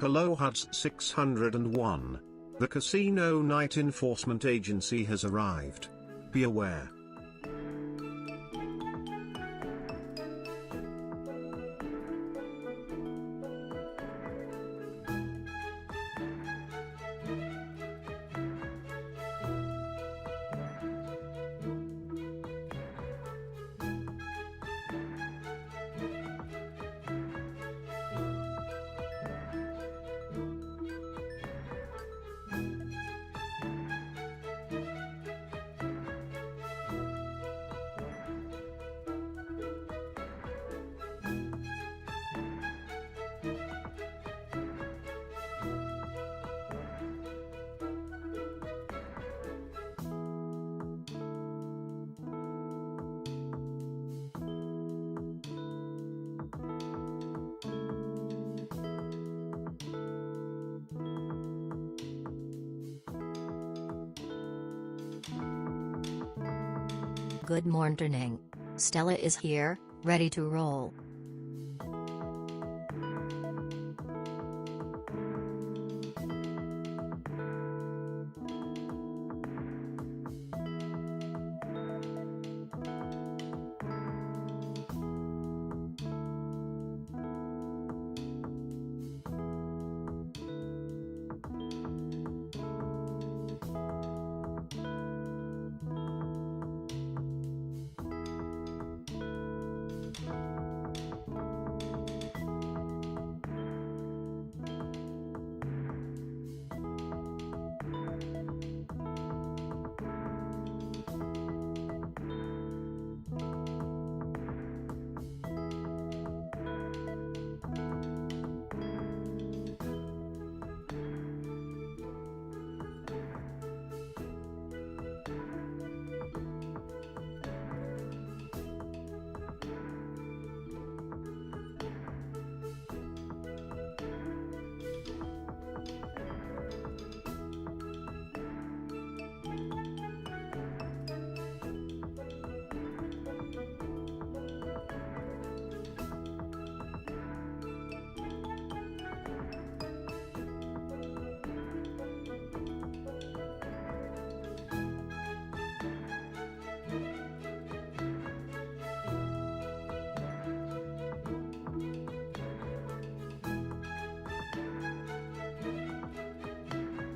Hello Huds 601. The Casino Night Enforcement Agency has arrived. Be aware. Good morning. Stella is here, ready to roll.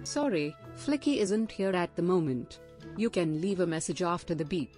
Sorry, Flicky isn't here at the moment. You can leave a message after the beep.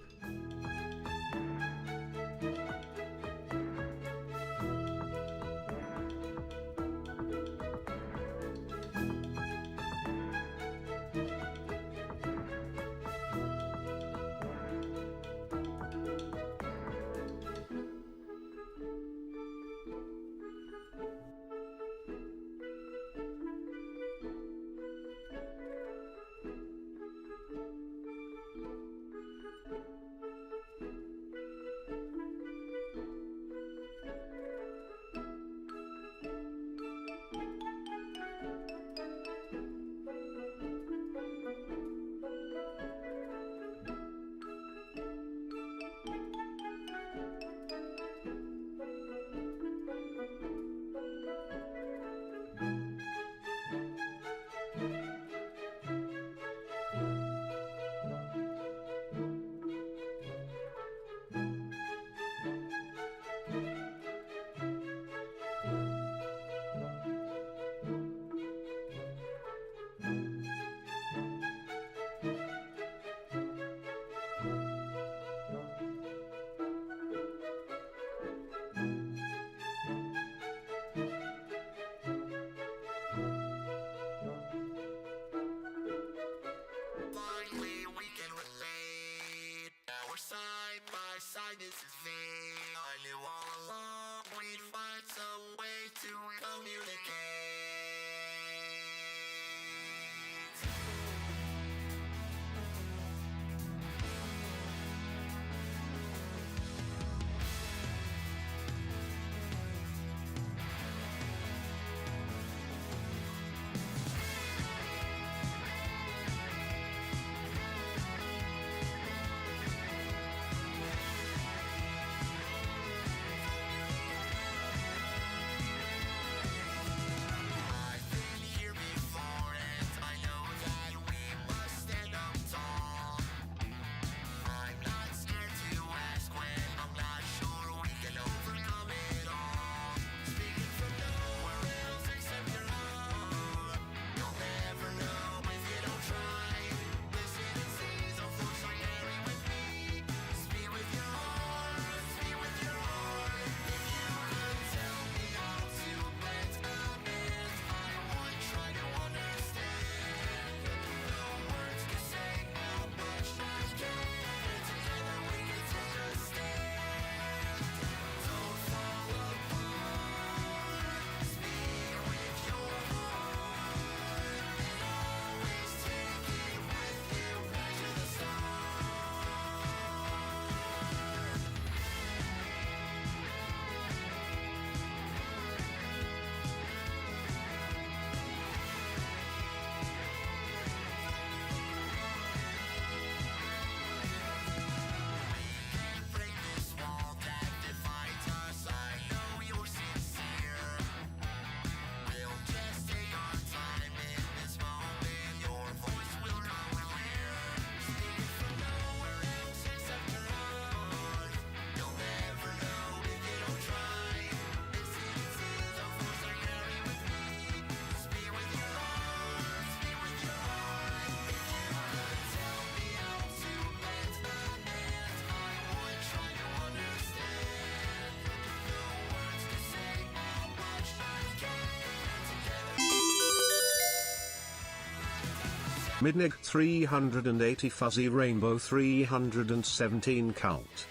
Midnig 380 Fuzzy Rainbow 317 Cult.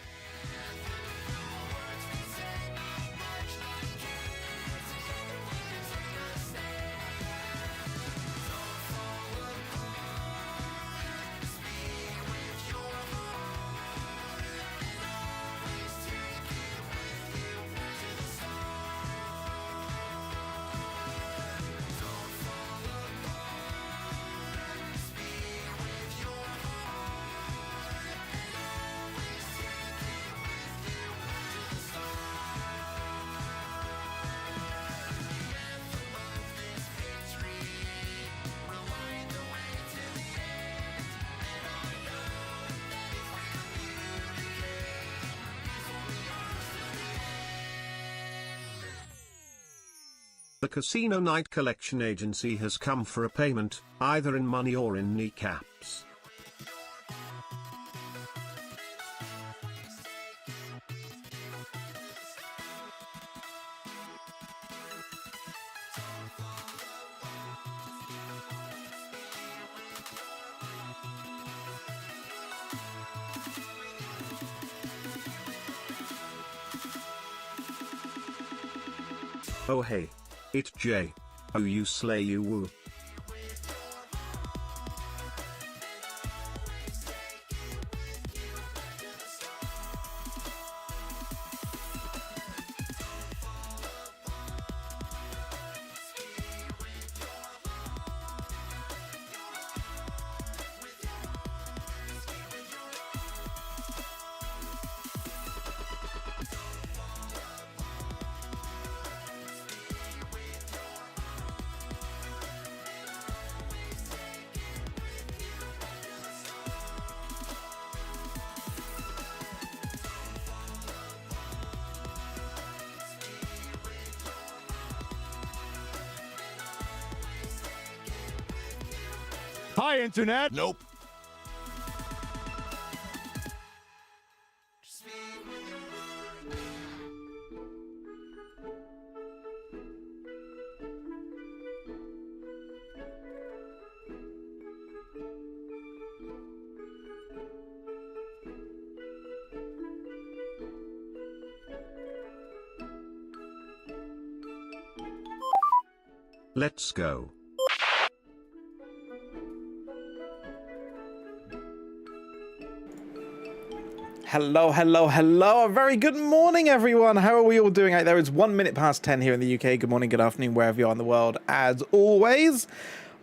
The Casino Night Collection Agency has come for a payment, either in money or in kneecaps. Oh hey. It's Jay. Oh you slay you woo. Hi, Internet. Nope. Let's go. Hello, hello, hello. A very good morning, everyone. How are we all doing out there? It's 1 minute past 10 here in the UK. Good morning, good afternoon, wherever you are in the world, as always.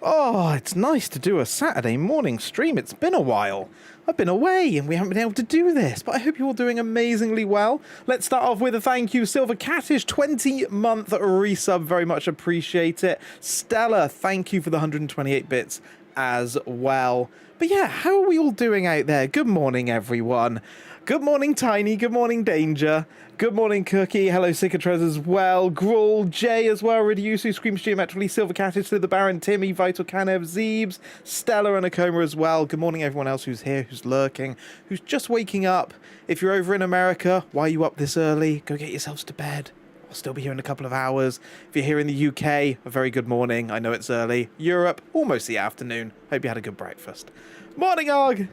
Oh, it's nice to do a Saturday morning stream. It's been a while. I've been away and we haven't been able to do this, but I hope you're all doing amazingly well. Let's start off with a thank you. Silver Cattish, 20-month resub. Very much appreciate it. Stella, thank you for the 128 bits as well. But yeah, how are we all doing out there? Good morning, everyone. Good morning, Tiny. Good morning, Danger. Good morning, Cookie. Hello, Cicatrez as well. Gruel, Jay as well. Ridiusu, Scream Geometrically, Silver Cattage, to the Baron, Timmy, Vital Canev, Zeebs, Stella, and Akoma as well. Good morning, everyone else who's here, who's lurking, who's just waking up. If you're over in America, why are you up this early? Go get yourselves to bed. I'll still be here in a couple of hours. If you're here in the UK, a very good morning. I know it's early. Europe, almost the afternoon. Hope you had a good breakfast. Morning, Og!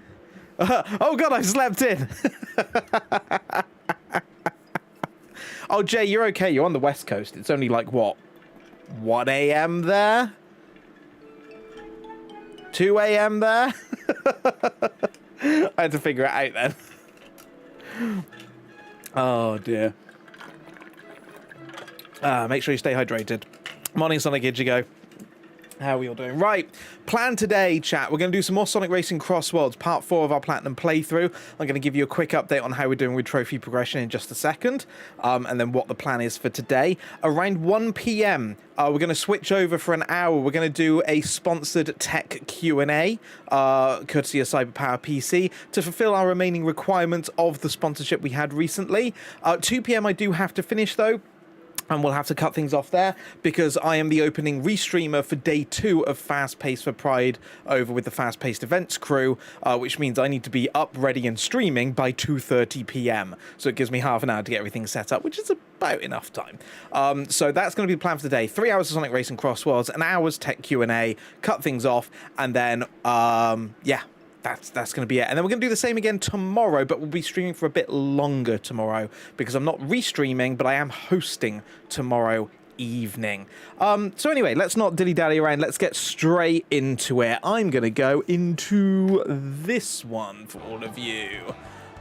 Oh god, I slept in! Oh, Jay, you're okay. You're on the West Coast. It's only like, what, 1 a.m. there? 2 a.m. there? I had to figure it out then. Oh, dear. Make sure you stay hydrated. Morning, Sonic Ichigo. How are we all doing? Right, plan today, chat. We're going to do some more Sonic Racing CrossWorlds, part 4 of our Platinum playthrough. I'm going to give you a quick update on how we're doing with trophy progression in just a second, and then what the plan is for today. Around 1 p.m, we're going to switch over for an hour. We're going to do a sponsored tech Q&A, courtesy of Cyberpower PC, to fulfill our remaining requirements of the sponsorship we had recently. 2 p.m, I do have to finish, though. And we'll have to cut things off there because I am the opening restreamer for day 2 of Fast Pace for Pride over with the Fast Paced Events crew, which means I need to be up, ready and streaming by 2:30 p.m. So it gives me half an hour to get everything set up, which is about enough time. So that's going to be the plan for the day. 3 hours of Sonic Racing CrossWorlds, an hour's tech Q&A, cut things off, and then, yeah. That's going to be it. And then we're going to do the same again tomorrow, but we'll be streaming for a bit longer tomorrow because I'm not restreaming, but I am hosting tomorrow evening. So anyway, let's not dilly-dally around. Let's get straight into it. I'm going to go into this one for all of you.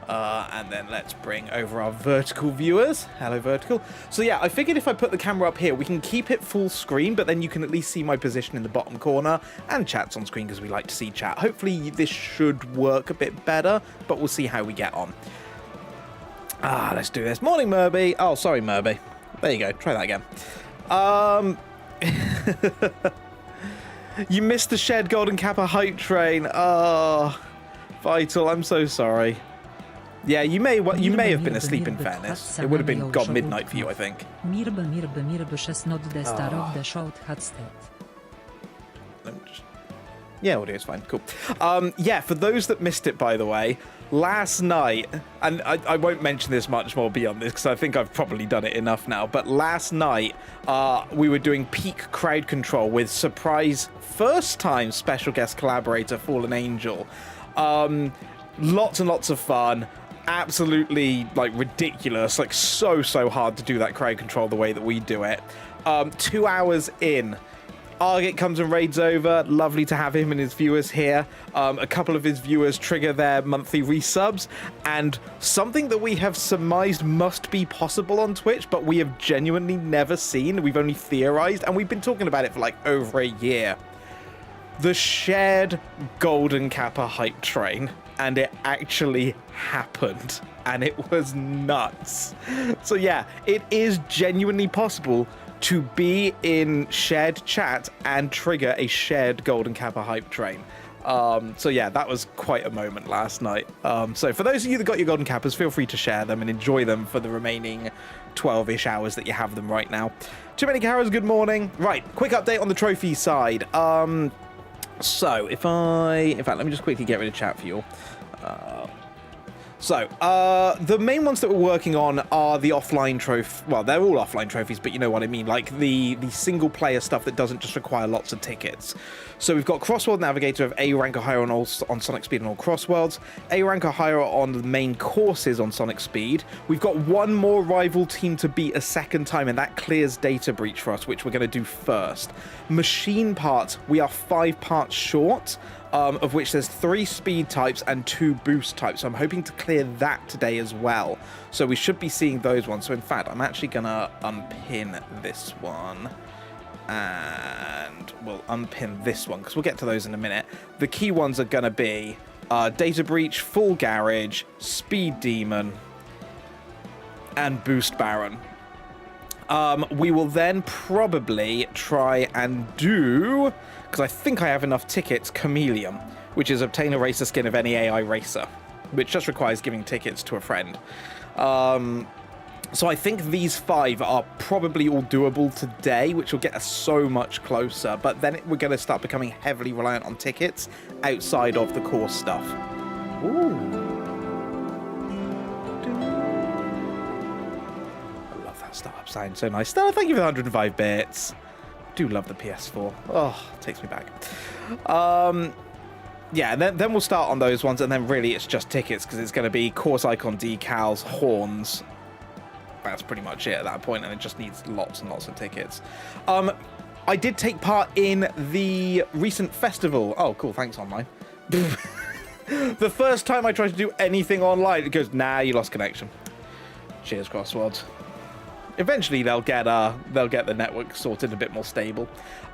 And then let's bring over our vertical viewers. Hello, vertical. So yeah, I figured if I put the camera up here, we can keep it full screen, but then you can at least see my position in the bottom corner and chat's on screen because we like to see chat. Hopefully this should work a bit better, but we'll see how we get on. Let's do this. Morning, Murby. Oh, sorry, Murby. There you go. Try that again. You missed the shared Golden Kappa hype train. Oh, Vital, I'm so sorry. Yeah, you may have been asleep in fairness. It would have been gone midnight for you, I think. Yeah, audio is fine. Cool. Yeah, for those that missed it, by the way, last night, and I won't mention this much more beyond this because I think I've probably done it enough now, but last night we were doing peak crowd control with surprise first-time special guest collaborator Fallen Angel. Lots and lots of fun. Absolutely like ridiculous, like so hard to do that crowd control the way that we do it. 2 hours in, Argit comes and raids over. Lovely to have him and his viewers here. A couple of his viewers trigger their monthly resubs, and something that we have surmised must be possible on Twitch, but we have genuinely never seen. We've only theorized, and we've been talking about it for like over a year. The shared Golden Kappa hype train. And it actually happened, and it was nuts. So yeah, it is genuinely possible to be in shared chat and trigger a shared Golden Kappa hype train. So yeah, that was quite a moment last night. So for those of you that got your Golden Kappas, feel free to share them and enjoy them for the remaining 12-ish hours that you have them right now. Too many carrots, good morning. Right, quick update on the trophy side. So in fact, let me just quickly get rid of chat for you all. The main ones that we're working on are the offline trophy. Well, they're all offline trophies, but you know what I mean, like the single player stuff that doesn't just require lots of tickets. So we've got CrossWorld Navigator of A rank or higher on Sonic Speed and all CrossWorlds, A rank or higher on the main courses on Sonic Speed. We've got one more rival team to beat a second time, and that clears Data Breach for us, which we're going to do first. Machine parts, we are 5 parts short. Of which there's 3 speed types and 2 boost types. So I'm hoping to clear that today as well. So we should be seeing those ones. So in fact, I'm actually going to unpin this one. And we'll unpin this one because we'll get to those in a minute. The key ones are going to be Data Breach, Full Garage, Speed Demon, and Boost Baron. We will then probably try and do, because I think I have enough tickets, Chameleon, which is obtain a racer skin of any AI racer, which just requires giving tickets to a friend. So I think these 5 are probably all doable today, which will get us so much closer, but then we're going to start becoming heavily reliant on tickets outside of the core stuff. Ooh. Startup sound so nice. Stella, thank you for the 105 bits. Do love the PS4. Oh, takes me back. Yeah, then we'll start on those ones, and then really it's just tickets because it's going to be course icon decals, horns. That's pretty much it at that point, and it just needs lots and lots of tickets. I did take part in the recent festival. Oh, cool. Thanks, online. The first time I tried to do anything online, it goes, nah, you lost connection. Cheers, CrossWorlds. Eventually they'll get the network sorted a bit more stable.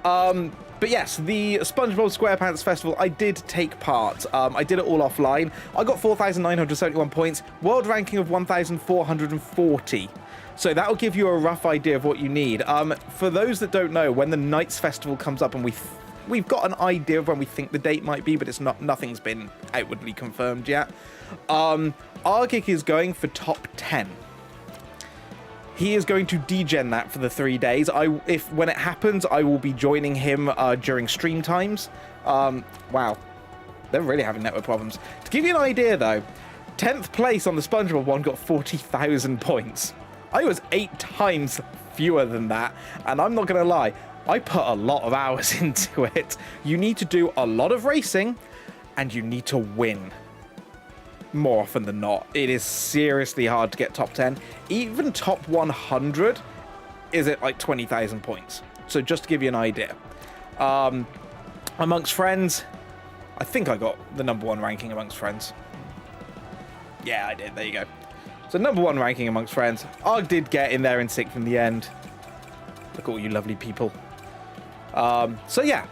But yes, the SpongeBob SquarePants Festival, I did take part. I did it all offline. I got 4,971 points, world ranking of 1,440. So that'll give you a rough idea of what you need. For those that don't know, when the Nights Festival comes up, and we've got an idea of when we think the date might be, but it's nothing's been outwardly confirmed yet. Argic is going for top 10. He is going to degen that for the 3 days. When it happens, I will be joining him during stream times. Wow. They're really having network problems. To give you an idea, though, 10th place on the SpongeBob one got 40,000 points. I was 8 times fewer than that, and I'm not going to lie, I put a lot of hours into it. You need to do a lot of racing, and you need to win. More often than not. It is seriously hard to get top 10. Even top 100 is at like 20,000 points. So just to give you an idea. Amongst friends, I think I got the #1 ranking amongst friends. Yeah, I did. There you go. So #1 ranking amongst friends. Arg did get in there in 6th in the end. Look at all you lovely people. So yeah,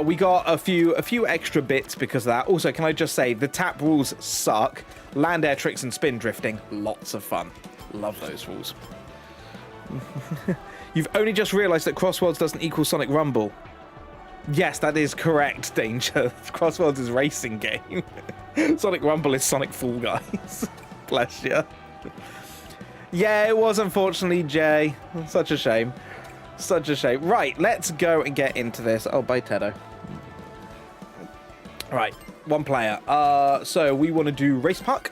we got a few extra bits because of that. Also, can I just say, the tap rules suck. Land air tricks and spin drifting, lots of fun. Love those rules. You've only just realised that CrossWorlds doesn't equal Sonic Rumble. Yes, that is correct, Danger. CrossWorlds is racing game. Sonic Rumble is Sonic Fall Guys. Bless you. Yeah, it was, unfortunately, Jay. Such a shame. Such a shame. Right, let's go and get into this. Oh, bye, Tedo. Right, 1 player. So we want to do Race Park.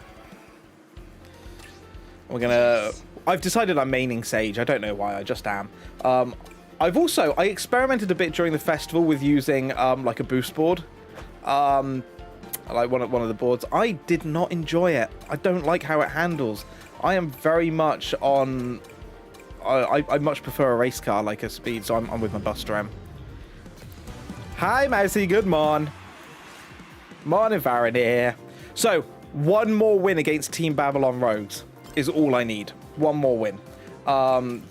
I've decided I'm maining Sage. I don't know why, I just am. I experimented a bit during the festival with using like a boost board. Like one of the boards. I did not enjoy it. I don't like how it handles. I am very much on... I much prefer a race car like a speed, so I'm with my Buster M. Hi, Mousy. Good morning. Morning, Farron here. So, 1 more win against Team Babylon Rogues is all I need. 1 more win.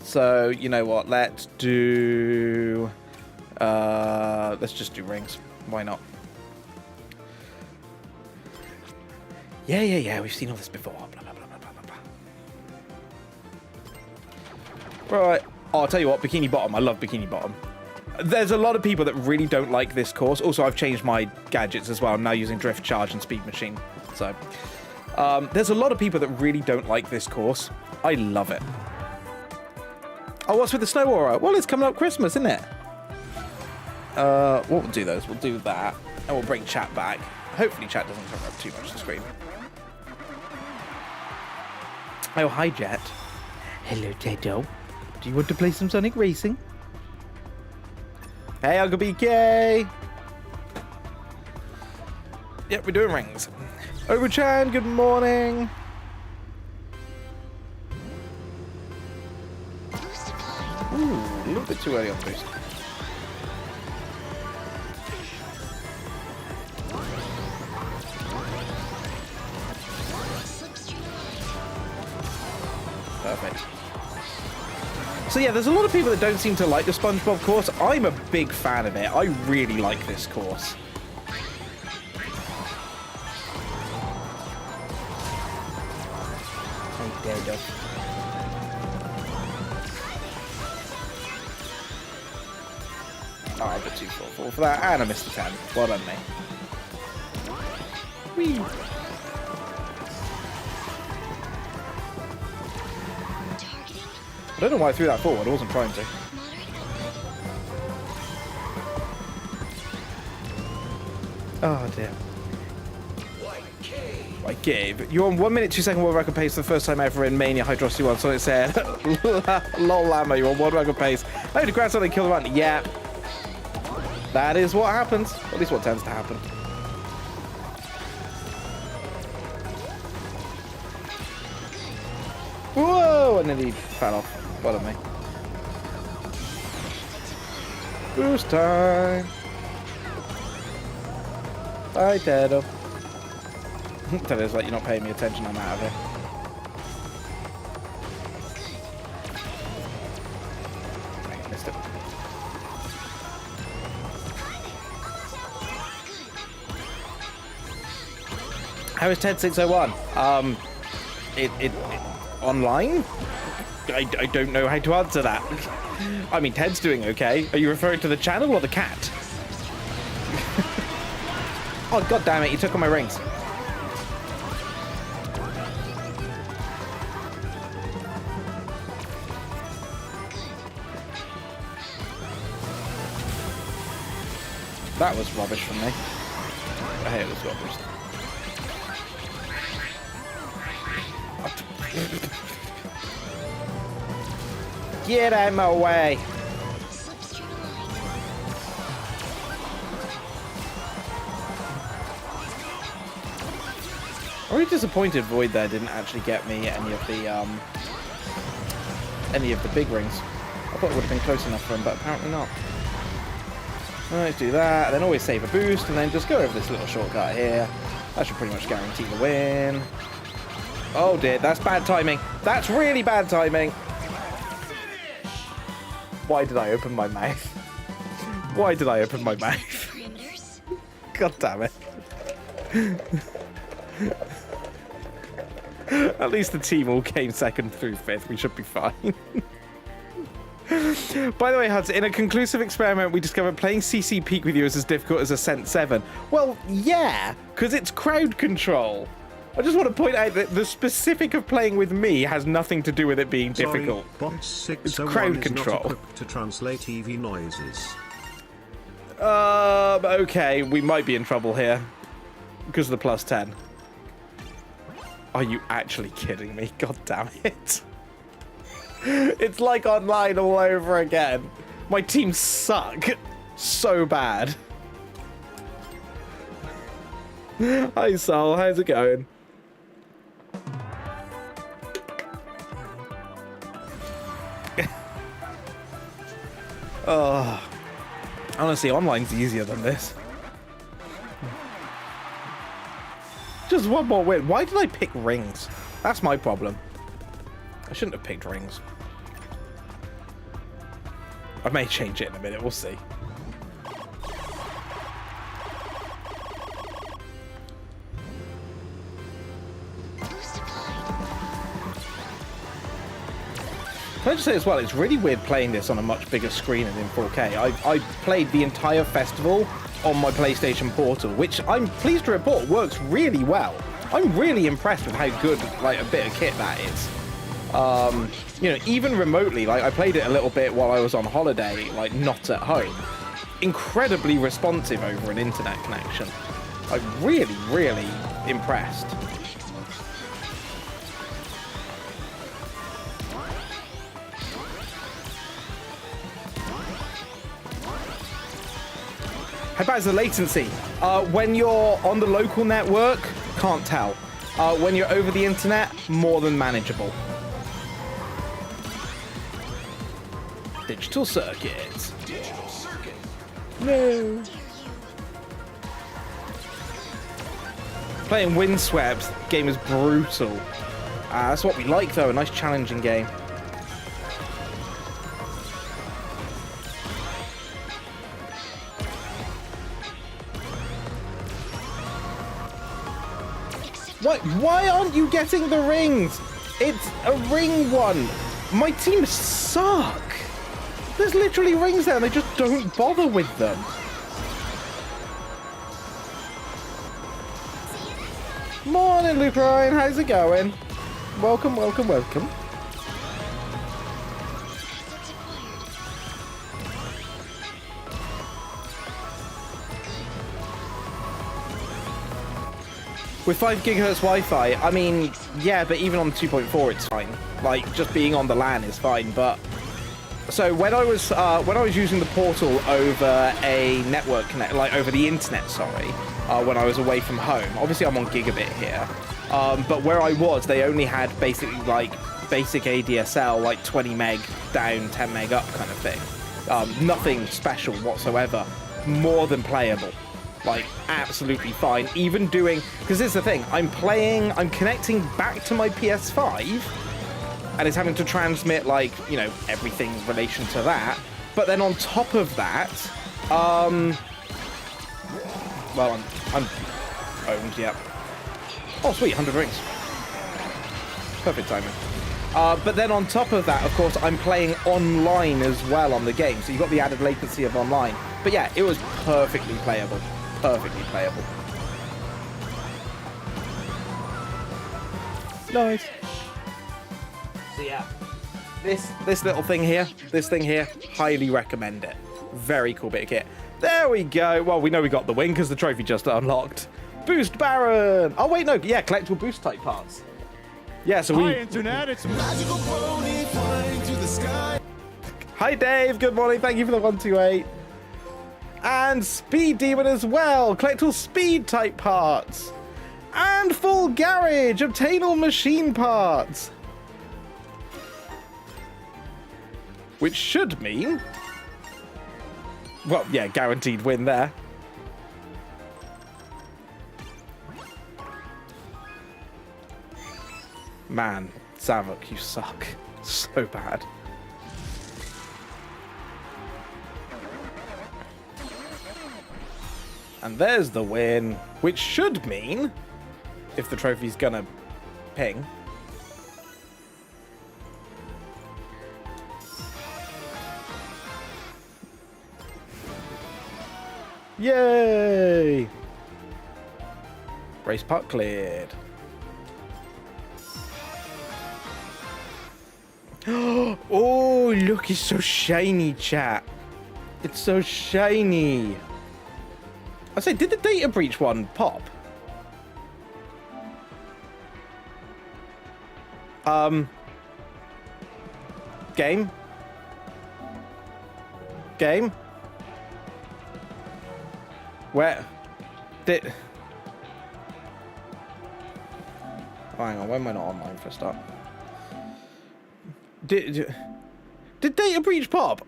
So, you know what? Let's do... let's just do rings. Why not? Yeah. We've seen all this before. Blah, blah, blah, blah, blah, blah. Right. Oh, I'll tell you what. Bikini Bottom. I love Bikini Bottom. There's a lot of people that really don't like this course. Also, I've changed my gadgets as well. I'm now using Drift Charge and Speed Machine. So, there's a lot of people that really don't like this course. I love it. Oh, what's with the snow aura? Well, it's coming up Christmas, isn't it? What we'll do those? We'll do that, and we'll bring chat back. Hopefully, chat doesn't cover up too much of the screen. Oh, hi, Jet. Hello, Tedo. Do you want to play some Sonic Racing? Hey, Uncle BK! Yep, we're doing rings. Overchan, good morning! Ooh, a little bit too early on boost. Perfect. So yeah, there's a lot of people that don't seem to like the SpongeBob course. I'm a big fan of it. I really like this course. Hey, there you go. Oh, I got 244 for that, and I missed the 10. Well done, mate. Whee! I don't know why I threw that forward. I wasn't trying to. Oh, dear. White Cave. You're on 1 minute, 2 second world record pace for the first time ever in Mania Hydrosity 1. So it said, lol, Lamma, you're on world record pace. Oh, the grab something, kill the run. Yeah. That is what happens. At least what tends to happen. Whoa! And then he fell off. Well done, mate. Boost time. Bye, Tedo. Tedo's like, you're not paying me attention, I'm out of here. Missed it. How is Ted 601? It online? I don't know how to answer that. I mean, Ted's doing okay. Are you referring to the channel or the cat? Oh, god damn it, you took all my rings. That was rubbish from me. I hate this rubbish. Get out of my way. I'm really disappointed Void there didn't actually get me any of the big rings. I thought it would have been close enough for him, but apparently not. Let's do that, and then always save a boost, and then just go over this little shortcut here. That should pretty much guarantee the win. Oh dear, that's bad timing. That's really bad timing. Why did I open my mouth? Why did I open my mouth? God damn it. At least the team all came second through fifth. We should be fine. By the way, Huds, in a conclusive experiment, we discovered playing CC Peak with you is as difficult as Ascent 7. Well, yeah, because it's crowd control. I just want to point out that the specific of playing with me has nothing to do with it being difficult. Bot 601 it's crowd is control. not equipped to translate EV noises. Okay, we might be in trouble here because of the plus 10. Are you actually kidding me? God damn it. It's like online all over again. My team suck so bad. Hi, Sol. How's it going? Oh, honestly, online's easier than this. Just one more win. Why did I pick rings? That's my problem. I shouldn't have picked rings. I may change it in a minute. We'll see. Can I just say as well, it's really weird playing this on a much bigger screen and in 4K. I played the entire festival on my PlayStation Portal, which I'm pleased to report works really well. I'm really impressed with how good like a bit of kit that is. You know, even remotely, like I played it a little bit while I was on holiday, like not at home. Incredibly responsive over an internet connection. I'm really, really impressed. How bad is the latency? When you're on the local network, can't tell. When you're over the internet, more than manageable. Digital circuits. No. Playing Windswept, game is brutal. That's what we like though, a nice challenging game. Why aren't you getting the rings? It's a ring one. My team suck. There's literally rings there and they just don't bother with them. Morning, Luke Ryan. How's it going? Welcome, welcome, welcome. With 5 gigahertz Wi-Fi, I mean, yeah, but even on 2.4, it's fine. Like, just being on the LAN is fine, but... So, when I was using the portal over a network connect, like, over the internet, sorry, when I was away from home, obviously I'm on gigabit here, but where I was, they only had basically, like, basic ADSL, like 20 meg down, 10 meg up kind of thing. Nothing special whatsoever. More than playable. Like, absolutely fine. Even doing... Because here's the thing. I'm connecting back to my PS5, and it's having to transmit, like, you know, everything in relation to that. But then on top of that, well, I'm owned, yep. Oh, sweet, 100 rings. Perfect timing. But then on top of that, of course, I'm playing online as well on the game. So you've got the added latency of online. But yeah, it was perfectly playable. Perfectly playable. Nice. So yeah, this little thing here, highly recommend it. Very cool bit of kit. There we go. Well, we know we got the win because the trophy just unlocked. Boost Baron. Oh, wait, no. Yeah, collectible boost type parts. Yeah, so Hi, Internet. It's magical pony flying to the sky. Hi, Dave. Good morning. Thank you for the 128. And Speed Demon as well. Collect all speed type parts. And full garage. Obtain all machine parts. Which should mean... Well, yeah, guaranteed win there. Man, Zavok, you suck. So bad. And there's the win, which should mean, if the trophy's gonna ping, yay! Race park cleared. Oh, look, it's so shiny, chat. It's so shiny. I say, did the data breach one pop? Game? Where? Did... Oh, hang on, when am I not online for a start? Did data breach pop?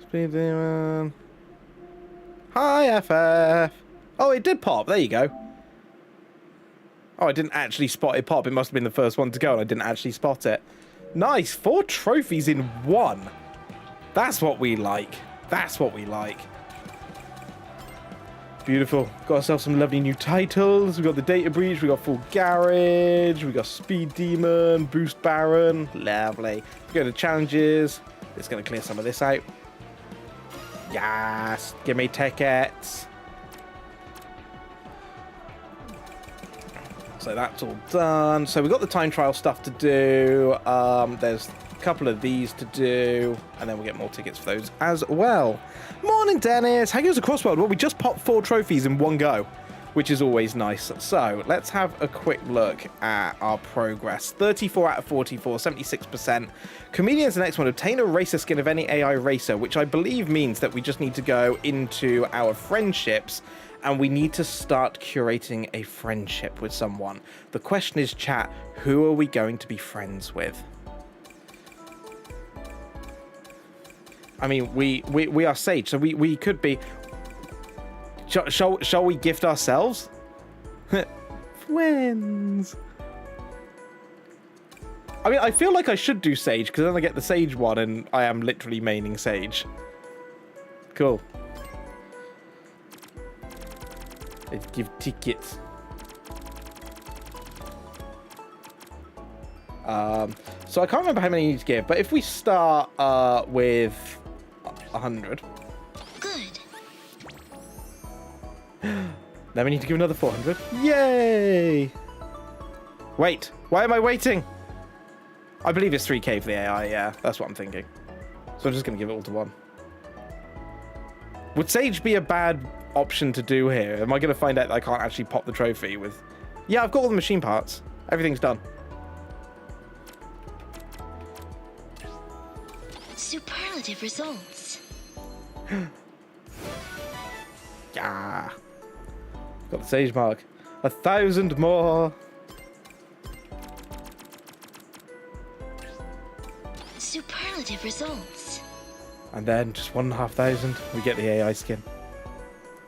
Speed Demon. Hi, FF. Oh, it did pop. There you go. Oh, I didn't actually spot it pop. It must have been the first one to go, and I didn't actually spot it. Nice. 4 trophies in 1. That's what we like. That's what we like. Beautiful. Got ourselves some lovely new titles. We got the data breach. We got full garage. We got Speed Demon, Boost Baron. Lovely. We go to challenges. It's going to clear some of this out. Yes. Give me tickets. So that's all done. So we've got the time trial stuff to do. There's a couple of these to do, and then we'll get more tickets for those as well. Morning, Dennis. How goes the CrossWorlds? Well, we just popped 4 trophies in one go, which is always nice. So let's have a quick look at our progress. 34 out of 44, 76%. Comedian's the next one. Obtain a racer skin of any AI racer, which I believe means that we just need to go into our friendships and we need to start curating a friendship with someone. The question is, chat, who are we going to be friends with? I mean, we are Sage, so we could be... Shall we gift ourselves? Friends. I mean, I feel like I should do Sage, because then I get the Sage one, and I am literally maining Sage. Cool. Let's give tickets. So I can't remember how many you need to give, but if we start with 100. Good. Then we need to give another 400. Yay! Wait, why am I waiting? I believe it's 3k for the AI, yeah. That's what I'm thinking. So I'm just going to give it all to 1. Would Sage be a bad option to do here? Am I going to find out that I can't actually pop the trophy with... Yeah, I've got all the machine parts. Everything's done. Superlative results. Yeah. Got the Sage mark. 1,000 more. Superlative results. And then just 1,500. We get the AI skin.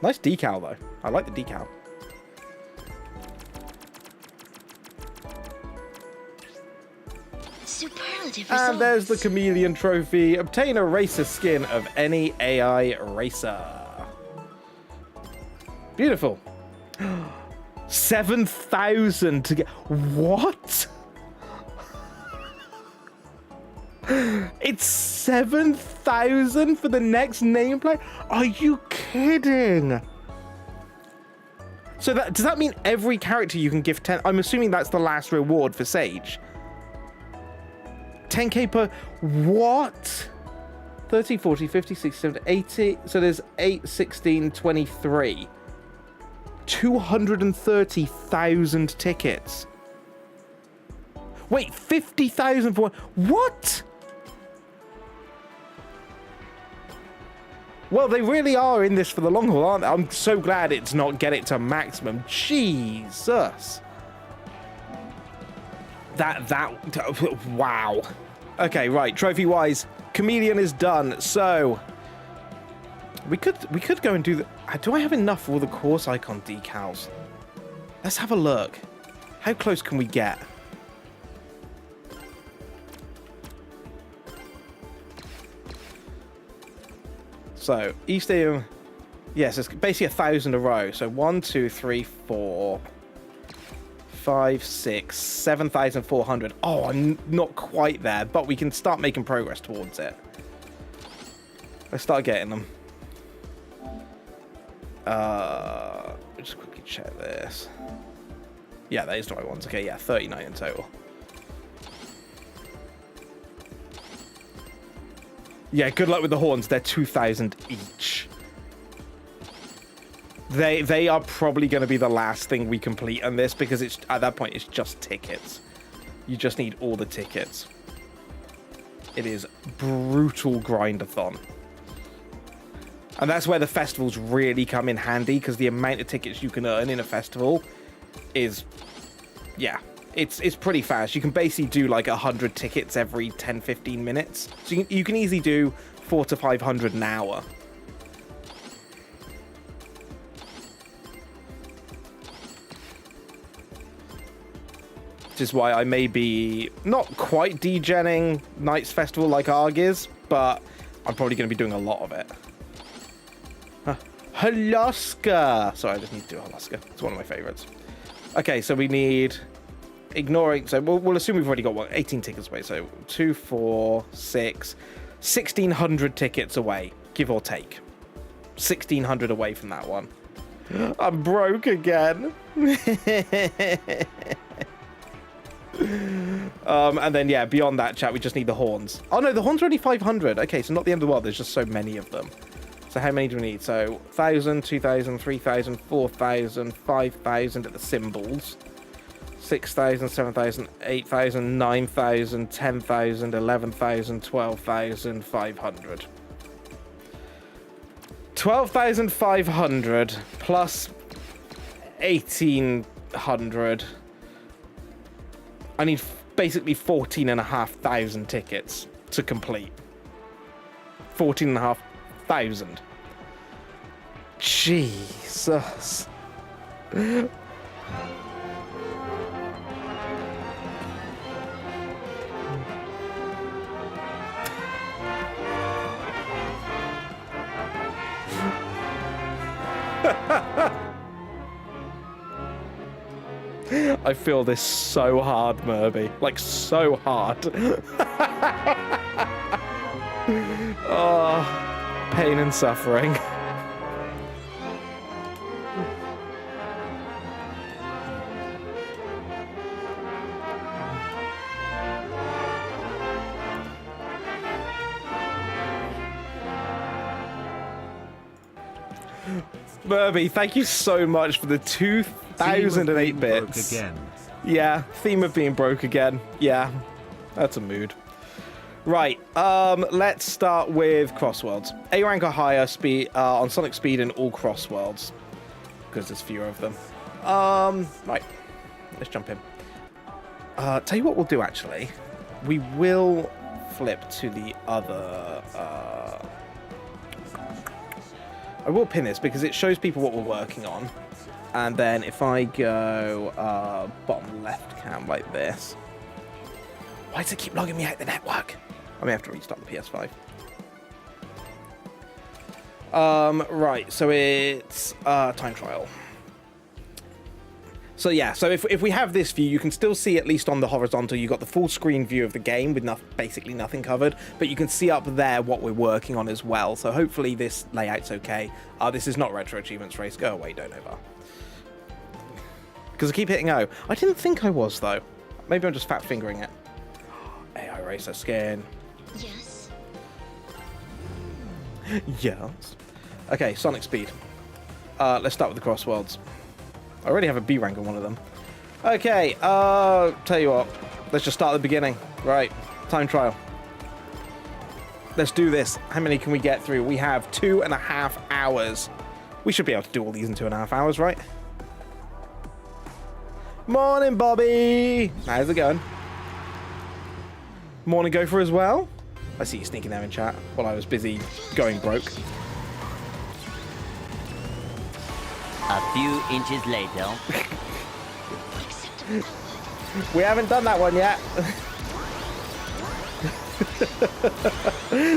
Nice decal though. I like the decal. Superlative results. And there's the Chameleon trophy. Obtain a racer skin of any AI racer. Beautiful. 7,000 to get... What? It's 7,000 for the next nameplate? Are you kidding? So does that mean every character you can give 10? I'm assuming that's the last reward for Sage. 10k per... What? 30, 40, 50, 60, 70, 80. So there's 8, 16, 23. 230,000 tickets. Wait, 50,000 for... What? Well, they really are in this for the long haul, aren't they? I'm so glad it's not get it to maximum. Jesus. Wow. Okay, right. Trophy-wise, Chameleon is done. So we could go and do the... Do I have enough for all the course icon decals? Let's have a look. How close can we get? So, each stadium, yes, it's basically 1,000 a row. So 1, 2, 3, 4, 5, 6, 7,400. Oh, I'm not quite there, but we can start making progress towards it. Let's start getting them. Just quickly check this. Yeah, that is the right ones. Okay, yeah, 39 in total. Yeah, good luck with the horns. They're 2,000 each. They are probably going to be the last thing we complete on this because it's at that point it's just tickets. You just need all the tickets. It is brutal grind-a-thon. And that's where the festivals really come in handy because the amount of tickets you can earn in a festival is, yeah, it's pretty fast. You can basically do like 100 tickets every 10-15 minutes. So you can easily do 400 to 500 an hour. Which is why I may be not quite degenning Knights Festival like ARG is, but I'm probably going to be doing a lot of it. Halaska! Sorry, I just need to do Halaska. It's one of my favorites. Okay, so we need... Ignoring... So we'll assume we've already got, what, 18 tickets away. So 2, 4, 6... 1,600 tickets away, give or take. 1,600 away from that one. I'm broke again. And then, yeah, beyond that, chat, we just need the horns. Oh, no, the horns are only 500. Okay, so not the end of the world. There's just so many of them. So how many do we need? So 1,000, 2,000, 3,000, 4,000, 5,000 at the symbols. 6,000, 7,000, 8,000, 9,000, 10,000, 11,000, 12,500. 12,500 plus 1,800. I need basically 14,500 tickets to complete. 14,500. Jesus. I feel this so hard, Murby. Like, so hard. Oh, pain and suffering. Murby, thank you so much for the 2,008 bits. Again. Yeah, theme of being broke again. Yeah, that's a mood. Right, let's start with CrossWorlds. A rank or higher speed on Sonic Speed in all CrossWorlds, because there's fewer of them. Right, let's jump in. Tell you what we'll do, actually. We will flip to the other... I will pin this because it shows people what we're working on. And then if I go bottom left cam like this. Why does it keep logging me out the network? I may have to restart the PS5. Right, so it's time trial. So yeah, so if we have this view, you can still see, at least on the horizontal, you've got the full screen view of the game with basically nothing covered, but you can see up there what we're working on as well. So hopefully this layout's okay. This is not Retro Achievements Race. Go away, don't over. Because I keep hitting O. I didn't think I was, though. Maybe I'm just fat fingering it. AI racer skin. Yes. Yes. Okay, Sonic Speed. Let's start with the CrossWorlds. I already have a B rank on one of them. Okay, tell you what. Let's just start at the beginning. Right, time trial. Let's do this. How many can we get through? We have 2.5 hours. We should be able to do all these in 2.5 hours, right? Morning, Bobby! How's it going? Morning, Gopher, as well? I see you sneaking there in chat while I was busy going broke. A few inches later. We haven't done that one yet.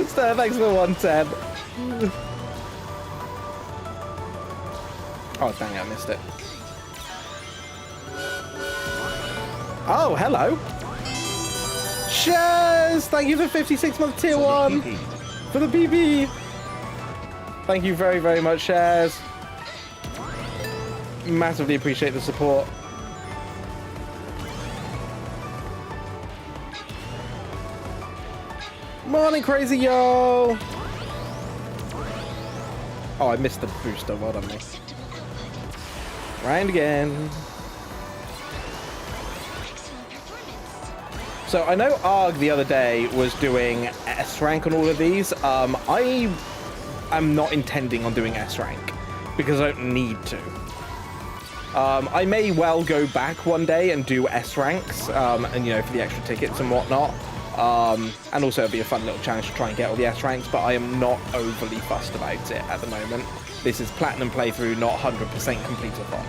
So thanks for 110. Oh, dang it, I missed it. Oh, hello. Cheers! Thank you for 56 months tier 1. For the PP. Thank you very, very much, Shares. Massively appreciate the support. Morning, Crazy Yo! Oh, I missed the booster. Well done, mate. Round again. So I know Arg the other day was doing S rank on all of these. I am not intending on doing S rank because I don't need to. I may well go back one day and do S ranks, and you know, for the extra tickets and whatnot. And also it'll be a fun little challenge to try and get all the S ranks, but I am not overly fussed about it at the moment. This is platinum playthrough, not 100% complete-a-thon.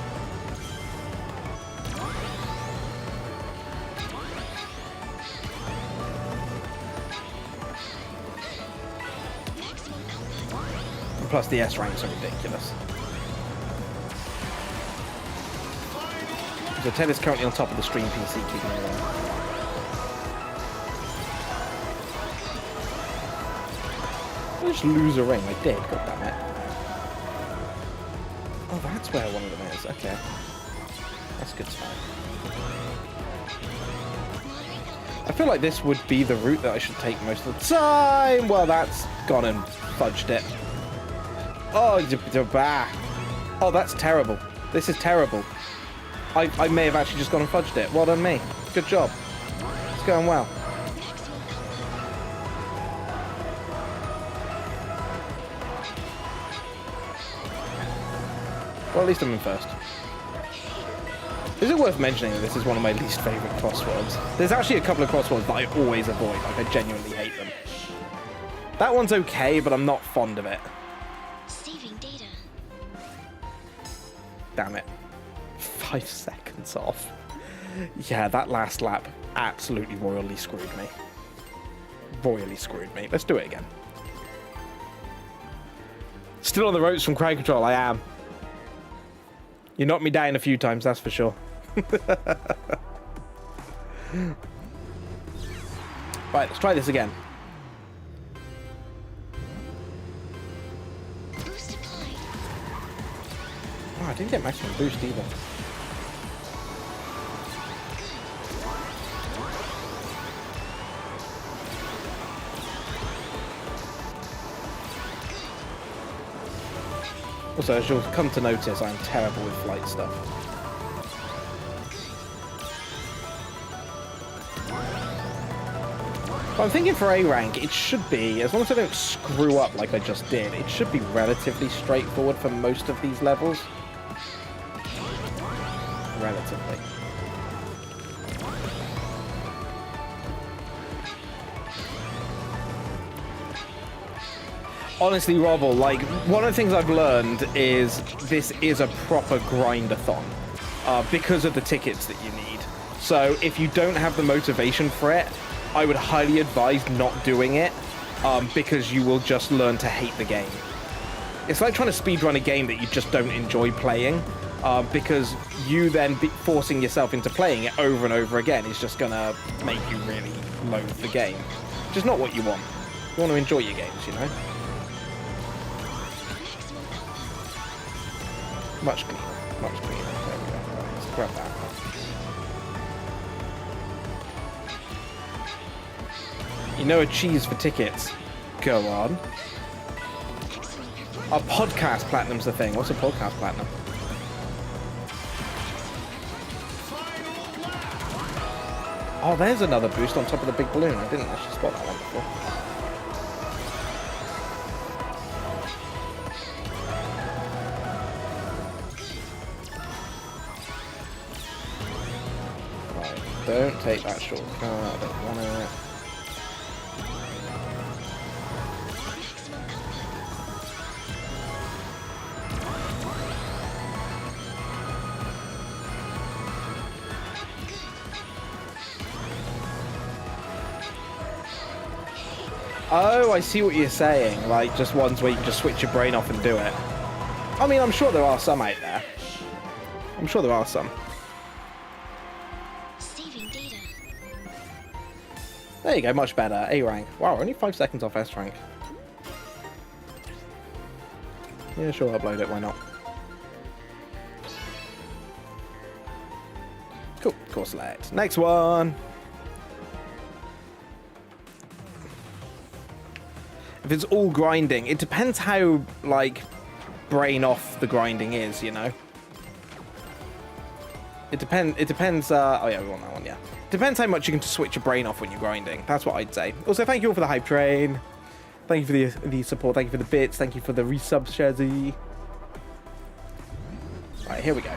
And plus the S ranks are ridiculous. So Ted is currently on top of the stream PC, keeping it on. I just lose a ring. I did, god damn it. Oh, that's where one of them is. Okay. That's good stuff. I feel like this would be the route that I should take most of the time. Well, that's gone and fudged it. Oh, that's terrible. This is terrible. I may have actually just gone and fudged it. Well done, me. Good job. It's going well. Well, at least I'm in first. Is it worth mentioning that this is one of my least favourite CrossWorlds? There's actually a couple of CrossWorlds that I always avoid. Like, I genuinely hate them. That one's okay, but I'm not fond of it. Saving data. Damn it. 5 seconds off. Yeah, that last lap absolutely royally screwed me. Royally screwed me. Let's do it again. Still on the ropes from crowd control, I am. You knocked me down a few times, that's for sure. Right, let's try this again. Boost applied. Oh, I didn't get maximum boost either. Also, as you'll come to notice, I'm terrible with flight stuff. But I'm thinking for A rank, it should be, as long as I don't screw up like I just did, it should be relatively straightforward for most of these levels. Relatively. Honestly, Robble, like, one of the things I've learned is this is a proper grind-a-thon because of the tickets that you need. So if you don't have the motivation for it, I would highly advise not doing it because you will just learn to hate the game. It's like trying to speedrun a game that you just don't enjoy playing because you then forcing yourself into playing it over and over again is just going to make you really loathe the game, which is not what you want. You want to enjoy your games, you know? Much cleaner, much cleaner. There we go. Right, let's grab that. You know a cheese for tickets. Go on. A podcast platinum's the thing. What's a podcast platinum? Oh, there's another boost on top of the big balloon. I didn't actually spot that one before. Right, don't take that shortcut. I don't want it. Oh, I see what you're saying. Like, just ones where you can just switch your brain off and do it. I mean, I'm sure there are some out there. I'm sure there are some. Saving data. There you go, much better. A rank. Wow, only 5 seconds off S rank. Yeah, sure, upload it, why not? Cool, course select. Next one! If it's all grinding, it depends how, like, brain off the grinding is, you know? It depends, oh yeah, we want that one, yeah. Depends how much you can switch your brain off when you're grinding. That's what I'd say. Also, thank you all for the hype train. Thank you for the support. Thank you for the bits. Thank you for the resub, Shazzy. Right, here we go.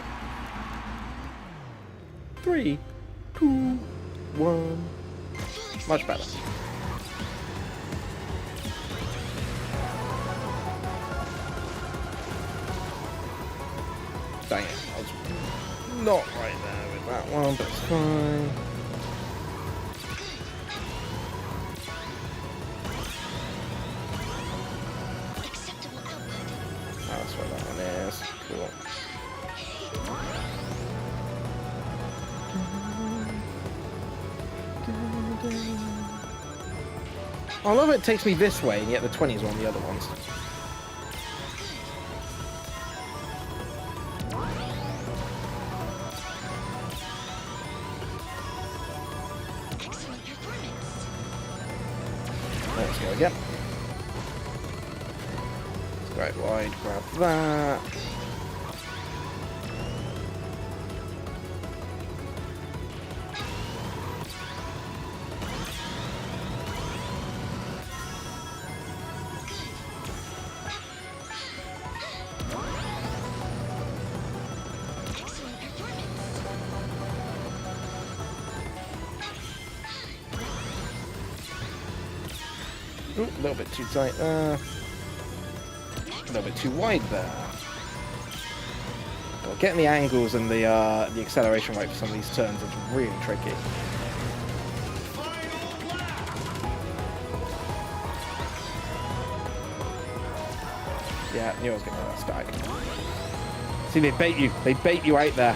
3, 2, 1. Much better. Dang it, I was not right there with that one, but it's fine. Acceptable output. Oh, that's where that one is. Cool. I love it takes me this way, and yet the 20s are on the other ones. Excellent performance. Let's go again. Let's go wide, grab that. Excellent performance. Ooh, a little bit too tight there. A little bit too wide there. Well, getting the angles and the acceleration right for some of these turns is really tricky. Yeah, knew I was going to that stack. See, they bait you. They bait you out there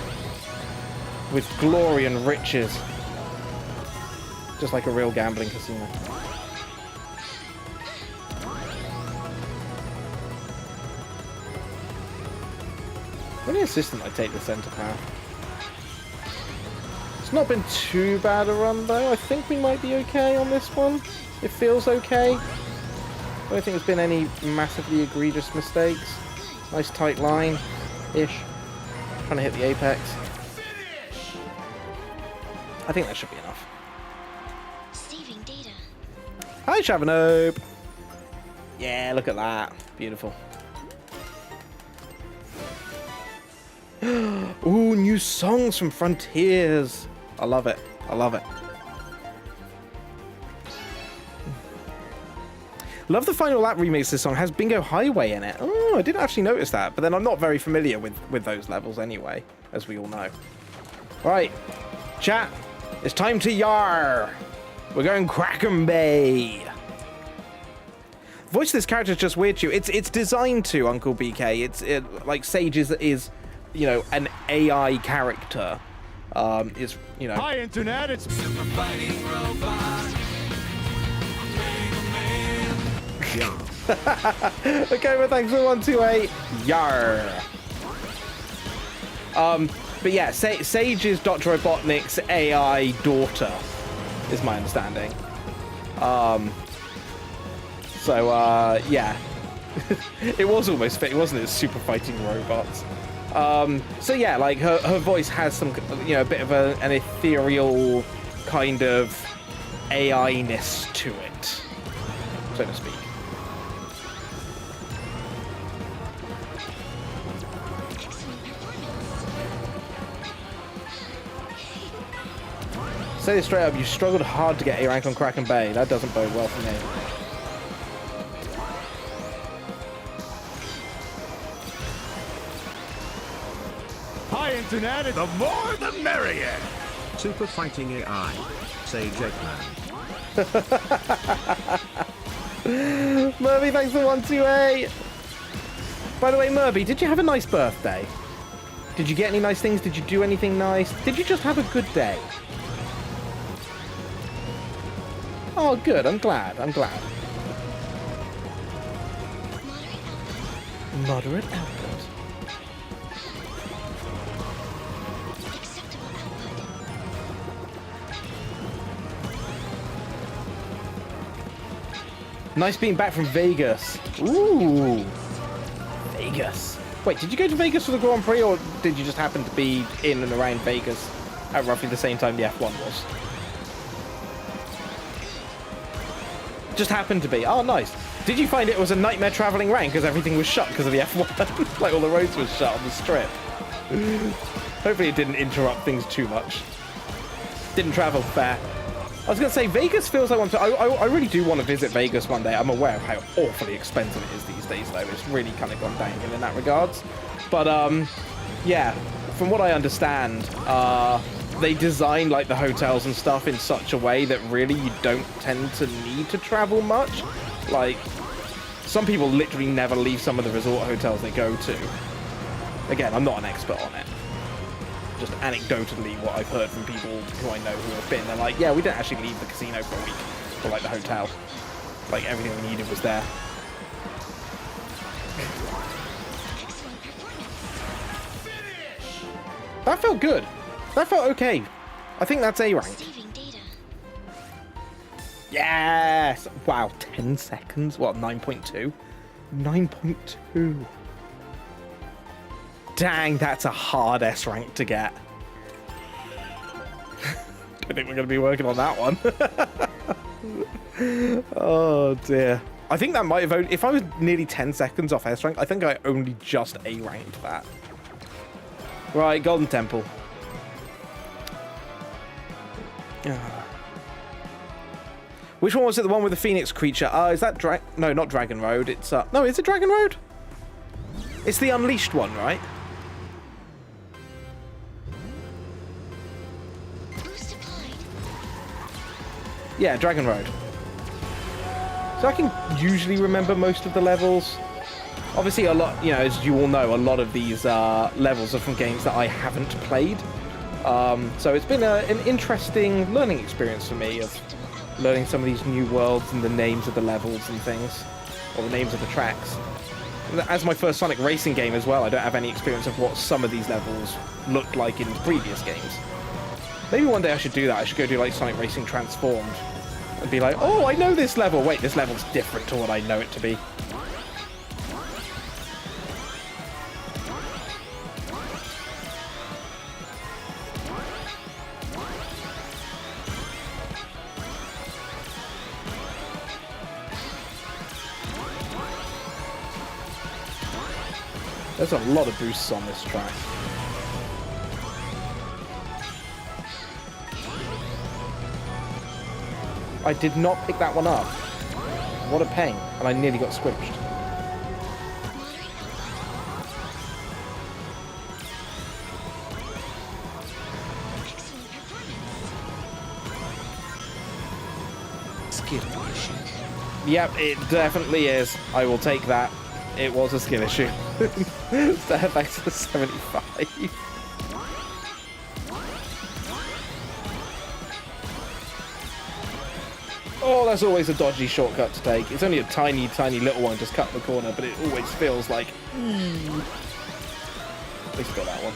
with glory and riches, just like a real gambling casino. Really insistent I take the center path. It's not been too bad a run though. I think we might be okay on this one. It feels okay. I don't think there's been any massively egregious mistakes. Nice tight line-ish. Trying to hit the apex. I think that should be enough. Saving data. Hi Shavanope! Yeah, look at that. Beautiful. Ooh, new songs from Frontiers. I love it. I love it. Love the Final Lap remix. This song has Bingo Highway in it. Oh, I didn't actually notice that. But then I'm not very familiar with those levels anyway, as we all know. Right, chat. It's time to yar. We're going Kraken Bay. Voice of this character is just weird to you. It's designed to, Uncle BK. It's like Sage is you know, an AI character. Is, you know. Hi, Internet. It's super fighting robot. Okay, well, thanks for 128. Yar. But yeah, Sage is Dr. Robotnik's AI daughter, is my understanding. Yeah. It was almost fit, wasn't it? Super fighting robots. So yeah, like her voice has some, you know, a bit of an ethereal kind of AI-ness to it, so to speak. Say this straight up, you struggled hard to get A rank on Kraken Bay. That doesn't bode well for me. Hi, Internet. The more the merrier. Super fighting AI. Sage Eggman. Murby, thanks for 128. By the way, Murby, did you have a nice birthday? Did you get any nice things? Did you do anything nice? Did you just have a good day? Oh, good. I'm glad. I'm glad. Moderate output. Acceptable output. Nice being back from Vegas. Ooh. Vegas. Wait, did you go to Vegas for the Grand Prix, or did you just happen to be in and around Vegas at roughly the same time the F1 was? Just happened to be. Oh, nice. Did you find it was a nightmare traveling around because everything was shut because of the F1? Like all the roads were shut on the strip. Hopefully it didn't interrupt things too much. Didn't travel fair. I was going to say, Vegas feels like one. I really do want to visit Vegas one day. I'm aware of how awfully expensive it is these days, though. It's really kind of gone downhill in that regards. But, yeah, from what I understand, they design, like, the hotels and stuff in such a way that really you don't tend to need to travel much. Like, some people literally never leave some of the resort hotels they go to. Again, I'm not an expert on it. Just anecdotally what I've heard from people who I know who have been. They're like, yeah, we didn't actually leave the casino for a week, or like the hotel. Like everything we needed was there. Excellent performance. That felt good. That felt okay. I think that's A rank. Saving data. Yes! Wow, 10 seconds? What, 9.2? 9.2. Dang, that's a hard S rank to get. Don't think we're going to be working on that one. Oh, dear. I think that might have only... If I was nearly 10 seconds off S rank, I think I only just A ranked that. Right, Golden Temple. Which one was it? The one with the Phoenix creature? Is that No, not Dragon Road. It's no, is it Dragon Road? It's the Unleashed one, right? Boost applied. Yeah, Dragon Road. So I can usually remember most of the levels. Obviously, a lot, you know, as you all know, a lot of these levels are from games that I haven't played. So it's been an interesting learning experience for me of learning some of these new worlds and the names of the levels and things, or the names of the tracks. As my first Sonic racing game as well, I don't have any experience of what some of these levels looked like in previous games. Maybe one day I should do that. I should go do like Sonic Racing Transformed and be like, oh, I know this level. Wait, this level's different to what I know it to be. There's a lot of boosts on this track. I did not pick that one up. What a pain. And I nearly got squished. Excellent performance. Skill issue. Yep, it definitely is. I will take that. It was a skill issue. Step back to the 75. Oh, that's always a dodgy shortcut to take. It's only a tiny, tiny little one just cut the corner, but it always feels like... At least got that one.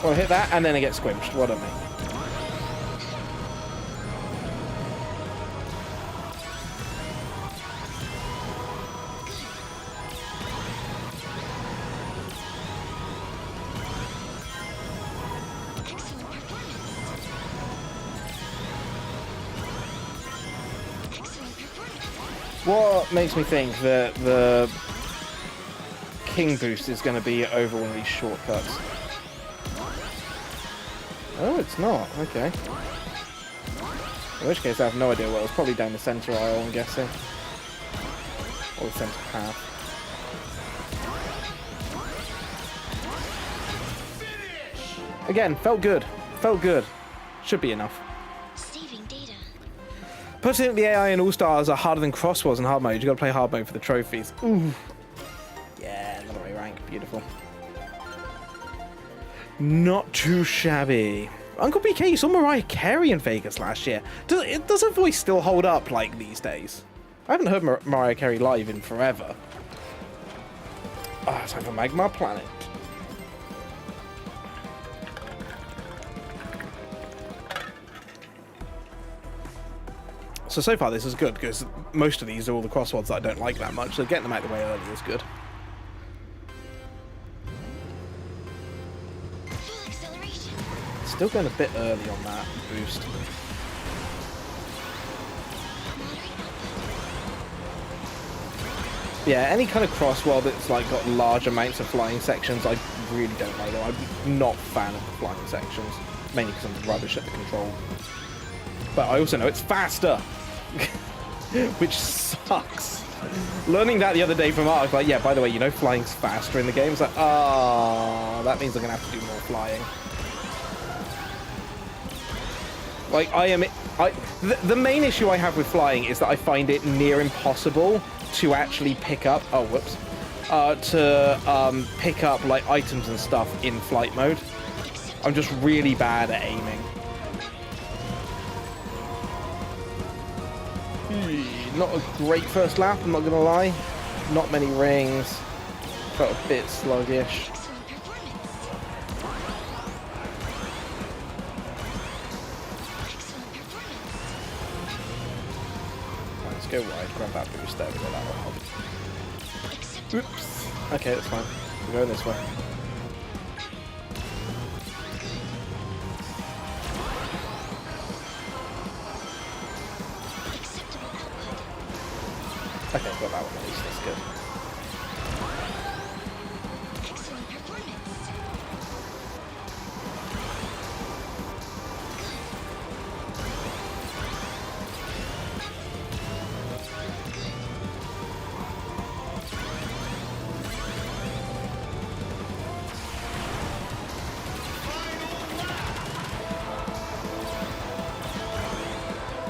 Well, hit that and then it gets squished. What on me? Excellent performance. Excellent performance. What makes me think that the King boost is going to be over one of these shortcuts? Oh, it's not. Okay. In which case, I have no idea. Well, it's probably down the center aisle, I'm guessing. Or the center path. Again, felt good. Felt good. Should be enough. Saving data. Putting the AI in All-Stars are harder than CrossWorlds in hard mode. You got to play hard mode for the trophies. Ooh. Yeah, another A rank. Beautiful. Not too shabby. Uncle BK, you saw Mariah Carey in Vegas last year. Does her voice still hold up like these days? I haven't heard Mariah Carey live in forever. Ah, time for Magma Planet. So far this is good, because most of these are all the CrossWorlds that I don't like that much, so getting them out of the way early is good. Full acceleration. Still going a bit early on that boost. Moderate output. Yeah, any kind of CrossWorld that's like got large amounts of flying sections, I really don't like them. I'm not a fan of the flying sections, mainly because I'm rubbish at the control. But I also know it's faster, which sucks. Learning that the other day from Ark, like, yeah, by the way, you know flying's faster in the game. It's like, ah, that means I'm gonna have to do more flying. Like, the main issue I have with flying is that I find it near impossible to actually pick up. Oh, whoops. Pick up like items and stuff in flight mode. I'm just really bad at aiming. Not a great first lap, I'm not gonna lie. Not many rings. Felt a bit sluggish. Excellent performance. Excellent performance. Right, let's go wide, grab that boost there, that will help. Acceptable. Oops. Okay, that's fine. We're going this way. Acceptable output. Okay, got that one at least, that's good. Excellent performance.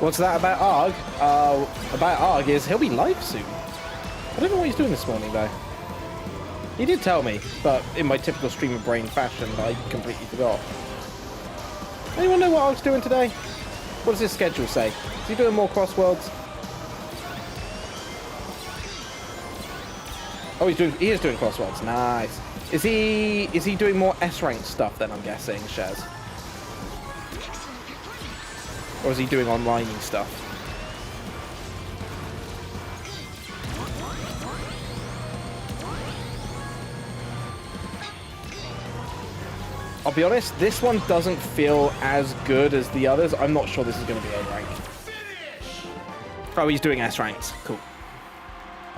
What's that about Arg? About Arg is he'll be live soon. I don't know what he's doing this morning though. He did tell me, but in my typical streamer brain fashion, I completely forgot. Anyone know what Arg's doing today? What does his schedule say? Is he doing more CrossWorlds? Oh, he is doing CrossWorlds. Nice. Is he doing more S rank stuff then? I'm guessing, Shez. Or is he doing online stuff? I'll be honest, this one doesn't feel as good as the others. I'm not sure this is going to be A rank. Oh, he's doing S ranks. Cool.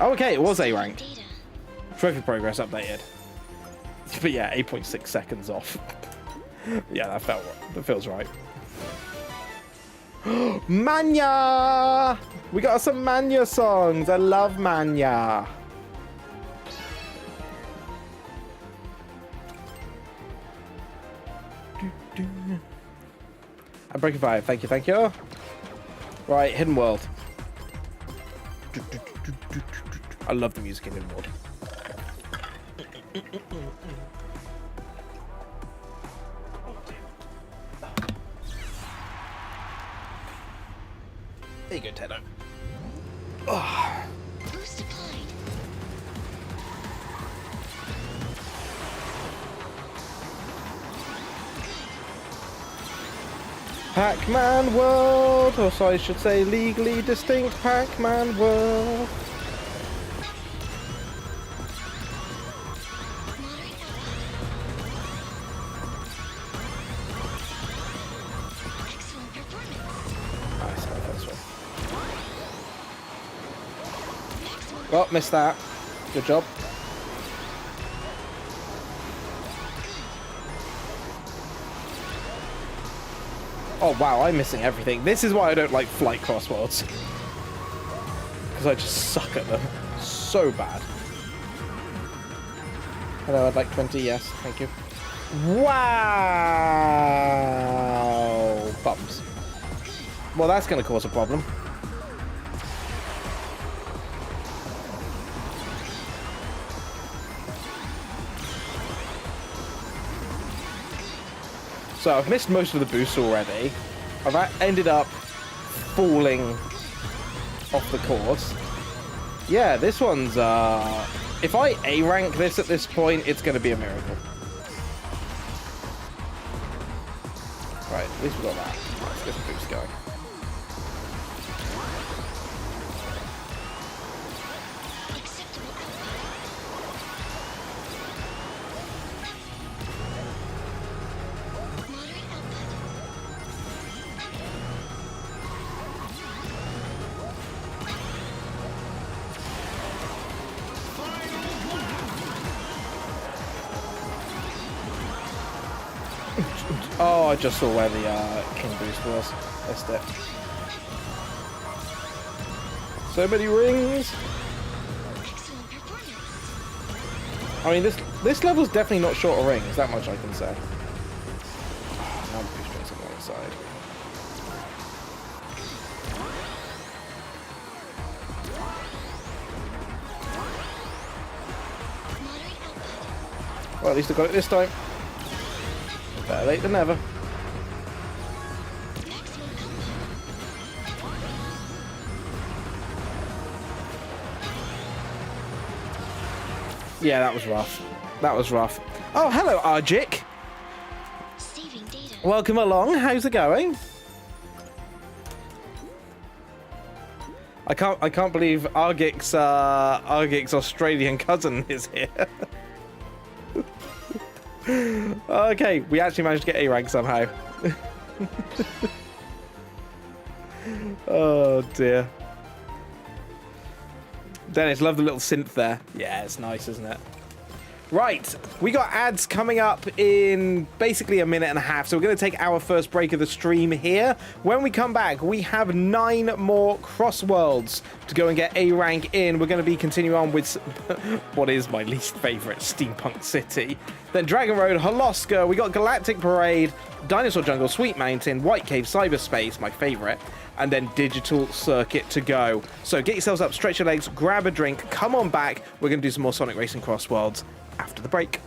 Oh, okay, it was A rank. Data. Trophy progress updated. But yeah, 8.6 seconds off. Yeah, that feels right. Mania! We got some Mania songs. I love Mania. I'm breaking 5. Thank you, thank you. Right, Hidden World. I love the music in Hidden World. There you go, Tedo. Oh. Boost applied. Pac-Man World, or so I should say legally distinct Pac-Man World. Excellent performance. Nice, my first one. Maximum. Oh, missed that. Good job. Oh wow, I'm missing everything. This is why I don't like flight CrossWorlds. Because I just suck at them. So bad. Hello, I'd like 20, yes, thank you. Wow! Bumps. Well, that's going to cause a problem. So I've missed most of the boosts already. I've ended up falling off the course. Yeah, this one's, if I A-rank this at this point, it's going to be a miracle. Right, at least we got that. Let's get some boosts going. Acceptable output. Moderate output. Oh, I just saw where the King boost was. Missed it. So many rings. Excellent performance. I mean, this level's definitely not short of rings. That much I can say. Oh, now I'm boosting something on the side. Moderate output. Well, at least I got it this time. Better late than never. Maximum output. Yeah, that was rough. That was rough. Oh, hello, Arjik. Saving data. Welcome along. How's it going? I can't believe Argic's Australian cousin is here. Okay, we actually managed to get A rank somehow. Oh dear. Dennis, love the little synth there. Yeah, it's nice, isn't it? Right, we got ads coming up in basically a minute and a half, so we're going to take our first break of the stream here. When we come back, we have 9 more CrossWorlds to go and get A rank in. We're going to be continuing on with what is my least favourite, Steampunk City. Then Dragon Road, Holoska, we got Galactic Parade, Dinosaur Jungle, Sweet Mountain, White Cave, Cyberspace, my favourite, and then Digital Circuit to go. So get yourselves up, stretch your legs, grab a drink, come on back. We're going to do some more Sonic Racing CrossWorlds after the break.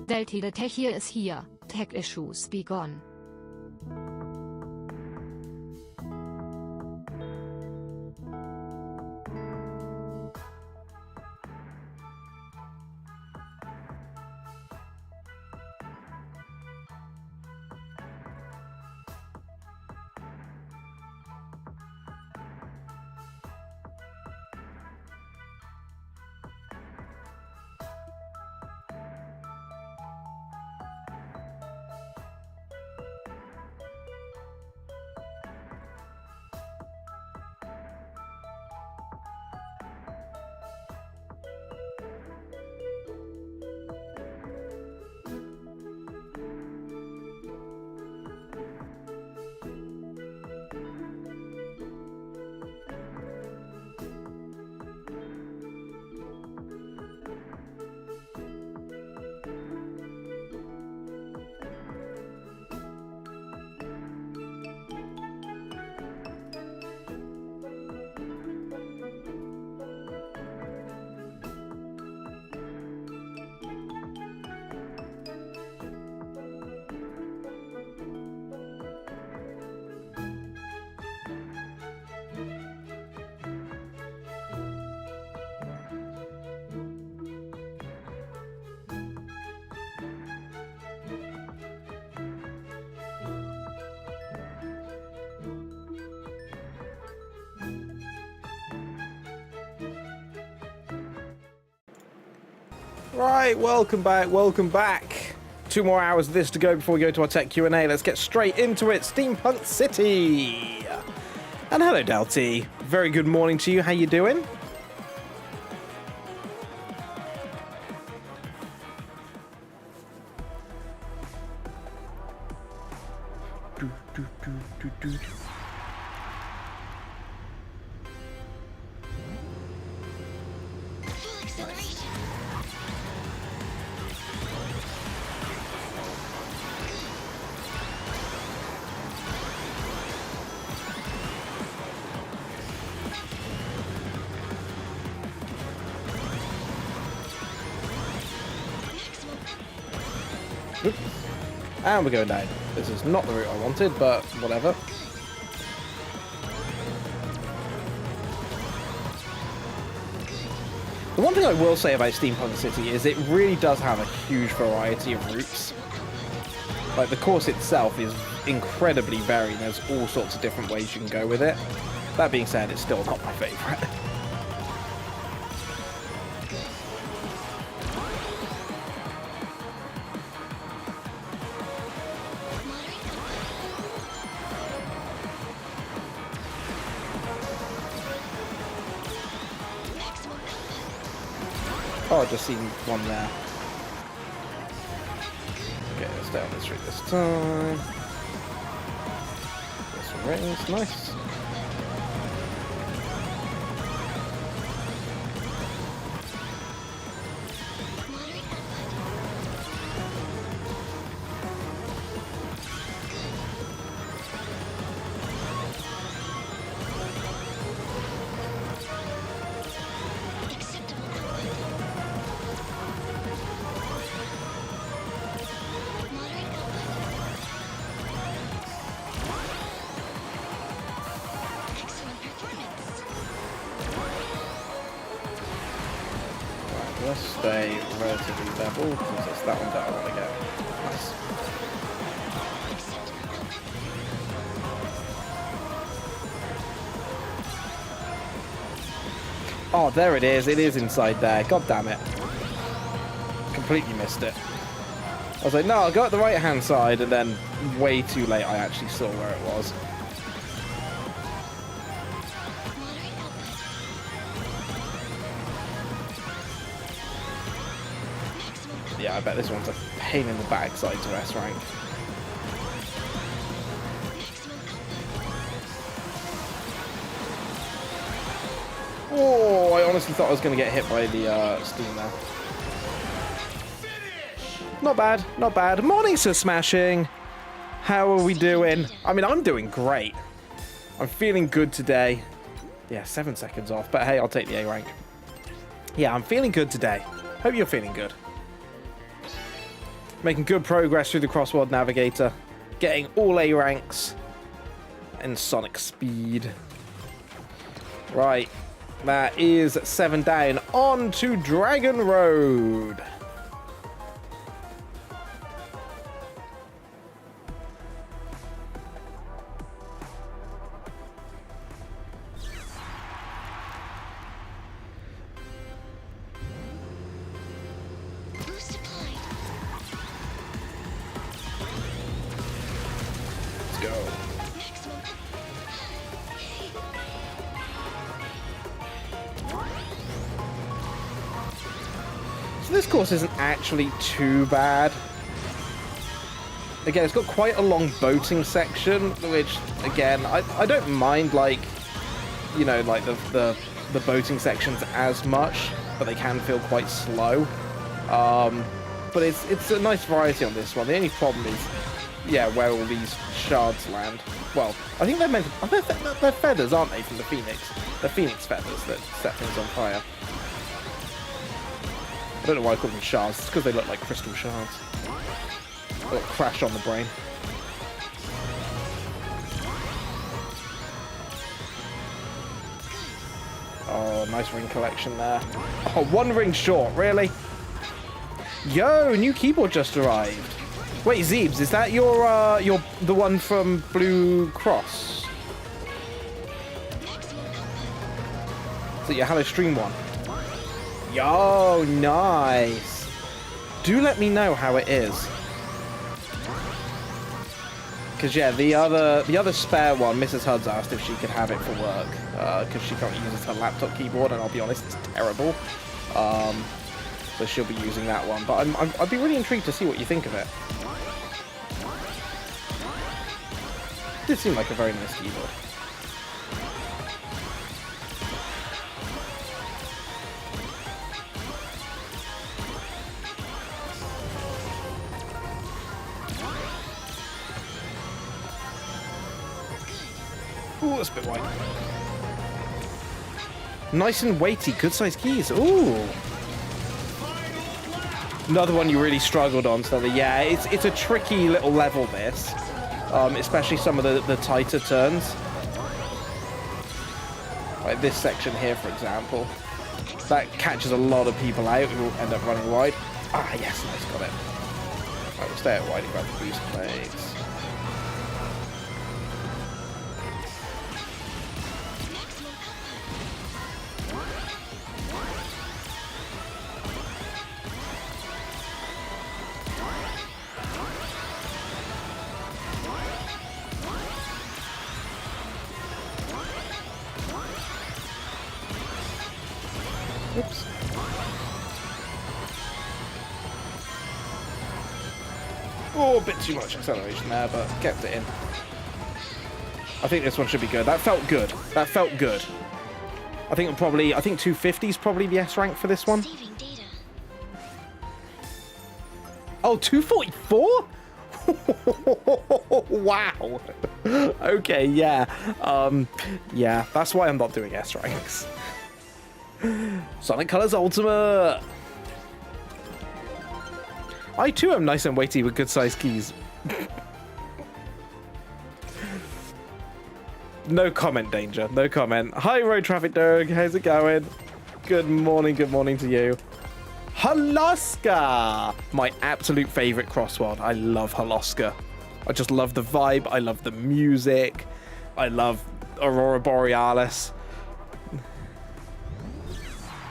Delta the tech here is here. Tech issues be gone. Right, welcome back. 2 more hours of this to go before we go to our tech Q&A. Let's get straight into it. Steampunk City. And hello, Delty. Very good morning to you. How you doing? Full acceleration. Maximum Oop. And we're going down. This is not the route I wanted, but whatever. The one thing I will say about Steampunk City is it really does have a huge variety of routes. Like, the course itself is incredibly varied. There's all sorts of different ways you can go with it. That being said, it's still not my favourite. Oh, I just seen one there. Okay, let's stay on this route this time. This one rings, nice. Let's stay relatively level because it's that one that I want to get. Nice. Oh, there it is. It is inside there. God damn it. Completely missed it. I was like, no, I'll go at the right-hand side, and then way too late I actually saw where it was. Yeah, I bet this one's a pain in the backside to S rank. Oh, I honestly thought I was going to get hit by the steam there. Not bad, not bad. Morning, Sir Smashing. How are we doing? I mean, I'm doing great. I'm feeling good today. Yeah, 7 seconds off, but hey, I'll take the A rank. Yeah, I'm feeling good today. Hope you're feeling good. Making good progress through the CrossWorld Navigator. Getting all A ranks in Sonic Speed. Right. That is 7 down. On to Dragon Road. Boost applied. Let's go. Maximum. So this course isn't actually too bad. Again, it's got quite a long boating section, which, again, I don't mind, like, you know, like the boating sections as much, but they can feel quite slow. But it's a nice variety on this one. The only problem is, yeah, where all these shards land. Well, I think they're meant to, they're feathers, aren't they, from the Phoenix? They're Phoenix feathers that set things on fire. I don't know why I call them shards. It's because they look like crystal shards. They'll crash on the brain. Oh, nice ring collection there. Oh, 1 ring short, really? Yo, new keyboard just arrived. Wait, Zeebs, is that your the one from Blue Cross? Is it your Hello Stream one? Yo, nice. Do let me know how it is. Because yeah, the other spare one, Mrs. Huds asked if she could have it for work, because she currently uses her laptop keyboard, and I'll be honest, it's terrible. So she'll be using that one. But I'd be really intrigued to see what you think of it. It did seem like a very nice keyboard. Ooh, that's a bit wide. Nice and weighty, good sized keys. Ooh. Another one you really struggled on, so yeah, it's a tricky little level, this. Especially some of the tighter turns. Like this section here, for example. That catches a lot of people out who will end up running wide. Ah, yes, nice, got it. Right, we'll stay out wide and grab the boost plates. Oops. Oh, a bit too much acceleration there, but kept it in. I think this one should be good. That felt good. That felt good. I think 250 is probably the S rank for this one. Saving data. Oh, 244? Wow. Okay, yeah. Yeah, that's why I'm not doing S ranks. Sonic Colors Ultimate. I too am nice and weighty with good sized keys. No comment, Danger. No comment. Hi, Road Traffic Dog. How's it going? Good morning to you. Holoska! My absolute favorite CrossWorld. I love Holoska. I just love the vibe. I love the music. I love Aurora Borealis.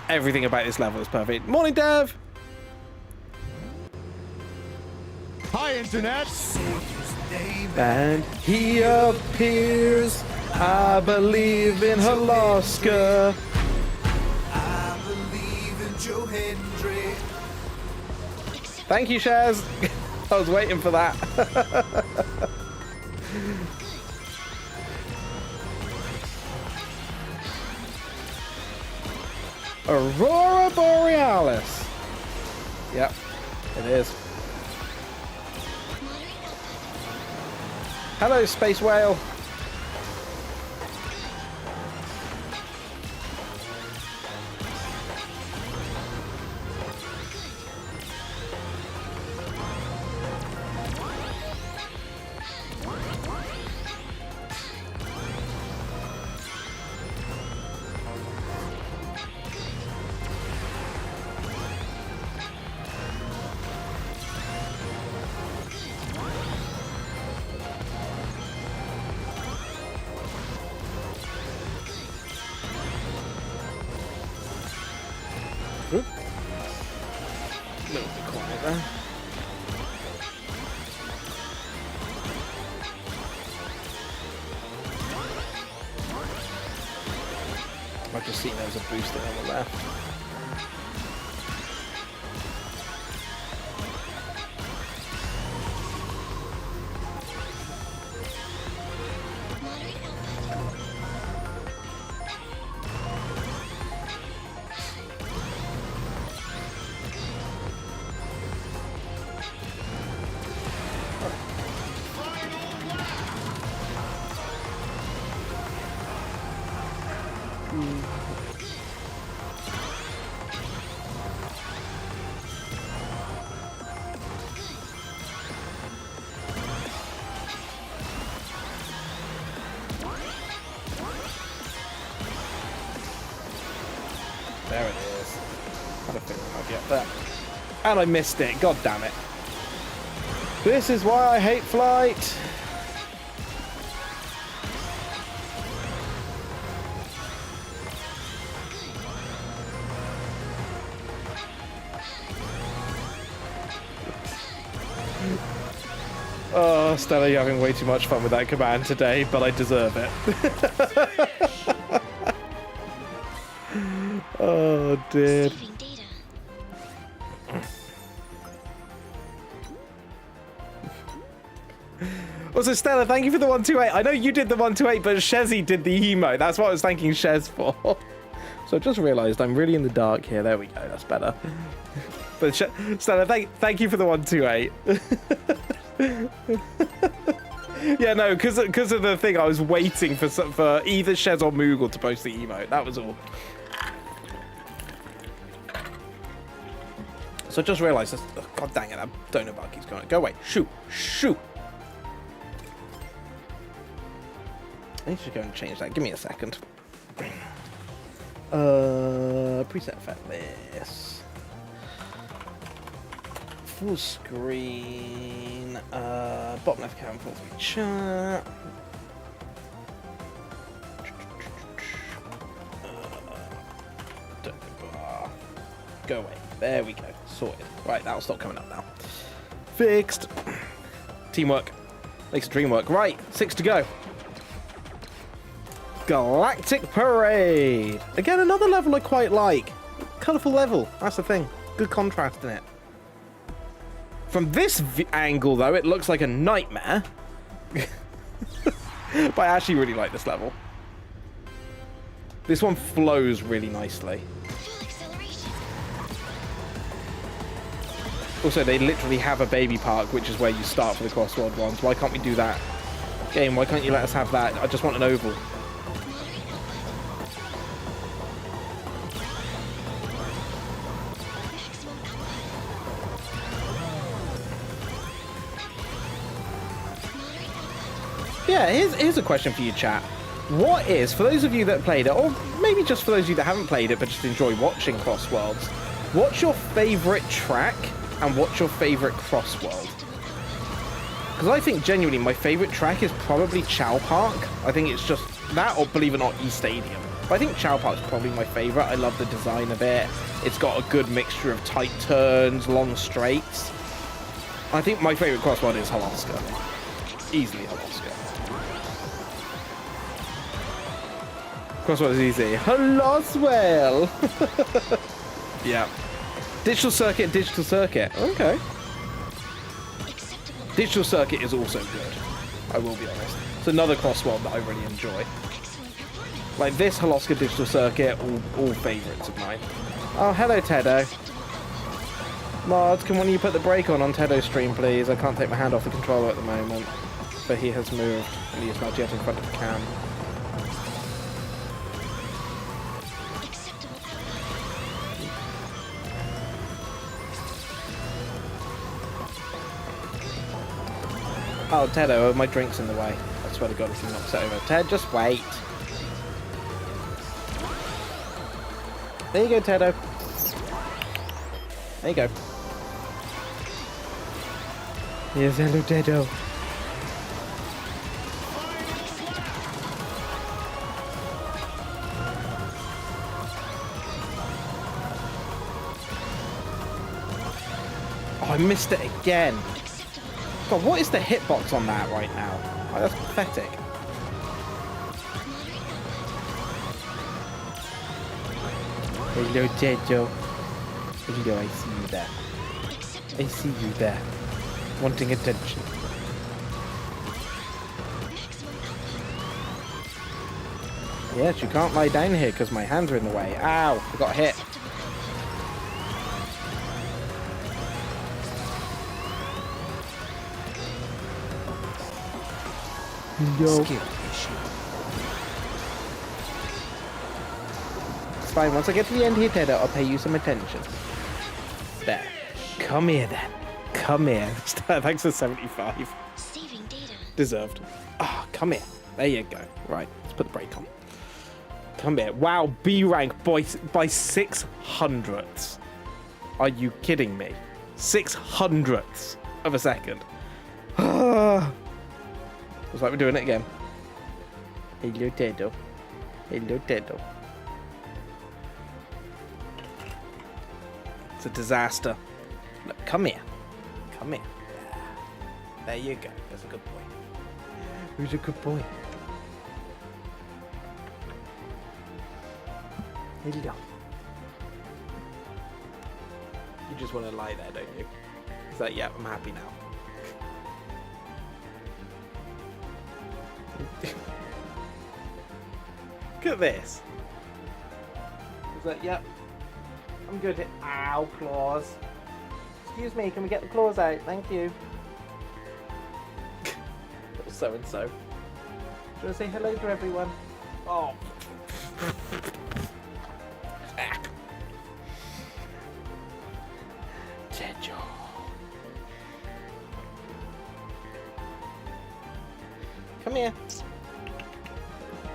Everything about this level is perfect. Morning, Dev! Hi, Internet! And he appears. I believe in Holoska. I believe in Joe Hendry. Thank you, Shaz. I was waiting for that. Aurora Borealis. Yep, it is. Hello, Space Whale. there. I've just seen there was a booster on the left. Moderate output. There it is. I don't think I might be up there. And I missed it. God damn it. This is why I hate flight. Oh, Stella, you're having way too much fun with that command today, but I deserve it. Oh, dear. Saving data. Also, Stella, thank you for the 128. I know you did the 128, but Shezzy did the emo. That's what I was thanking Shez for. So I just realised I'm really in the dark here. There we go. That's better. But Stella, thank you for the 128. Yeah, no, because of the thing, I was waiting for either Shez or Moogle to post the emote. That was all. So I just realised, oh, god dang it, that donut bar keeps going. Go away. Shoo. Shoo. I need to go and change that. Give me a second. Preset effect this. Full screen. Bottom left camera, full screen chat. Donut bar. Go away. There we go. Sorted. Right, that'll stop coming up now. Fixed. Teamwork makes the dream work. Right, 6 to go. Galactic Parade. Again, another level I quite like. Colourful level. That's the thing. Good contrast in it. From this angle, though, it looks like a nightmare. But I actually really like this level. This one flows really nicely. Full acceleration. Also, they literally have a baby park, which is where you start for the CrossWorld ones. Why can't we do that? Game, why can't you let us have that? I just want an oval. Moderate output. Maximum output. Moderate output. Yeah, here's a question for you, chat. What is, for those of you that played it, or maybe just for those of you that haven't played it but just enjoy watching CrossWorlds, what's your favourite track and what's your favourite CrossWorld? Because I think genuinely my favourite track is probably Chow Park. I think it's just that, or believe it or not, E-Stadium. But I think Chow Park's probably my favourite. I love the design of it. It's got a good mixture of tight turns, long straights. I think my favourite CrossWorld is Holoska. Easily Holoska. CrossWorld is easy. Holoswell! Yeah. Digital circuit, digital circuit. Okay. Acceptable. Digital circuit is also good. I will be honest. It's another CrossWorld that I really enjoy. Excellent performance. Like this Holoska digital circuit, all favourites of mine. Oh, hello, Tedo. Acceptable output. Mods, can one of you put the brake on Tedo's stream, please? I can't take my hand off the controller at the moment. But he has moved, and he is not yet in front of the cam. Acceptable output. Oh, Tedo, my drink's in the way. I swear to God, if he knocks it over. Ted, just wait. There you go, Tedo. There you go. Yes, hello, Tedo. I missed it again. Acceptable. God, what is the hitbox on that right now? Oh, that's pathetic. Hello, Jejo. Hello, I see you there. I see you there. Wanting attention. Yes, you can't lie down here because my hands are in the way. Ow, I got hit. Yo. It's fine. Once I get to the end here, Ted, I'll pay you some attention. There. Come here, then. Come here. Thanks for 75. Saving data. Deserved. Ah, come here. There you go. Right, let's put the brake on. Come here. Wow, B rank by 600ths. Are you kidding me? 600ths of a second. Looks like we're doing it again. Hello, Tedo. Hello, Tedo. It's a disaster. Look, come here. Come here. There you go. That's a good boy. Who's a good boy? Hello. You just want to lie there, don't you? It's like, yeah, I'm happy now. Look at this. It's like, yep, I'm good at. Ow, claws. Excuse me, can we get the claws out? Thank you. Little so and so. Do you want to say hello to everyone? Oh. Jejo. Come here.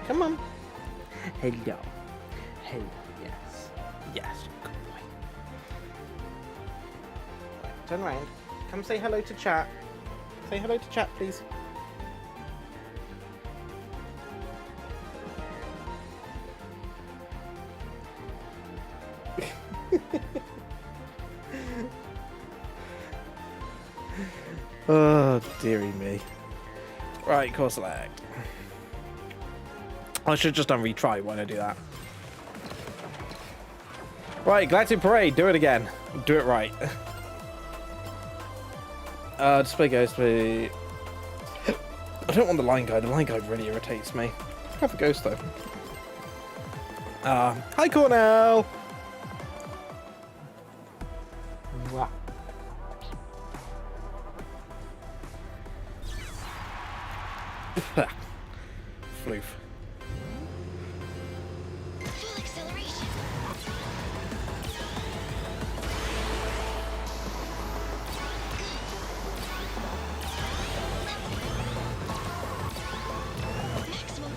Come on. Hello. Hello. Yes. Yes, good boy. Right, turn around. Come say hello to chat. Say hello to chat, please. Oh, dearie me. Right, course select. I should just done retry. Why don't I do that? Right, Galactic Parade. Do it again. Do it right. Display ghost. I don't want the line guide. The line guide really irritates me. Have a ghost though. Hi Cornell. Mwah. Floof. Full acceleration. Maximum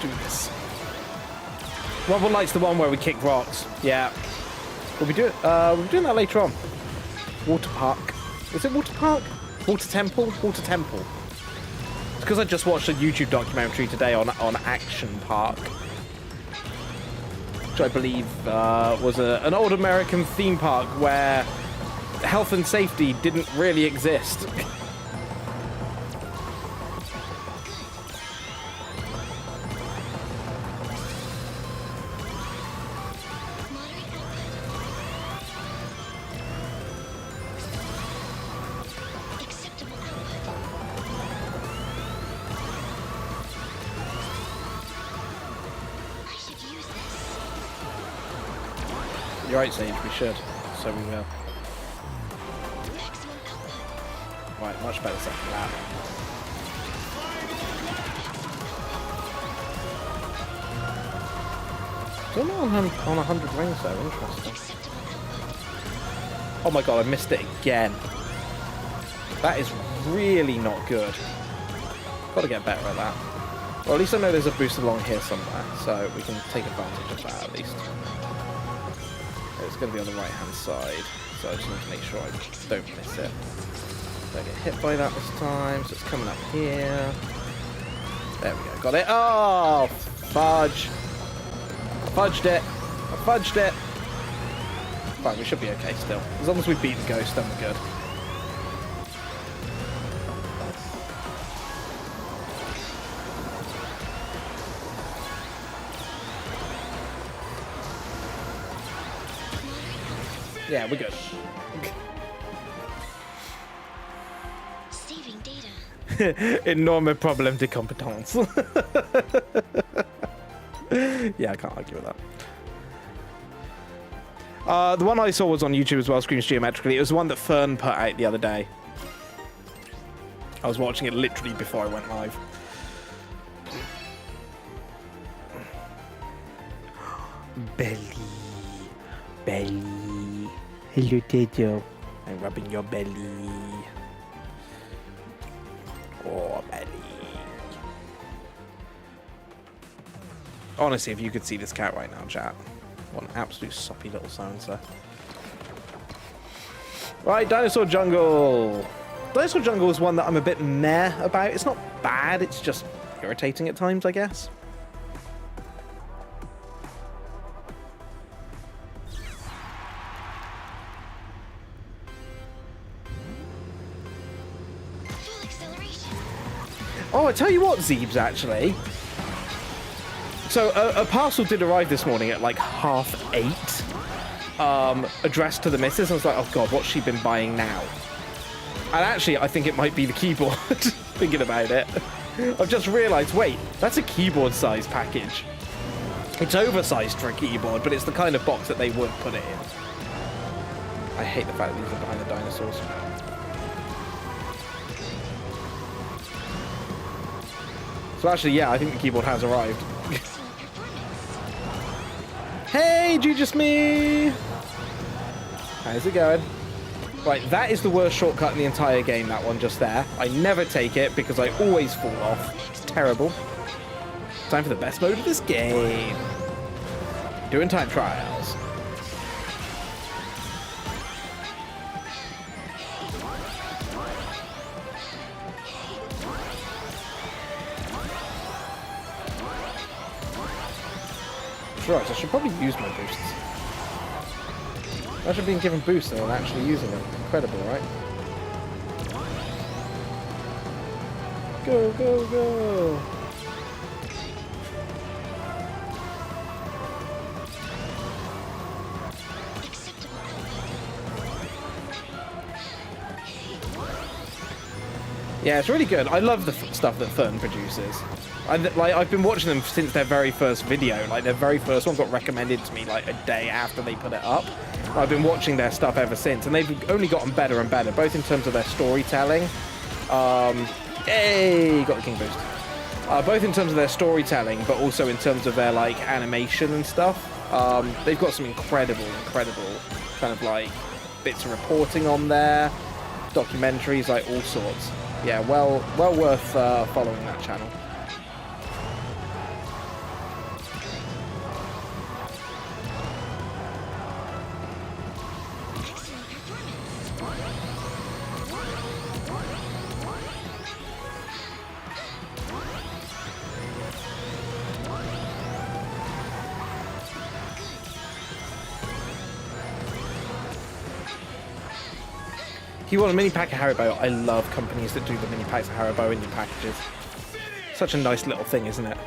Do this. Rumble Light's the one where we kick rocks. Yeah. We'll be doing that later on. Water Park. Is it Water Park? Water Temple? Water Temple. It's because I just watched a YouTube documentary today on Action Park. Which I believe was an old American theme park where health and safety didn't really exist. You're right, Sage, we should. So we will. Right, Much better second lap. Still not on 100 rings though, interesting. Oh my god, I missed it again. That is really not good. Gotta get better at that. Well, at least I know there's a boost along here somewhere, so we can take advantage of that at least. It's going to be on the right-hand side, so I just need to make sure I don't miss it. Don't get hit by that this time, so it's coming up here. There we go, got it. Oh, fudge. I fudged it. I fudged it. Fine, we should be okay still. As long as we beat the ghost, then we're good. Yeah, we're good. Saving data. Enorme problème de compétence. Yeah, I can't argue with that. The one I saw was on YouTube as well, Screams Geometrically. It was the one that Fern put out the other day. I was watching it literally before I went live. Belly. Belly. Hello, Tejo. I'm rubbing your belly. Oh, belly. Honestly, if you could see this cat right now, chat. What an absolute soppy little so-and-so. Right, Dinosaur Jungle. Dinosaur Jungle is one that I'm a bit meh about. It's not bad, it's just irritating at times, I guess. Full acceleration. Oh, I tell you what, Zeebs, actually. So, a parcel did arrive this morning at like 8:30. Addressed to the missus. I was like, oh god, what's she been buying now? And actually, I think it might be the keyboard. Thinking about it. I've just realised, wait, that's a keyboard-sized package. It's oversized for a keyboard, but it's the kind of box that they would put it in. I hate the fact that these are behind the dinosaurs. So actually, yeah, I think the keyboard has arrived. Excellent performance. Hey, just me! How's it going? Right, that is the worst shortcut in the entire game, that one just there. I never take it because I always fall off. It's terrible. Time for the best mode of this game. Doing time trials. Right, I should probably use my boosts. I should have been given boosts and actually using them. Incredible, right? Go, go, go! Acceptable. Yeah, it's really good. I love the stuff that Fern produces. I've been watching them since their very first video. Like, their very first one got recommended to me like a day after they put it up. I've been watching their stuff ever since, and they've only gotten better and better, both in terms of their storytelling. Hey, got the king boost. Both in terms of their storytelling, but also in terms of their like animation and stuff. They've got some incredible kind of like bits of reporting on there, documentaries, like all sorts. Yeah, well worth following that channel. Excellent performance. You want a mini pack of Haribo? I love companies that do the mini packs of Haribo in your packages. Such a nice little thing, isn't it?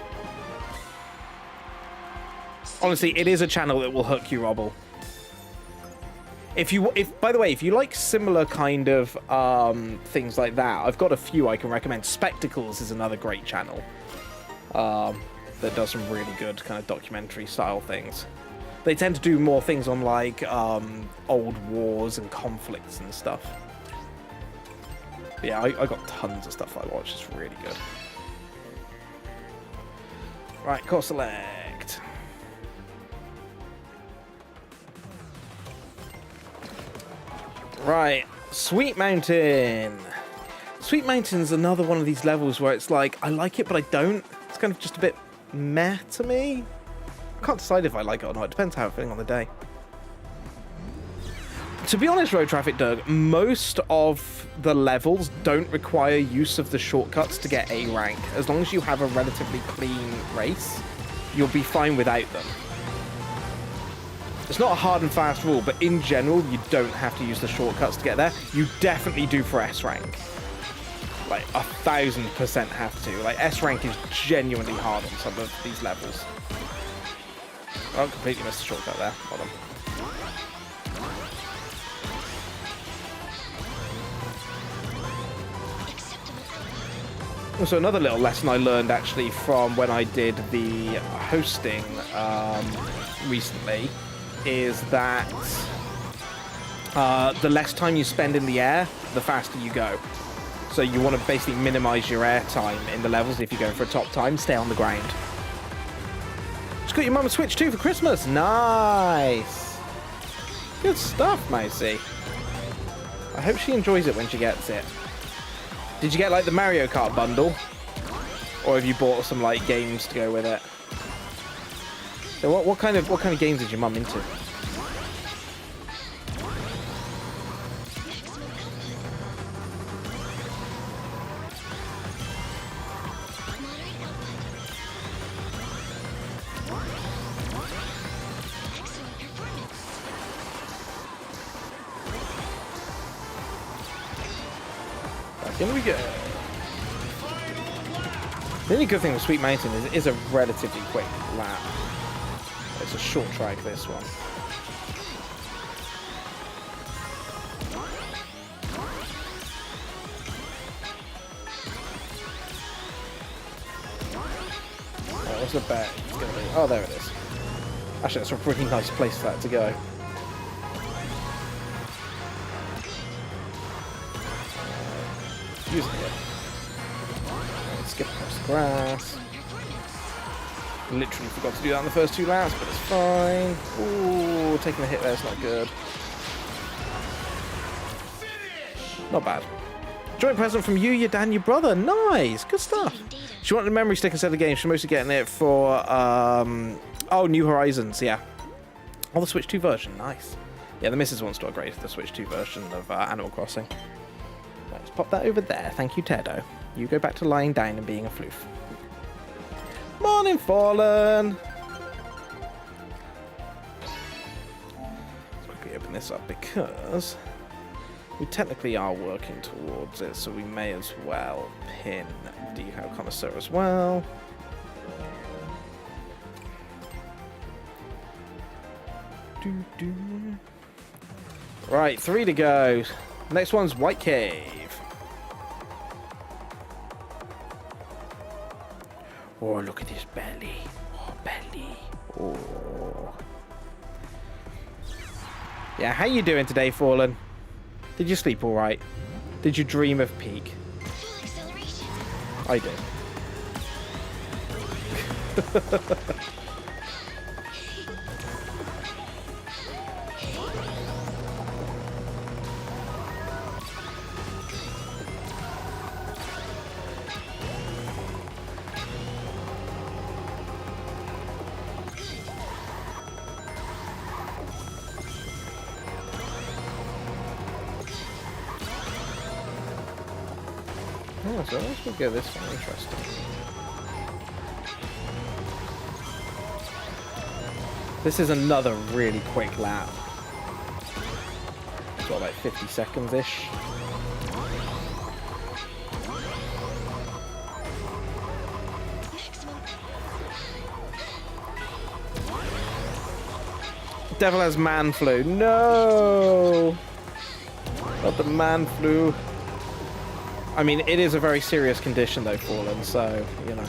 Honestly, it is a channel that will hook you, Robble. By the way, if you like similar kind of things like that, I've got a few I can recommend. Spectacles is another great channel that does some really good kind of documentary style things. They tend to do more things on like old wars and conflicts and stuff. But yeah, I got tons of stuff I watched. It's really good. Right, course select. Right, Sweet Mountain. Sweet Mountain's another one of these levels where it's like, I like it, but I don't. It's kind of just a bit meh to me. I can't decide if I like it or not. It depends how I'm feeling on the day. To be honest, Road Traffic Doug, most of the levels don't require use of the shortcuts to get A rank. As long as you have a relatively clean race, you'll be fine without them. It's not a hard and fast rule, but in general, you don't have to use the shortcuts to get there. You definitely do for S rank. Like 1000% have to. Like S rank is genuinely hard on some of these levels. Oh, completely missed the shortcut there. Hold on. Also, another little lesson I learned actually from when I did the hosting recently is that the less time you spend in the air, the faster you go. So you want to basically minimize your air time in the levels. If you're going for a top time, stay on the ground. Just got your mum a Switch 2 for Christmas. Nice. Good stuff, Mousy. I hope she enjoys it when she gets it. Did you get like the Mario Kart bundle? Or have you bought some like games to go with it? So what kind of games is your mum into? In we go. The only good thing with Sweet Mountain is it is a relatively quick lap. It's a short track, this one. Right, what's the bet it's going to be? Oh, there it is. Actually, that's a really nice place for that to go. Using it. Skip across the grass. Literally forgot to do that on the first two laps, but it's fine. Ooh, taking a hit there is not good. Not bad. Joint present from you, your dad, and your brother. Nice, good stuff. She wanted a memory stick instead of the game. She's mostly getting it for New Horizons. Yeah, or the Switch 2 version. Nice. Yeah, the missus wants to upgrade to the Switch 2 version of Animal Crossing. Let's pop that over there. Thank you, Tedo. You go back to lying down and being a floof. Morning, Fallen! Let's quickly open this up because we technically are working towards it, so we may as well pin Decal Connoisseur as well. Right, 3 to go. Next one's White Cave. Oh, look at his belly. Oh, belly. Oh. Yeah, how you doing today, Fallen? Did you sleep all right? Did you dream of peak? Full acceleration. I did. Oh, so let's go this one. Interesting. This is another really quick lap. It's what, like 50 seconds-ish? Devil has man flu. No! Not the man flu. I mean, it is a very serious condition, though, Fallen. So, you know,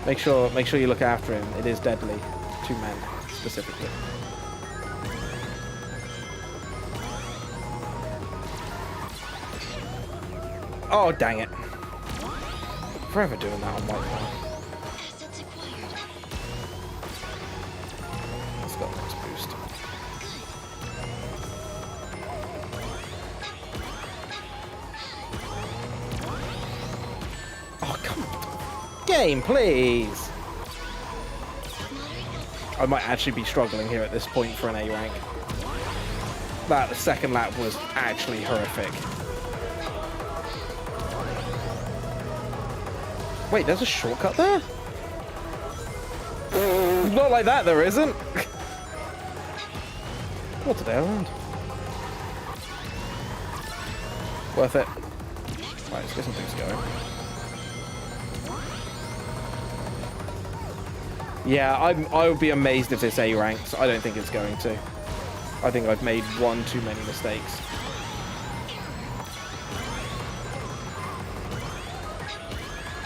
make sure you look after him. It is deadly to men specifically. Oh, dang it. Forever doing that on my phone. Assets acquired. Let's go next boost. Oh, come on. Game, please. I might actually be struggling here at this point for an A rank. That second lap was actually horrific. Wait, there's a shortcut there? Not like that, there isn't. What did I learn? Worth it. Right, let's get some things going. Yeah, I would be amazed if this A ranks. I don't think it's going to. I think I've made one too many mistakes.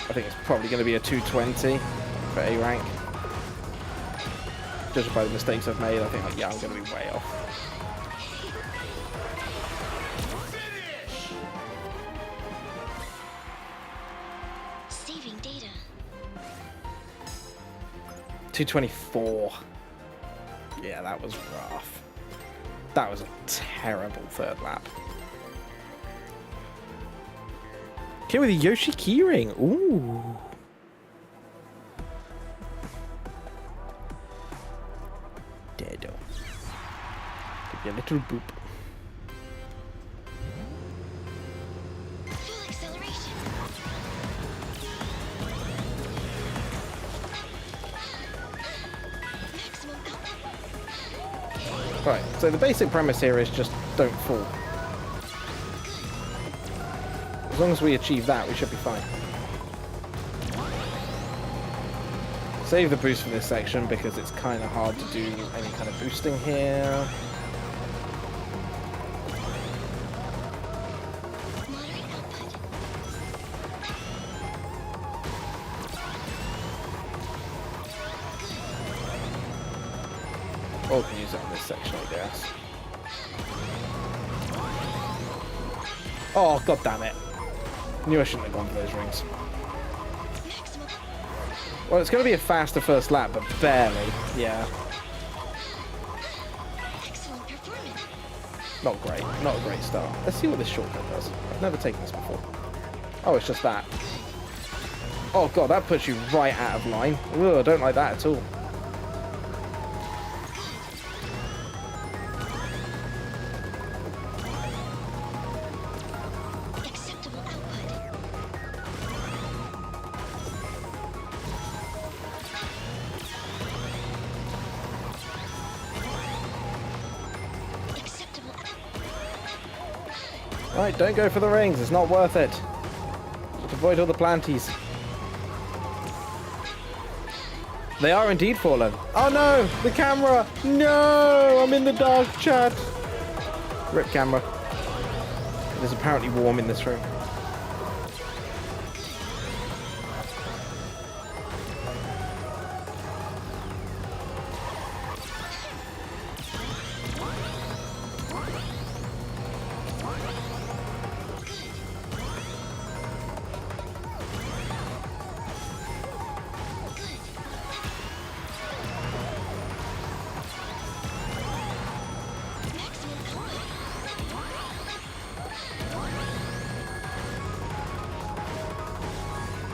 I think it's probably going to be a 220 for A rank. Judging by the mistakes I've made, I think, yeah, I'm going to be way off. Saving data. 224. Yeah, that was rough. That was a terrible third lap. Okay, with a Yoshi keyring. Ooh. Deado. Give you a little boop. Full acceleration. Maximum output. Right, so the basic premise here is just don't fall. As long as we achieve that, we should be fine. Save the boost for this section because it's kind of hard to do any kind of boosting here. Moderate output. Or we can use it on this section, I guess. Oh, god damn it. Knew I shouldn't have gone for those rings. Maximum. Well, it's going to be a faster first lap, but barely. Yeah. Excellent performance. Not great. Not a great start. Let's see what this shortcut does. I've never taken this before. Oh, it's just that. Oh god, that puts you right out of line. Ugh, I don't like that at all. Acceptable output. Acceptable. Right, don't go for the rings. It's not worth it. Just avoid all the planties. They are indeed fallen. Oh no! The camera! No! I'm in the dark, chat. Rip camera. It is apparently warm in this room.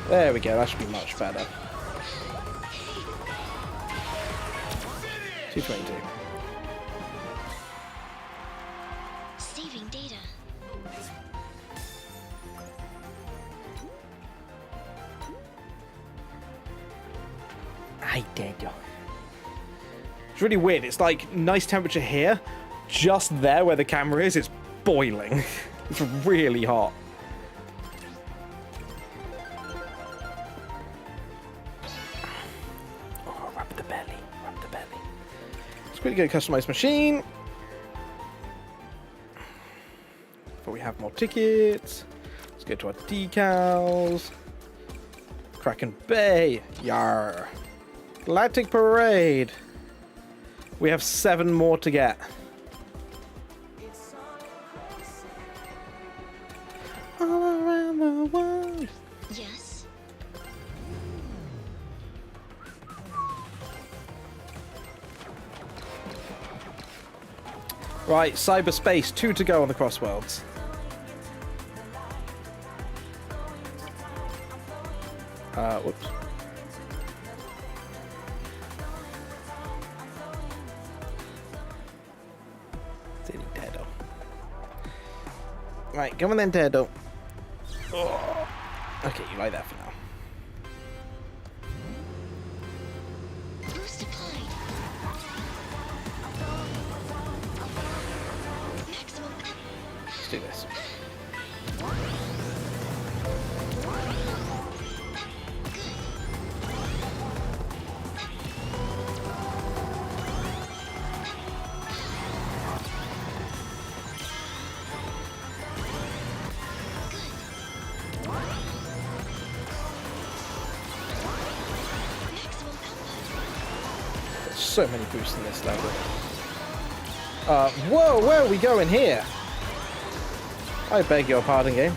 There we go, that should be much better. 222. Saving data. I did. It's really weird. It's like nice temperature here. Just there where the camera is, it's boiling. It's really hot. Oh, rub the belly. Rub the belly. It's pretty good customized machine. But we have more tickets. Let's go to our decals. Kraken Bay. Yar. Galactic Parade. We have 7 more to get. All around the Right, cyberspace, 2 to go on the CrossWorlds. Whoops. Silly Dedo. Right, come on then, Dedo. Oh. Okay, you like that for now. Boost applied. Maximum. Let's do this. So many boosts in this level. Whoa, where are we going here? I beg your pardon, game.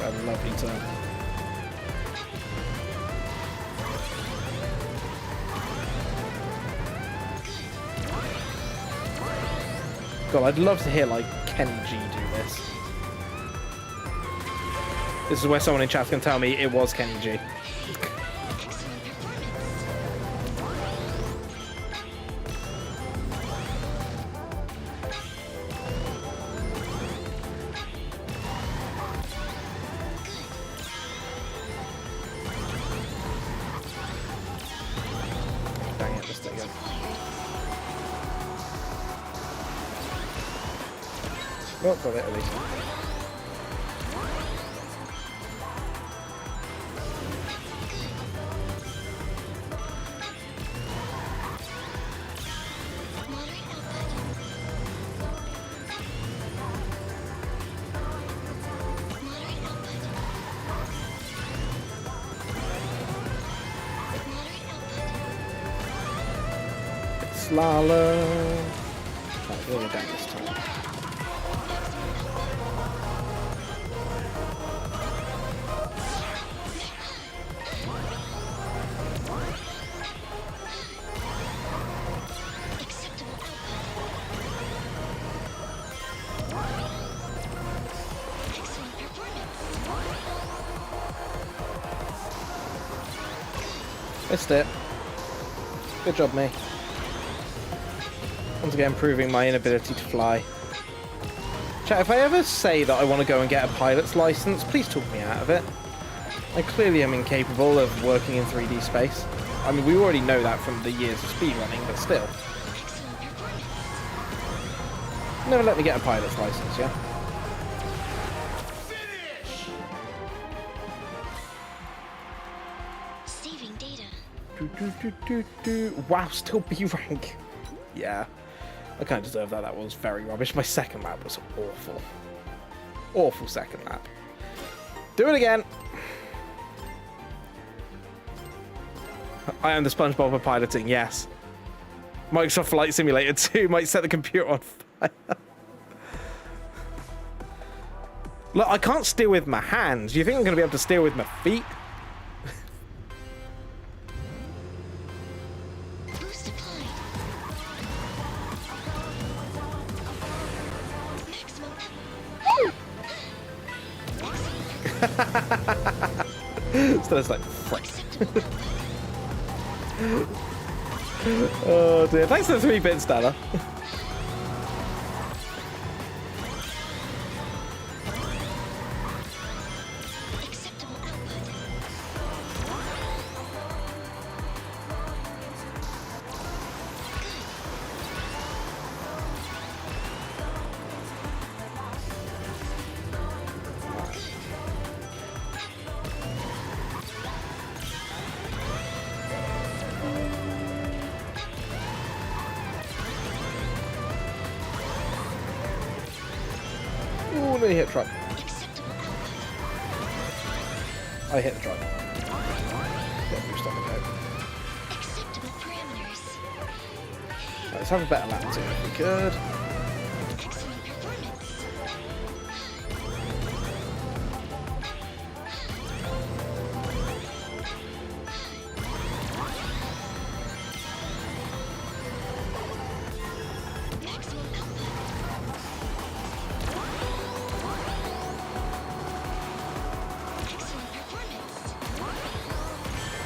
A lovely turn. God, I'd love to hear like Kenny G do this. This is where someone in chat can tell me it was Kenny G. Dang it, missed it again. Well, got it at least. Slalom. Right, we'll go down this time. Missed it. Good job, me. Once again, proving my inability to fly. Chat, if I ever say that I want to go and get a pilot's license, please talk me out of it. I clearly am incapable of working in 3D space. I mean, we already know that from the years of speedrunning, but still. Never let me get a pilot's license, yeah? Saving data. Wow, still B rank. Yeah. I kind of deserve that. That was very rubbish. My second lap was awful. Awful second lap. Do it again. I am the SpongeBob of piloting, yes. Microsoft Flight Simulator 2 might set the computer on fire. Look, I can't steer with my hands. Do you think I'm going to be able to steer with my feet? Boost applied. Maximum. So it's like, frick. Oh dear. Thanks for the 3 bits, Dana. Acceptable output. Ooh, nearly hit truck. Acceptable output. I hit the truck. Get boost on the go. Acceptable parameters. Right, let's have a better lap too if we could. Excellent performance.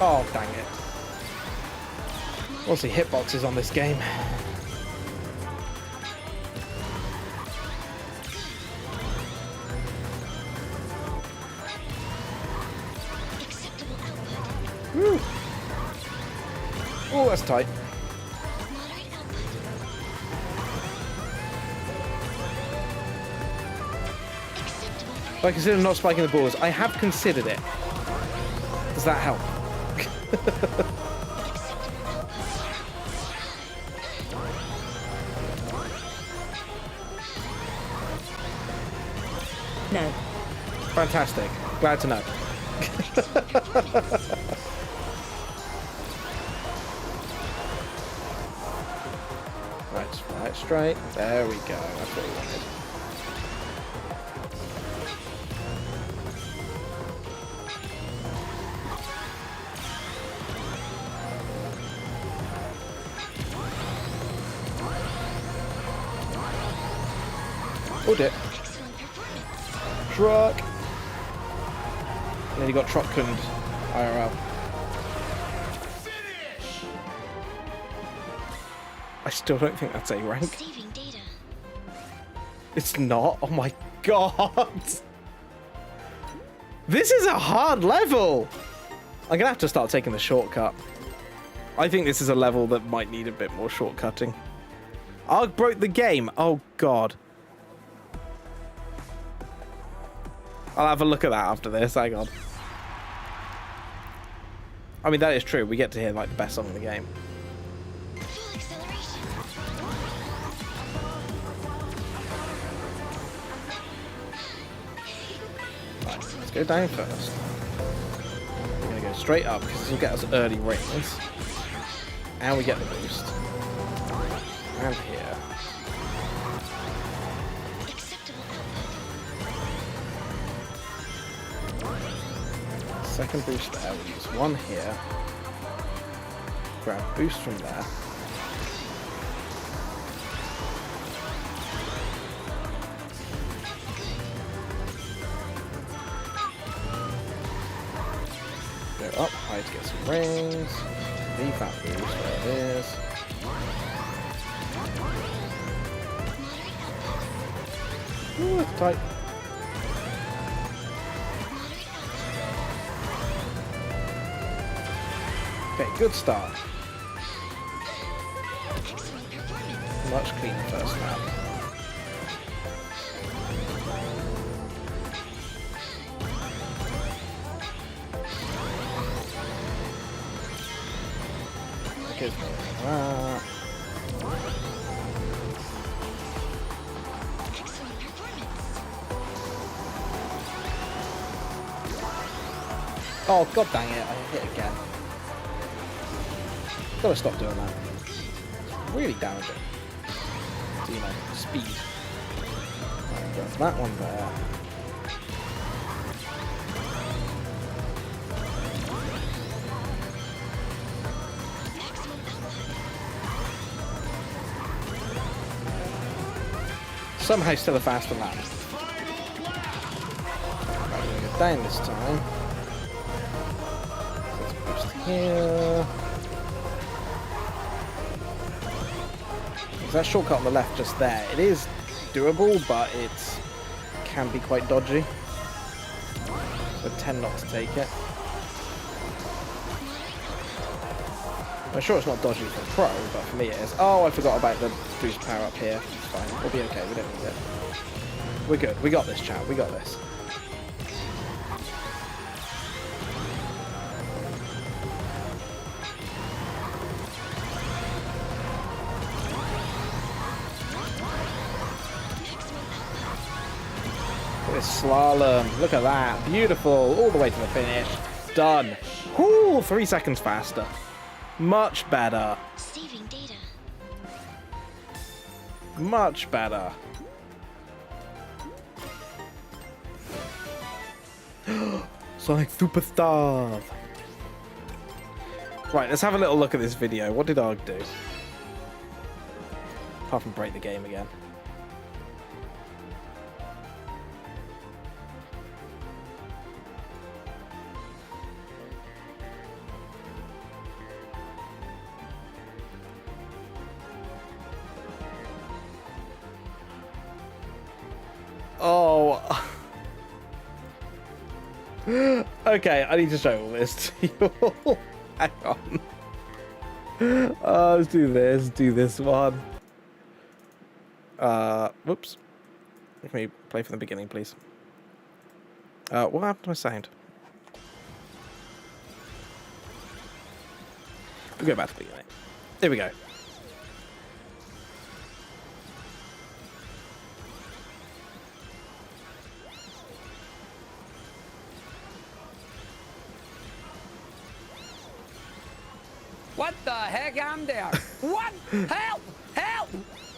Oh, dang it. What's the hitboxes on this game? Acceptable output. Woo. Oh, that's tight. Moderate output. Acceptable If I consider not spiking the balls, I have considered it. Does that help? No. Fantastic. Glad to know. Right, straight. There we go. That's what we wanted. Oh dear. Excellent performance. Truck. And then you got Truckund IRL. I still don't think that's A rank. Saving data. It's not. Oh my god. This is a hard level. I'm gonna have to start taking the shortcut. I think this is a level that might need a bit more shortcutting. I broke the game. Oh god. I'll have a look at that after this. Hang on. I mean, that is true. We get to hear like the best song in the game. Full acceleration. Right, let's go down first. We're gonna go straight up because this will get us early rings, and we get the boost. And here. Acceptable output. Second boost there. We use one here. Grab boost from there. Go up high to get some rings. Leave that boost where it is. Ooh, it's tight. Okay, good start. Excellent performance. Much cleaner first lap. Okay, that. Excellent performance. Oh, god dang it, I hit again. Gotta stop doing that. It's really damaging. So, you know, speed. Right, there's that one there. Somehow still a faster lap. Right, we're gonna go down this time. Let's boost here. There's that shortcut on the left just there. It is doable, but it can be quite dodgy. So I tend not to take it. I'm sure it's not dodgy for pro, but for me it is. Oh, I forgot about the boost power up here. It's fine. We'll be okay. We don't need it. We're good. We got this, chat. We got this. Look at this slalom. Look at that. Beautiful. All the way to the finish. Done. Whoo! 3 seconds faster. Much better. Saving data. Much better. Sonic Superstar. Right, let's have a little look at this video. What did Arg do? Apart from break the game again. Oh. Okay, I need to show all this to you all. Hang on. Let's do this. Do this one. Whoops. Let me play from the beginning, please. What happened to my sound? We'll go back to the beginning. There we go. What the heck? I'm there. What? Help! Help!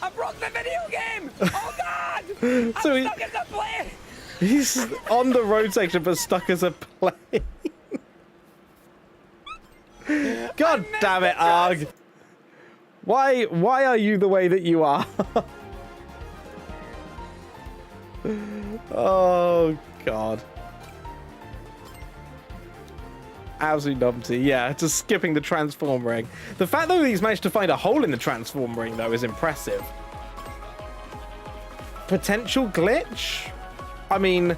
I broke the video game! Oh God! I'm So stuck in the plane! He's on the road section but stuck as a plane. God damn it, Arg. Why are you the way that you are? Oh God. Absolutely numpty. Yeah, just skipping the transform ring. The fact that he's managed to find a hole in the transform ring, though, is impressive. Potential glitch? I mean,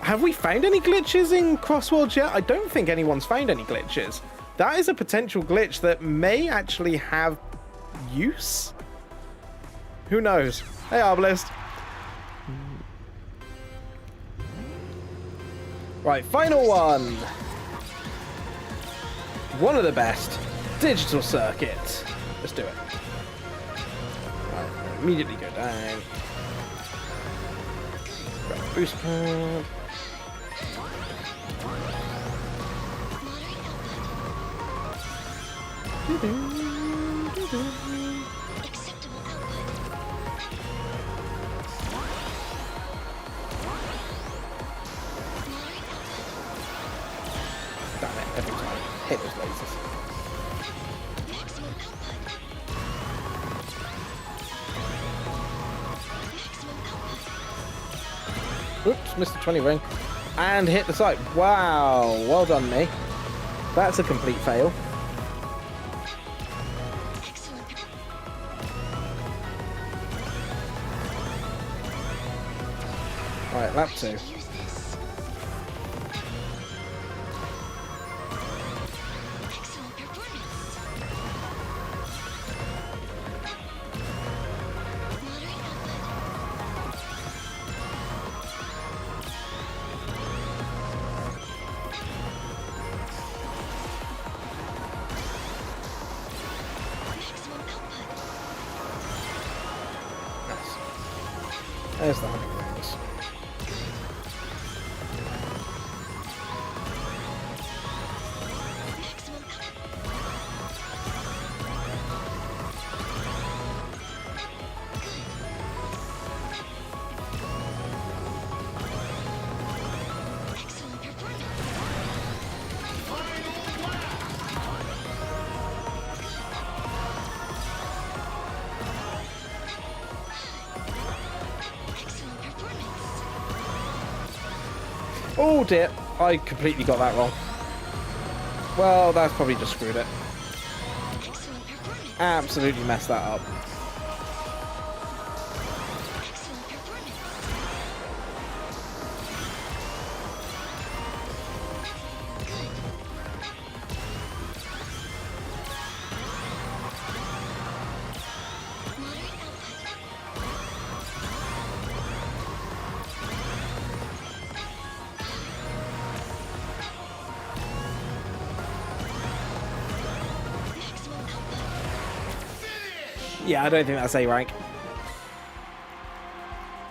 have we found any glitches in CrossWorlds yet? I don't think anyone's found any glitches. That is a potential glitch that may actually have use? Who knows? Hey, Arbalist. Right, final one. One of the best. Digital circuit. Let's do it. Right, immediately go down. Grab the boost pad. Acceptable output. Damn it, every time. Hit those lasers. Maximum output. Maximum output. Oops, missed the 20 ring. And hit the site. Wow, well done, me. That's a complete fail. Excellent. Alright, lap I 2. should use this. Excellent performance. Moderate output. Maximum output. Nice. There's the 100 rings. Maximum output. Excellent performance. Excellent performance. Oh dear, I completely got that wrong. Well, that's probably just screwed it. Excellent performance. Absolutely messed that up. Excellent performance. Moderate output. Maximum output. Yeah, I don't think that's A rank.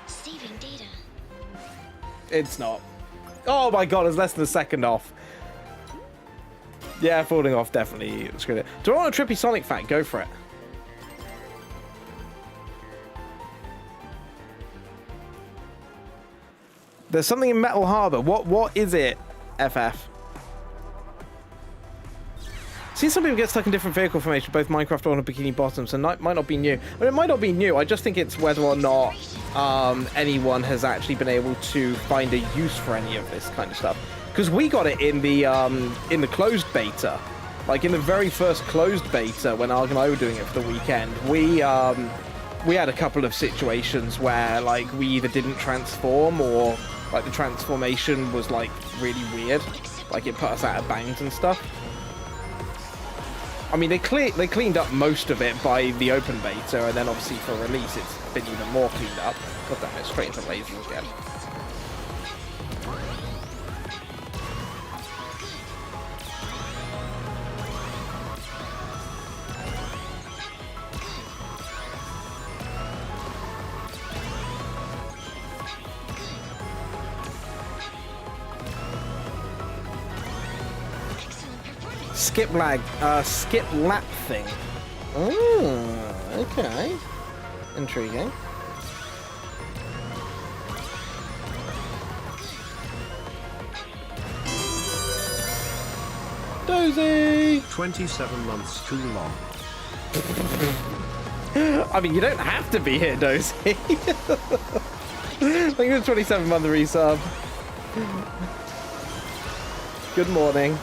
Saving data. It's not. Oh my god, it's less than a second off. Yeah, falling off definitely screwed it. Do I want a trippy Sonic fact? Go for it. There's something in Metal Harbor. What is it, FF? Seen some people get stuck in different vehicle formation, both Minecraft or on a Bikini Bottom, so might not be new. I mean, it might not be new. I just think it's whether or not anyone has actually been able to find a use for any of this kind of stuff. Because we got it in the closed beta, like in the very first closed beta when Arg and I were doing it for the weekend. we had a couple of situations where like we either didn't transform or like the transformation was like really weird, like it put us out of bounds and stuff. I mean, they cleaned up most of it by the open beta, and then obviously for release it's been even more cleaned up. God damn it, straight into lasers again. Skip lap thing. Oh, okay. Intriguing. Dozy! 27 months too long. I mean, you don't have to be here, Dozy. Thank you for 27-month resub. Good morning.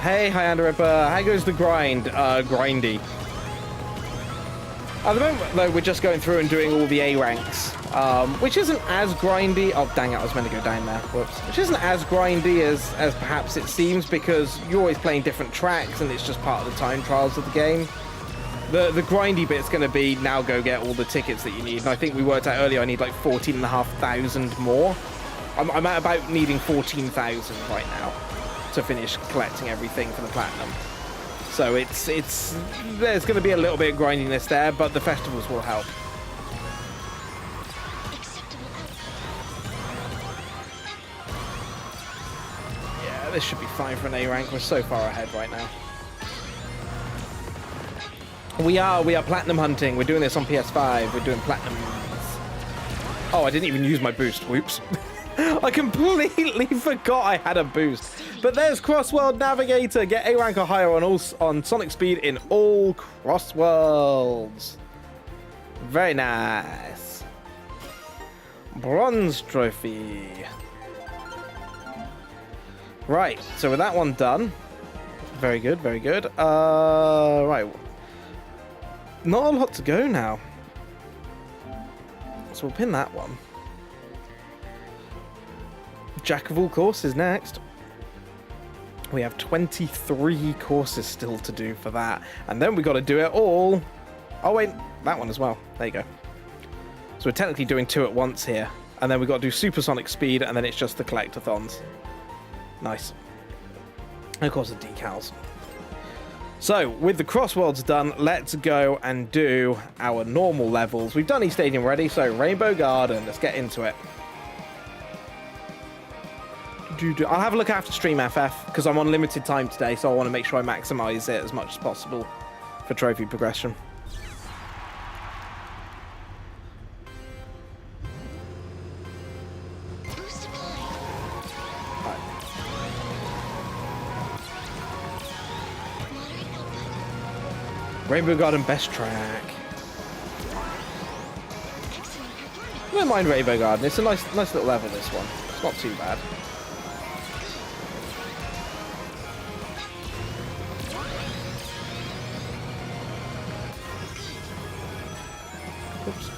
Hey, Hyanda Ripper. How goes the grind? Grindy. At the moment, though, we're just going through and doing all the A ranks, which isn't as grindy. Oh, dang it, I was meant to go down there. Whoops. Which isn't as grindy as perhaps it seems, because you're always playing different tracks, and it's just part of the time trials of the game. The grindy bit's going to be now go get all the tickets that you need. And I think we worked out earlier I need like 14,500 more. I'm at about needing 14,000 right now to finish collecting everything for the platinum. So there's going to be a little bit of grindiness there, but the festivals will help. Yeah, this should be fine for an A rank. We're so far ahead right now. We are platinum hunting. We're doing this on PS5. We're doing platinum. Oh, I didn't even use my boost. Whoops. I completely forgot I had a boost. But there's CrossWorld Navigator. Get A rank or higher on Sonic Speed in all CrossWorlds. Very nice. Bronze trophy. Right, so with that one done. Very good, very good. Right. Not a lot to go now. So we'll pin that one. Jack of all courses next. We have 23 courses still to do for that. And then we got to do it all. Oh, wait. That one as well. There you go. So we're technically doing two at once here. And then we got to do supersonic speed, and then it's just the collectathons. Nice. And of course the decals. So, with the CrossWorlds done, let's go and do our normal levels. We've done East Stadium already, so Rainbow Garden. Let's get into it. I'll have a look after Stream FF, because I'm on limited time today, so I want to make sure I maximize it as much as possible for trophy progression. Rainbow Garden best track. I don't mind Rainbow Garden. It's a nice little level, this one. It's not too bad. Oops.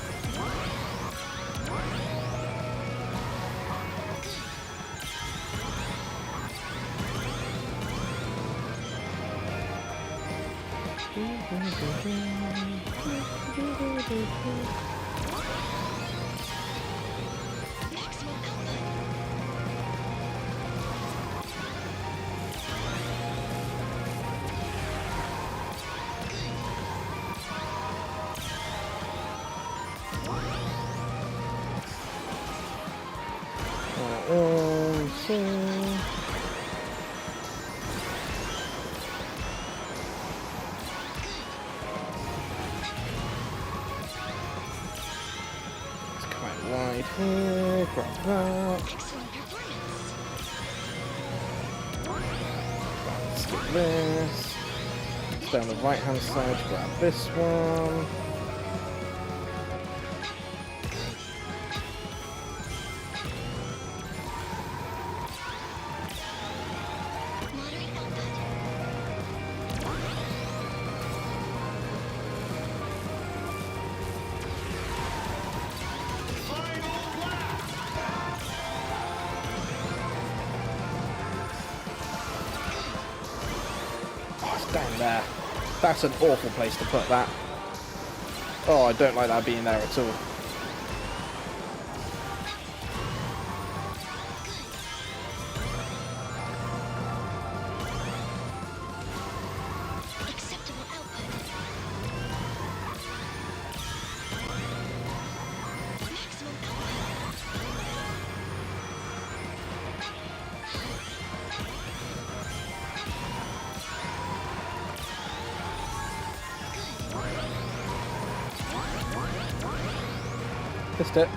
Right here, grab that. Skip this. Down the right hand side, grab this one. Down there. That's an awful place to put that. Oh, I don't like that being there at all. Acceptable output. Maximum Missed it.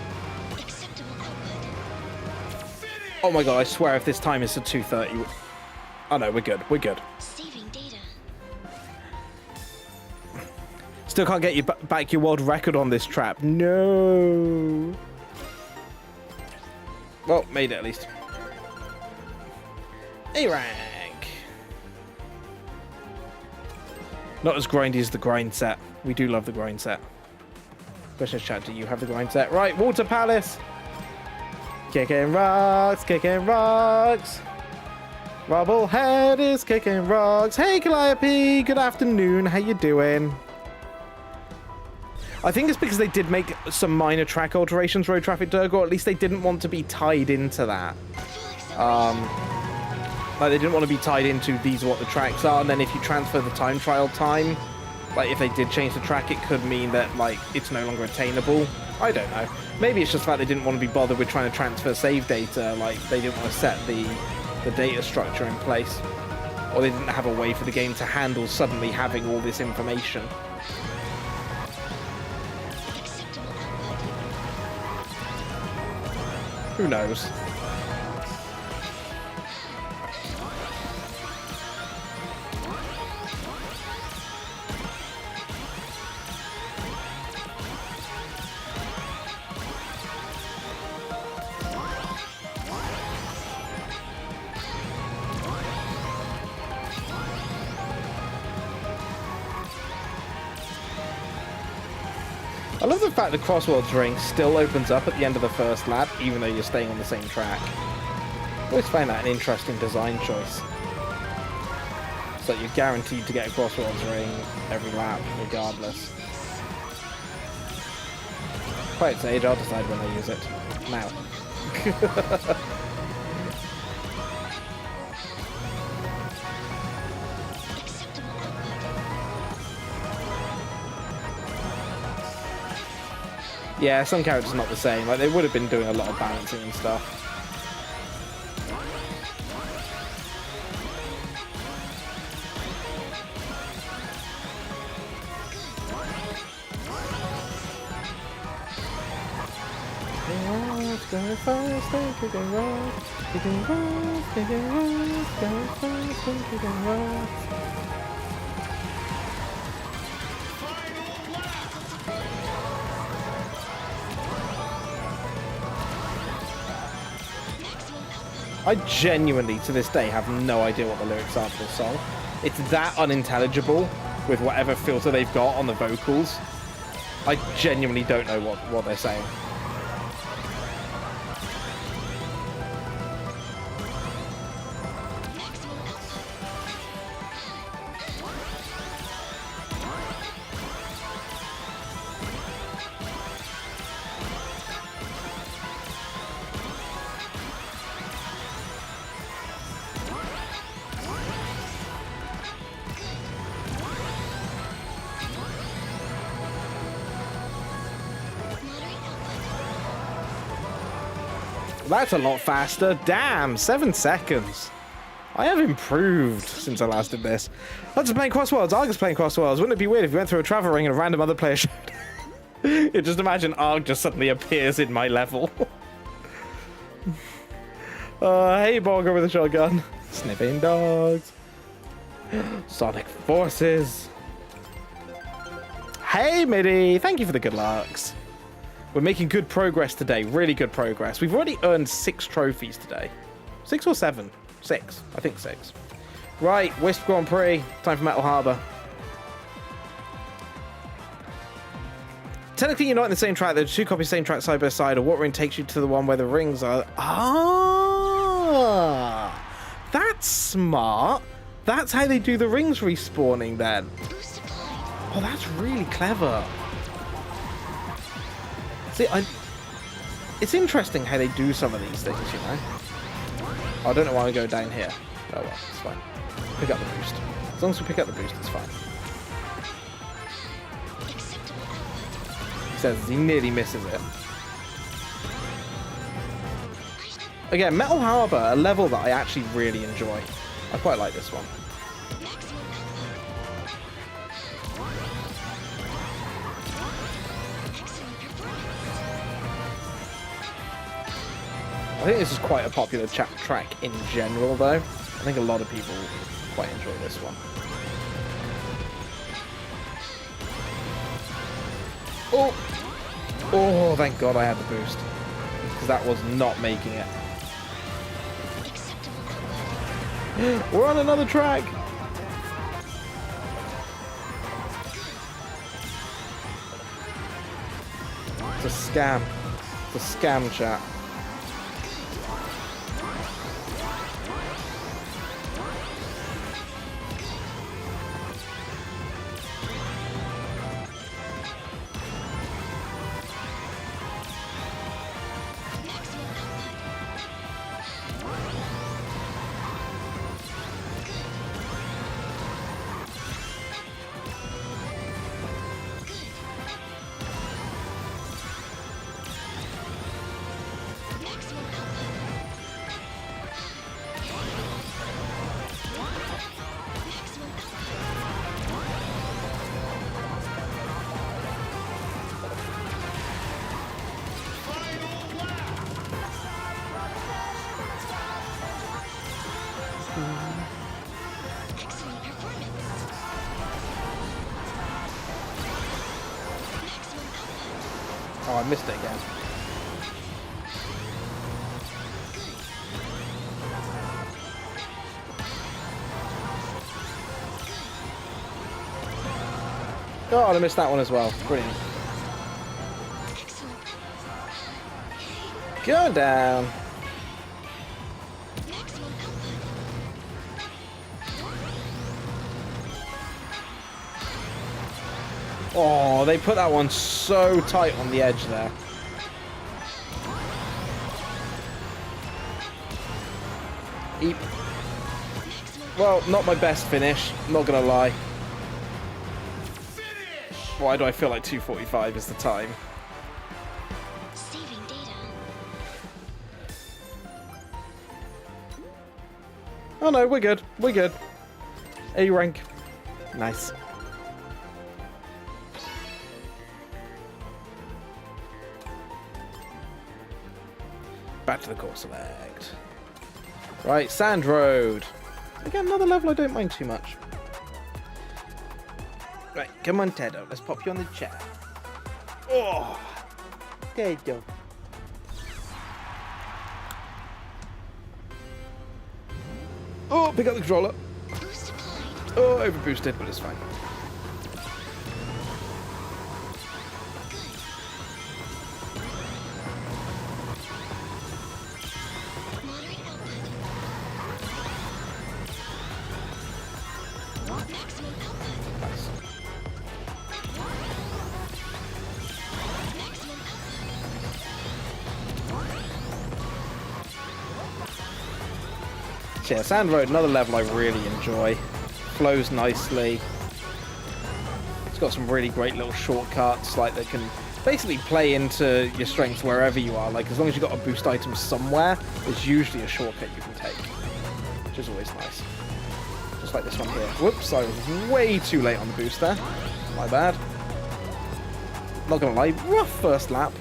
acceptable output. Oh my god, I swear if this time is a 2:30. Oh no, we're good. We're good. Saving data. Still can't get you back your world record on this trap. No. Well, made it at least. A rank. Not as grindy as the grind set. We do love the grind set. Questions chat, do you have the grind set? Right, Water Palace. Kicking rocks, kicking rocks. Rubblehead is kicking rocks. Hey, Calliope, good afternoon. How you doing? I think it's because they did make some minor track alterations, Road Traffic Durg, or at least they didn't want to be tied into that. Like they didn't want to be tied into these are what the tracks are, and then if you transfer the time trial time, like if they did change the track, it could mean that like it's no longer attainable. I don't know. Maybe it's just that they didn't want to be bothered with trying to transfer save data, like they didn't want to set the data structure in place, or they didn't have a way for the game to handle suddenly having all this information. Who knows? I love the fact the CrossWorlds ring still opens up at the end of the first lap, even though you're staying on the same track. I always find that an interesting design choice. So you're guaranteed to get a CrossWorlds ring every lap, regardless. Quite its age, I'll decide when I use it. Now. Yeah, some characters are not the same. Like they would have been doing a lot of balancing and stuff. I genuinely, to this day, have no idea what the lyrics are for this song. It's that unintelligible with whatever filter they've got on the vocals. I genuinely don't know what they're saying. That's a lot faster. Damn, 7 seconds. I have improved since I last did this. I'm just playing CrossWorlds. Arg is playing CrossWorlds. Wouldn't it be weird if you went through a travel ring and a random other player showed? You just imagine Arg just suddenly appears in my level. Hey, Borger with a shotgun. Sniffing dogs. Sonic Forces. Hey, Midi. Thank you for the good lucks. We're making good progress today. Really good progress. We've already earned 6 trophies today. 6 or 7? 6. I think 6. Right, Wisp Grand Prix. Time for Metal Harbor. Technically, you're not in the same track. There's 2 copies of the same track side by side. A water ring takes you to the one where the rings are. Ah! That's smart. That's how they do the rings respawning then. Boost applied. Oh, that's really clever. See, it's interesting how they do some of these things, you know. Oh, I don't know why I go down here. Oh well, it's fine. Pick up the boost. As long as we pick up the boost, it's fine. Acceptable output. He says he nearly misses it. Again, Metal Harbor, a level that I actually really enjoy. I quite like this one. Maximum output. Excellent performance. I think this is quite a popular track in general, though. I think a lot of people quite enjoy this one. Oh! Oh, thank God I had the boost. Because that was not making it. Acceptable output. We're on another track! It's a scam. It's a scam, chat. Maximum Excellent performance. Maximum output. Oh, I missed it again. Oh, I missed that one as well. Brilliant. Excellent. Go down. Maximum output. Oh, they put that one so tight on the edge there. Eep. Well, not my best finish, not gonna lie. Why do I feel like 2:45 is the time? Saving data. Oh no, we're good. We're good. A rank. Nice. Back to the core select. Right, Sand Road. Again, another level I don't mind too much. Right, come on, Tedo. Let's pop you on the chair. Oh, Tedo. Oh, pick up the controller. Boost applied. Oh, overboosted, but it's fine. Moderate output. Maximum output. Nice. Maximum So yeah, Sand Road, another level I really enjoy. Flows nicely. It's got some really great little shortcuts, like that can basically play into your strengths wherever you are. Like as long as you've got a boost item somewhere, there's usually a shortcut you can take, which is always nice. Just like this one here. Whoops, I was way too late on the boost there. My bad. Not gonna lie, rough first lap.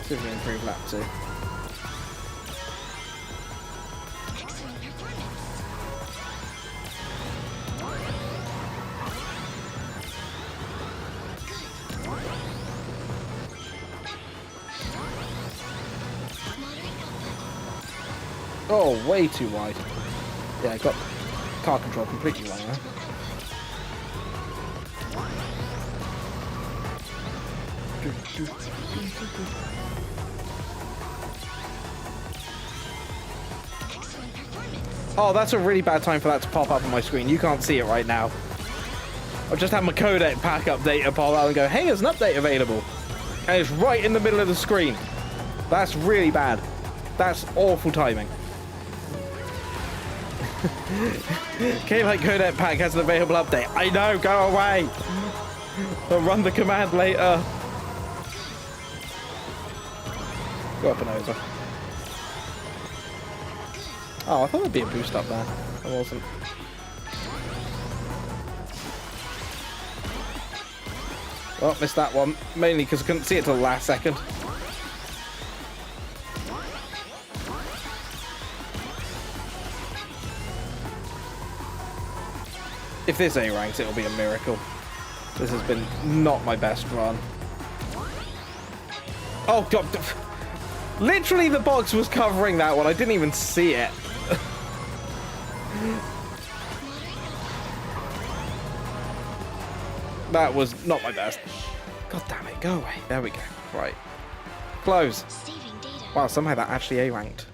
See if we can improve lap 2. excellent performance. Moderate output. Oh, way too wide. Yeah, I got car control completely wrong there. Oh, that's a really bad time for that to pop up on my screen. You can't see it right now. I've just had my codec pack update pop out and go, hey, there's an update available. And it's right in the middle of the screen. That's really bad. That's awful timing. K-Light codec pack has an available update. I know, go away. I'll run the command later. Go up and over. Oh, I thought there'd be a boost up there. There wasn't. Oh, missed that one. Mainly because I couldn't see it till the last second. If this A ranks, it'll be a miracle. This has been not my best run. Oh, God. Literally, the box was covering that one. I didn't even see it. That was not my best. God damn it, go away. There we go. Right. Close. Saving data. Wow, somehow that actually A ranked.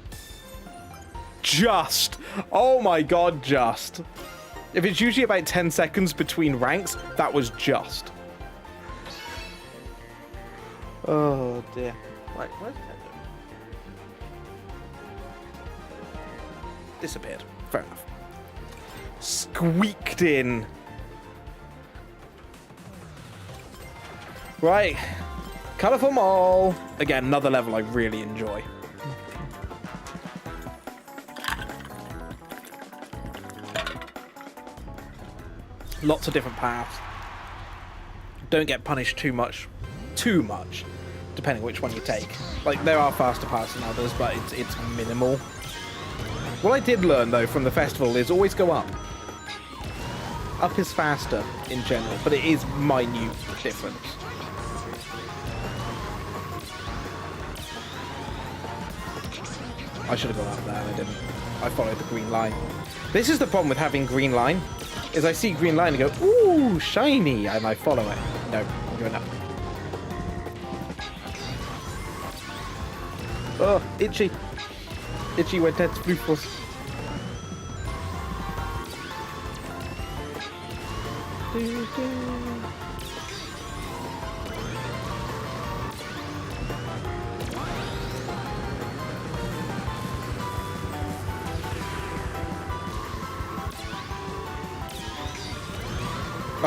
Just. Oh my God, just. If it's usually about 10 seconds between ranks, that was just. Oh dear. Right, where's Pedro? Disappeared. Fair enough. Squeaked in. Right. Colourful Mall. Again, another level I really enjoy. Lots of different paths. Don't get punished too much, depending which one you take. Like, there are faster paths than others, but it's minimal. What I did learn, though, from the festival is always go up. Up is faster in general, but it is minute difference. I should have gone up there, I didn't. I followed the green line. This is the problem with having green line, is I see green line and go, ooh, shiny, and I follow it. No, I'm going up. Oh, itchy. Itchy where Ted's flute was.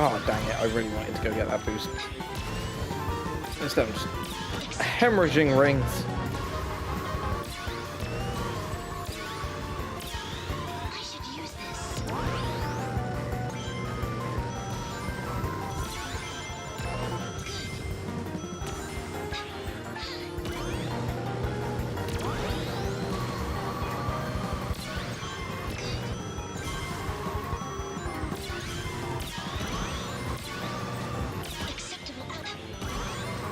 Oh, dang it. I really wanted to go get that boost. Instead of just hemorrhaging rings. I should use this. Acceptable output. Maximum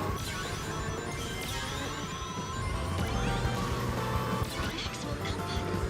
output. Excellent performance.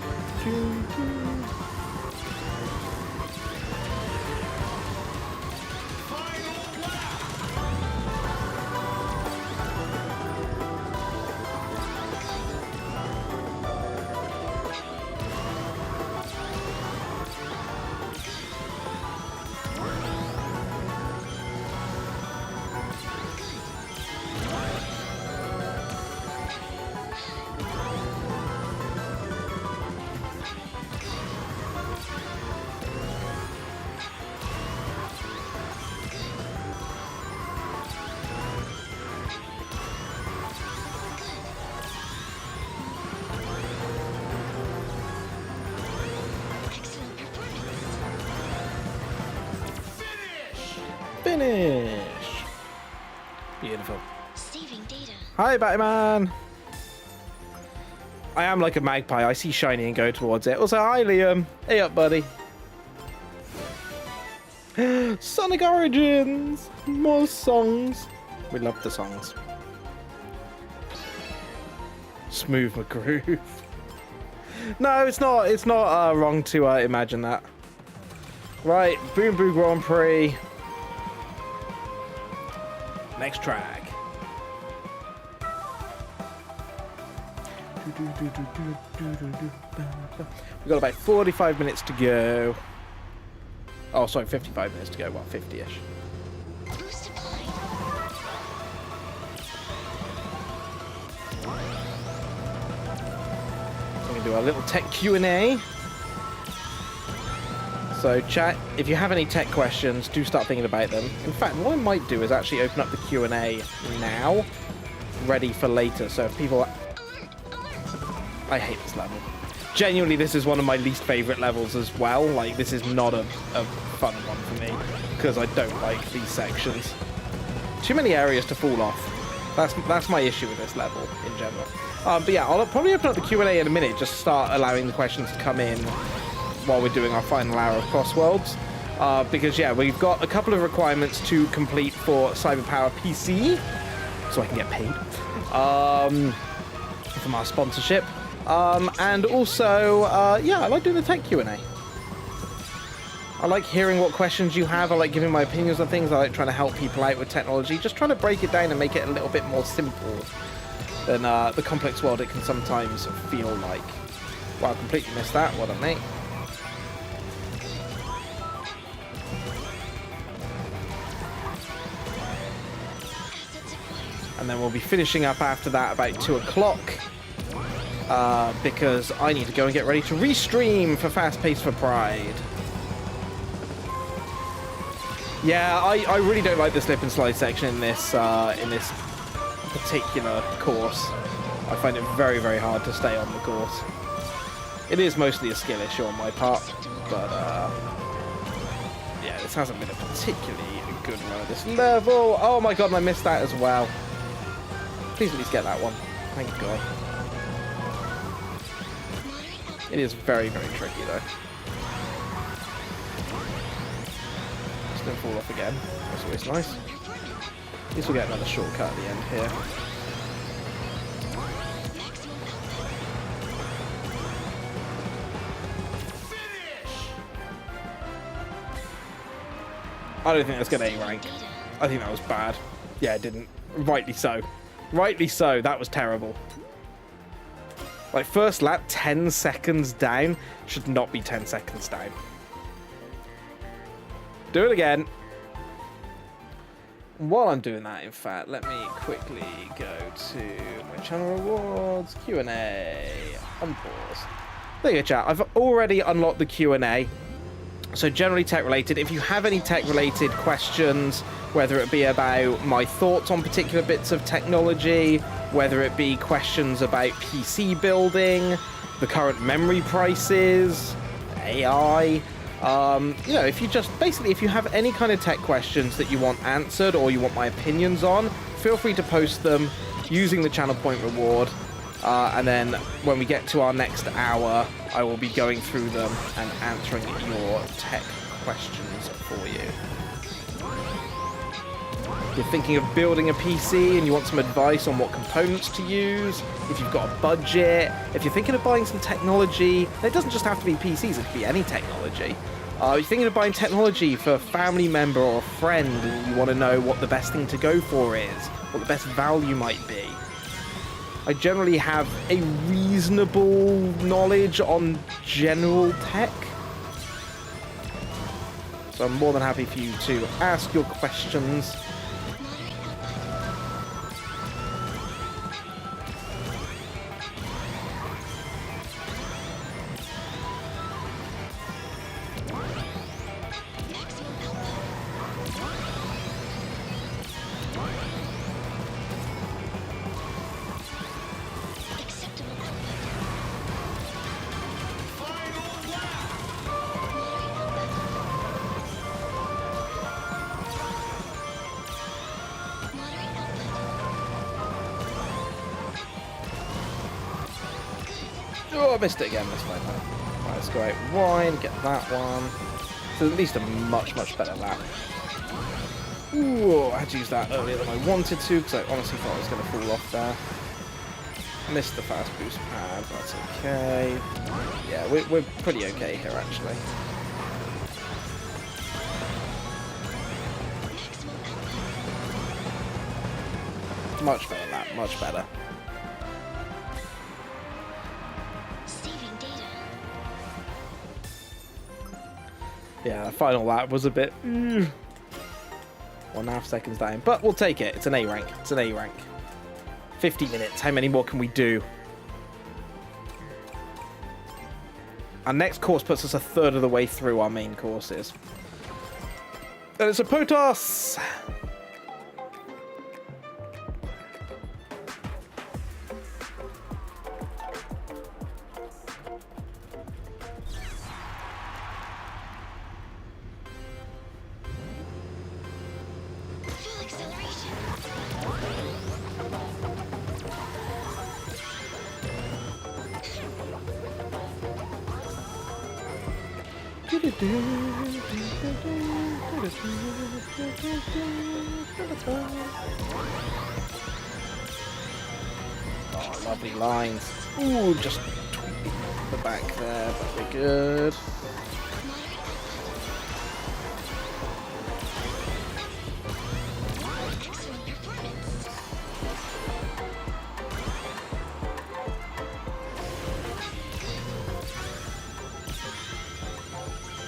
Finish. Beautiful. Saving data. Hi, Batman. I am like a magpie. I see shiny and go towards it. Also, hi, Liam. Hey up, buddy. Sonic Origins. More songs. We love the songs. Smooth McGroove. No, it's not. It's not wrong to imagine that. Right, Boom Boo Grand Prix. Next track. We've got about 45 minutes to go. Oh, sorry, 55 minutes to go. Well, 50-ish. Boost applied. We're going to do our little tech Q&A. So, chat, if you have any tech questions, do start thinking about them. In fact, what I might do is actually open up the Q&A now, ready for later. So if people... I hate this level. Genuinely, this is one of my least favourite levels as well. Like, this is not a fun one for me, because I don't like these sections. Too many areas to fall off. That's my issue with this level, in general. But yeah, I'll probably open up the Q&A in a minute, just start allowing the questions to come in while we're doing our final hour of CrossWorlds. Because, yeah, we've got a couple of requirements to complete for Cyberpower PC, so I can get paid, from our sponsorship. And also, yeah, I like doing the tech Q&A. I like hearing what questions you have. I like giving my opinions on things. I like trying to help people out with technology. Just trying to break it down and make it a little bit more simple than the complex world it can sometimes feel like. Wow, I completely missed that. Well done, mate. And then we'll be finishing up after that about 2 o'clock. Because I need to go and get ready to restream for Fast Pace for Pride. Yeah, I really don't like the slip and slide section in this particular course. I find it very, very hard to stay on the course. It is mostly a skill issue on my part, but yeah, this hasn't been a particularly good run of this level. Oh my god, and I missed that as well. Please at least get that one. Thank God. It is very, very tricky though. Just don't fall off again. That's always nice. At least we'll get another shortcut at the end here. I don't think that's going to A rank. I think that was bad. Yeah, it didn't. Rightly so. Rightly so. That was terrible. Like, first lap, 10 seconds down. Should not be 10 seconds down. Do it again. While I'm doing that, in fact, let me quickly go to my channel rewards, Q&A, unpause. There you go, chat. I've already unlocked the Q&A. So generally tech related. If you have any tech related questions, whether it be about my thoughts on particular bits of technology, whether it be questions about PC building, the current memory prices, AI, you know, if you just basically, if you have any kind of tech questions that you want answered or you want my opinions on, feel free to post them using the channel point reward. And then when we get to our next hour, I will be going through them and answering your tech questions for you. If you're thinking of building a PC and you want some advice on what components to use, if you've got a budget, if you're thinking of buying some technology, it doesn't just have to be PCs, it could be any technology. You're thinking of buying technology for a family member or a friend and you want to know what the best thing to go for is, what the best value might be. I generally have a reasonable knowledge on general tech. So I'm more than happy for you to ask your questions. Oh, I missed it again. That's fine. Right, let's go out wine, get that one. So at least a much, much better lap. Ooh, I had to use that earlier than I wanted to because I honestly thought I was going to fall off there. Missed the fast boost pad. That's okay. Yeah, we're pretty okay here, actually. Much better lap, much better. Yeah, the final lap was a bit... 1.5 seconds down. But we'll take it. It's an A rank. It's an A rank. 50 minutes. How many more can we do? Our next course puts us a third of the way through our main courses. And it's a POTOS! Full acceleration. Oh, lovely lines. Ooh, just tweaking the back there, but we're good. Excellent performance.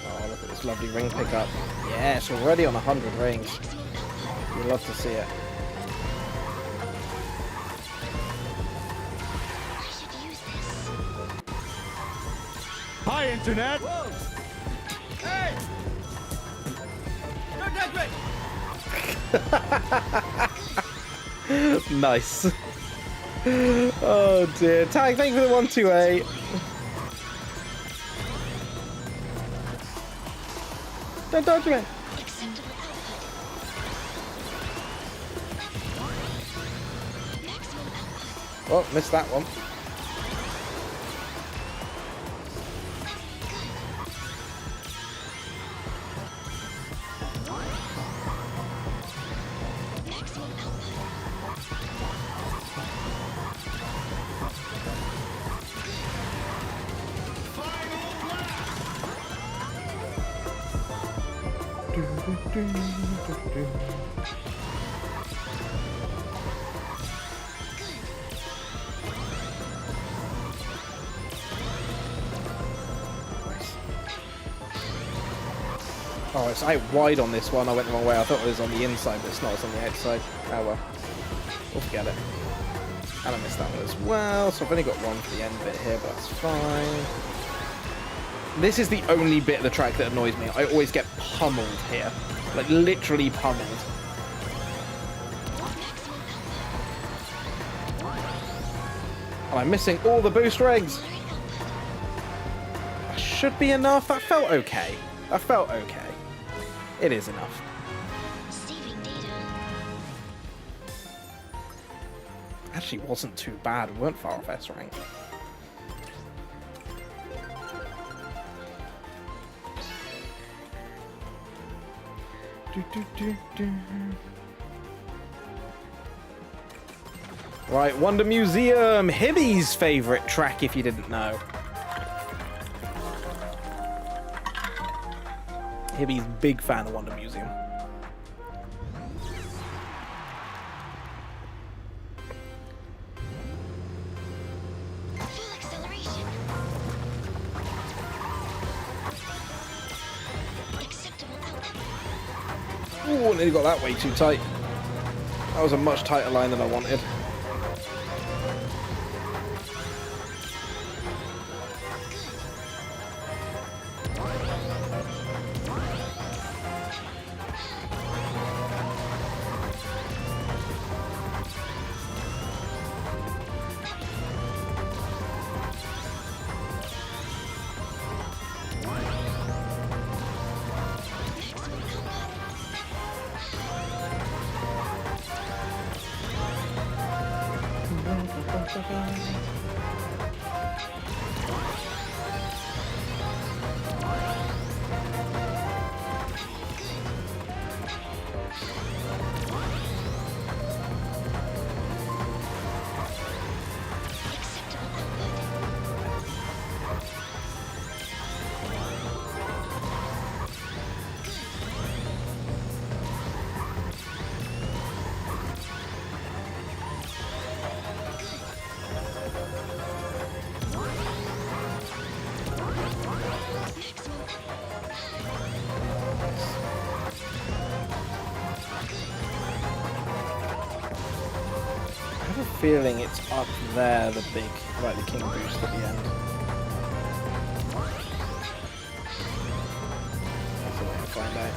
Oh, look at this lovely ring pickup. Yeah, it's already on 100 rings. We'd love to see it. I should use this. Hi, Internet! Hey! Don't touch me! Nice. Oh dear. Tag, thank you for the 128. Don't touch me. Acceptable output. Maximum output. Oh, missed that one. Maximum output. Oh, it's out wide on this one. I went the wrong way. I thought it was on the inside, but it's not. It's on the outside. Oh well. We'll forget it. And I missed that one as well, so I've only got one for the end bit here, but that's fine. This is the only bit of the track that annoys me. I always get pummeled here. Like, literally pummeled. And I'm missing all the boost rings. That should be enough. That felt okay. That felt okay. It is enough. Saving data. Actually wasn't too bad. We weren't far off S rank. Right, Wonder Museum, Hibby's favourite track, if you didn't know. Hibby's big fan of Wonder Museum. Full acceleration. Acceptable output. Ooh, nearly got that way too tight. That was a much tighter line than I wanted. have a feeling it's up there, the big, like the king boost at the end. That's the way to find out.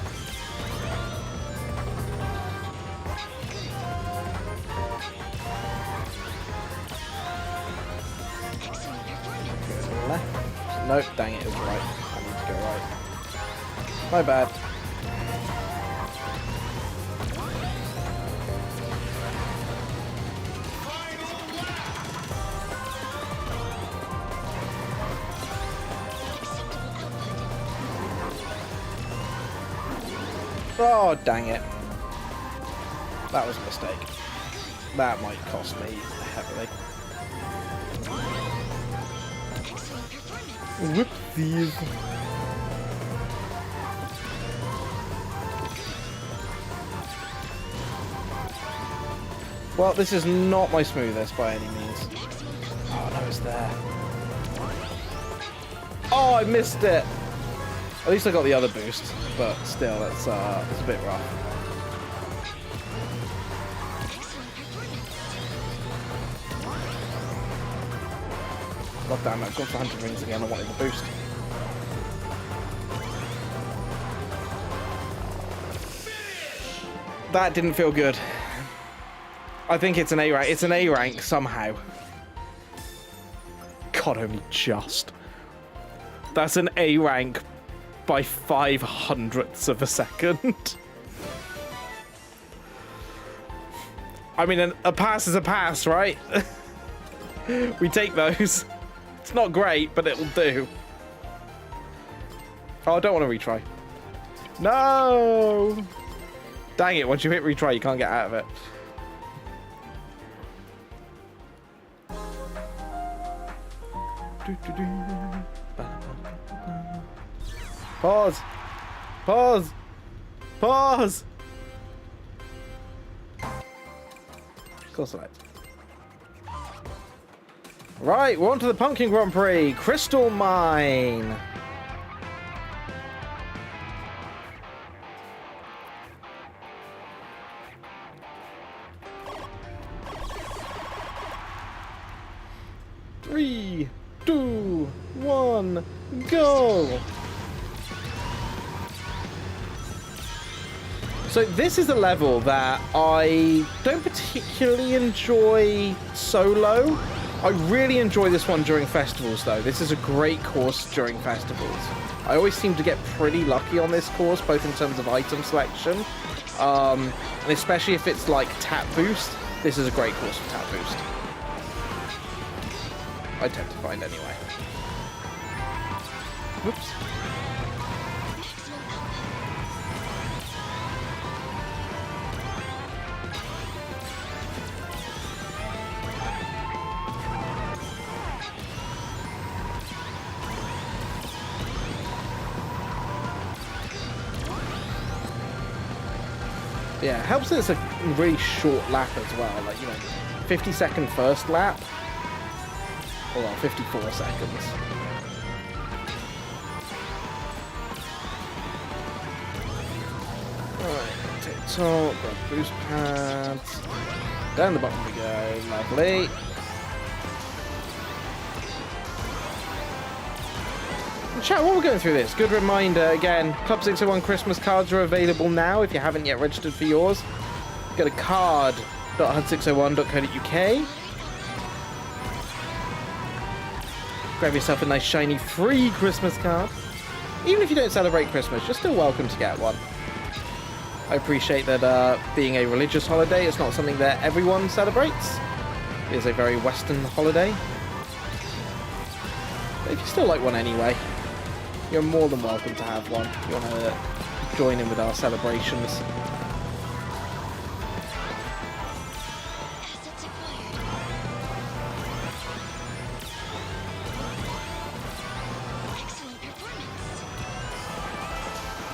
Excellent performance. Go to the left. Nope, dang it, it was right. I need to go right. My bad. Oh, dang it. That was a mistake. That might cost me heavily. Excellent performance. Whoopsies. Well, this is not my smoothest by any means. Oh, no, it's there. Oh, I missed it. At least I got the other boost, but still, it's a bit rough. God damn it, I've got to 100 rings again, I wanted the boost. That didn't feel good. I think it's an A rank. It's an A rank somehow. God, only just. That's an A rank by 0.05 of a second. I mean, a pass is a pass, right? We take those. It's not great, but it'll do. Oh, I don't want to retry. No! Dang it, once you hit retry, you can't get out of it. Pause! Pause! Pause! Course right. Right, we're on to the Pumpkin Grand Prix. Crystal Mine. Three, 2, 1, go! So this is a level that I don't particularly enjoy solo. I really enjoy this one during festivals though. This is a great course during festivals. I always seem to get pretty lucky on this course, both in terms of item selection, and especially if it's like tap boost. This is a great course for tap boost. I tend to find anyway. Whoops. Yeah, it helps that it's a really short lap as well. Like, you know, 50-second first lap. Or well, 54 seconds. Alright, take top, grab boost pads. Down the bottom we go, lovely. Chat, while we're going through this, good reminder again, Club 601 Christmas cards are available now if you haven't yet registered for yours. Go to card.hud601.co.uk. Grab yourself a nice shiny free Christmas card. Even if you don't celebrate Christmas, you're still welcome to get one. I appreciate that being a religious holiday, it's not something that everyone celebrates. It is a very Western holiday. But if you still like one anyway, you're more than welcome to have one if you want to join in with our celebrations. Assets acquired. Excellent performance.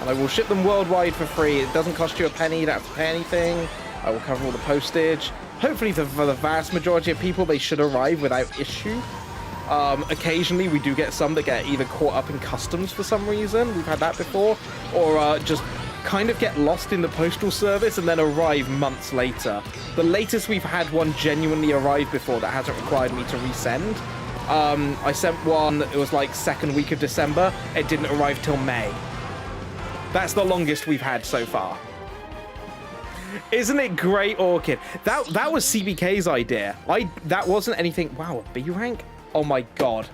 And I will ship them worldwide for free. It doesn't cost you a penny, you don't have to pay anything. I will cover all the postage. Hopefully for the vast majority of people, they should arrive without issue. Occasionally we do get some that get either caught up in customs for some reason. We've had that before. Or just kind of get lost in the postal service and then arrive months later. The latest we've had one genuinely arrive before that hasn't required me to resend. I sent one, it was like second week of December. It didn't arrive till May. That's the longest we've had so far. Isn't it great, Orchid? That was CBK's idea. That wasn't anything. Wow, a B rank? Oh my god.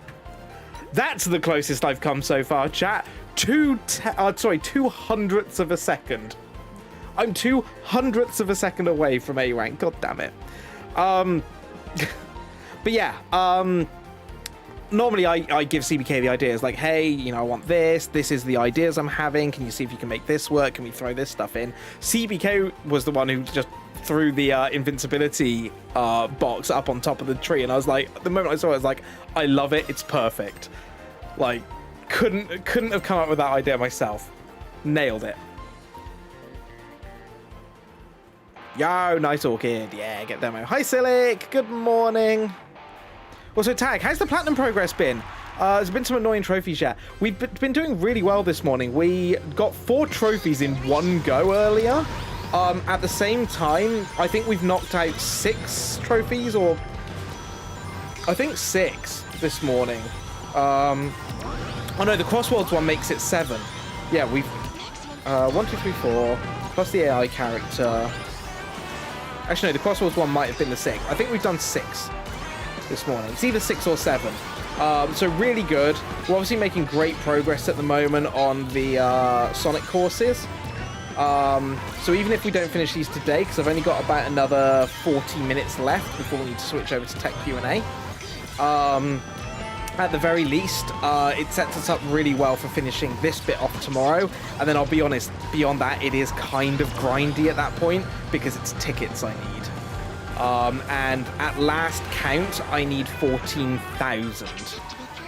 That's the closest I've come so far, chat. 2/100ths of a second. I'm 2/100ths of a second away from A rank. God damn it. But yeah, normally I give CBK the ideas like, hey, you know, I want this. This is the ideas I'm having. Can you see if you can make this work? Can we throw this stuff in? CBK was the one who just threw the invincibility box up on top of the tree, and I was like, the moment I saw it, I was like, I love it. It's perfect. Like, couldn't have come up with that idea myself. Nailed it. Yo, nice Orchid. Yeah, get demo. Hi, Silic. Good morning. Also, Tag, how's the platinum progress been? There's been some annoying trophies yet. We've been doing really well this morning. We got 4 trophies in one go earlier. At the same time, I think we've knocked out 6 trophies, or I think 6 this morning. Oh no, the CrossWorlds one makes it 7. Yeah, we've 1, 2, 3, 4 plus the AI character. Actually, no, the CrossWorlds one might have been the 6. I think we've done 6 this morning. It's either 6 or 7. So really good. We're obviously making great progress at the moment on the Sonic courses. So even if we don't finish these today, because I've only got about another 40 minutes left before we need to switch over to Tech Q&A. At the very least, it sets us up really well for finishing this bit off tomorrow. And then I'll be honest, beyond that, it is kind of grindy at that point because it's tickets I need. And at last count, I need 14,000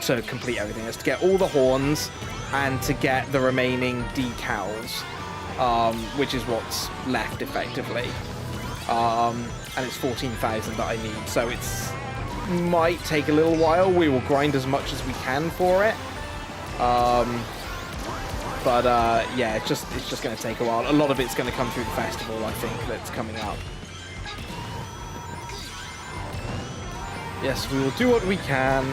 to complete everything. That's to get all the horns and to get the remaining decals, which is what's left effectively. And it's 14,000 that I need, so it's might take a little while. We will grind as much as we can for it. Yeah, it's just going to take a while. A lot of it's going to come through the festival, I think, that's coming up. Yes, we will do what we can.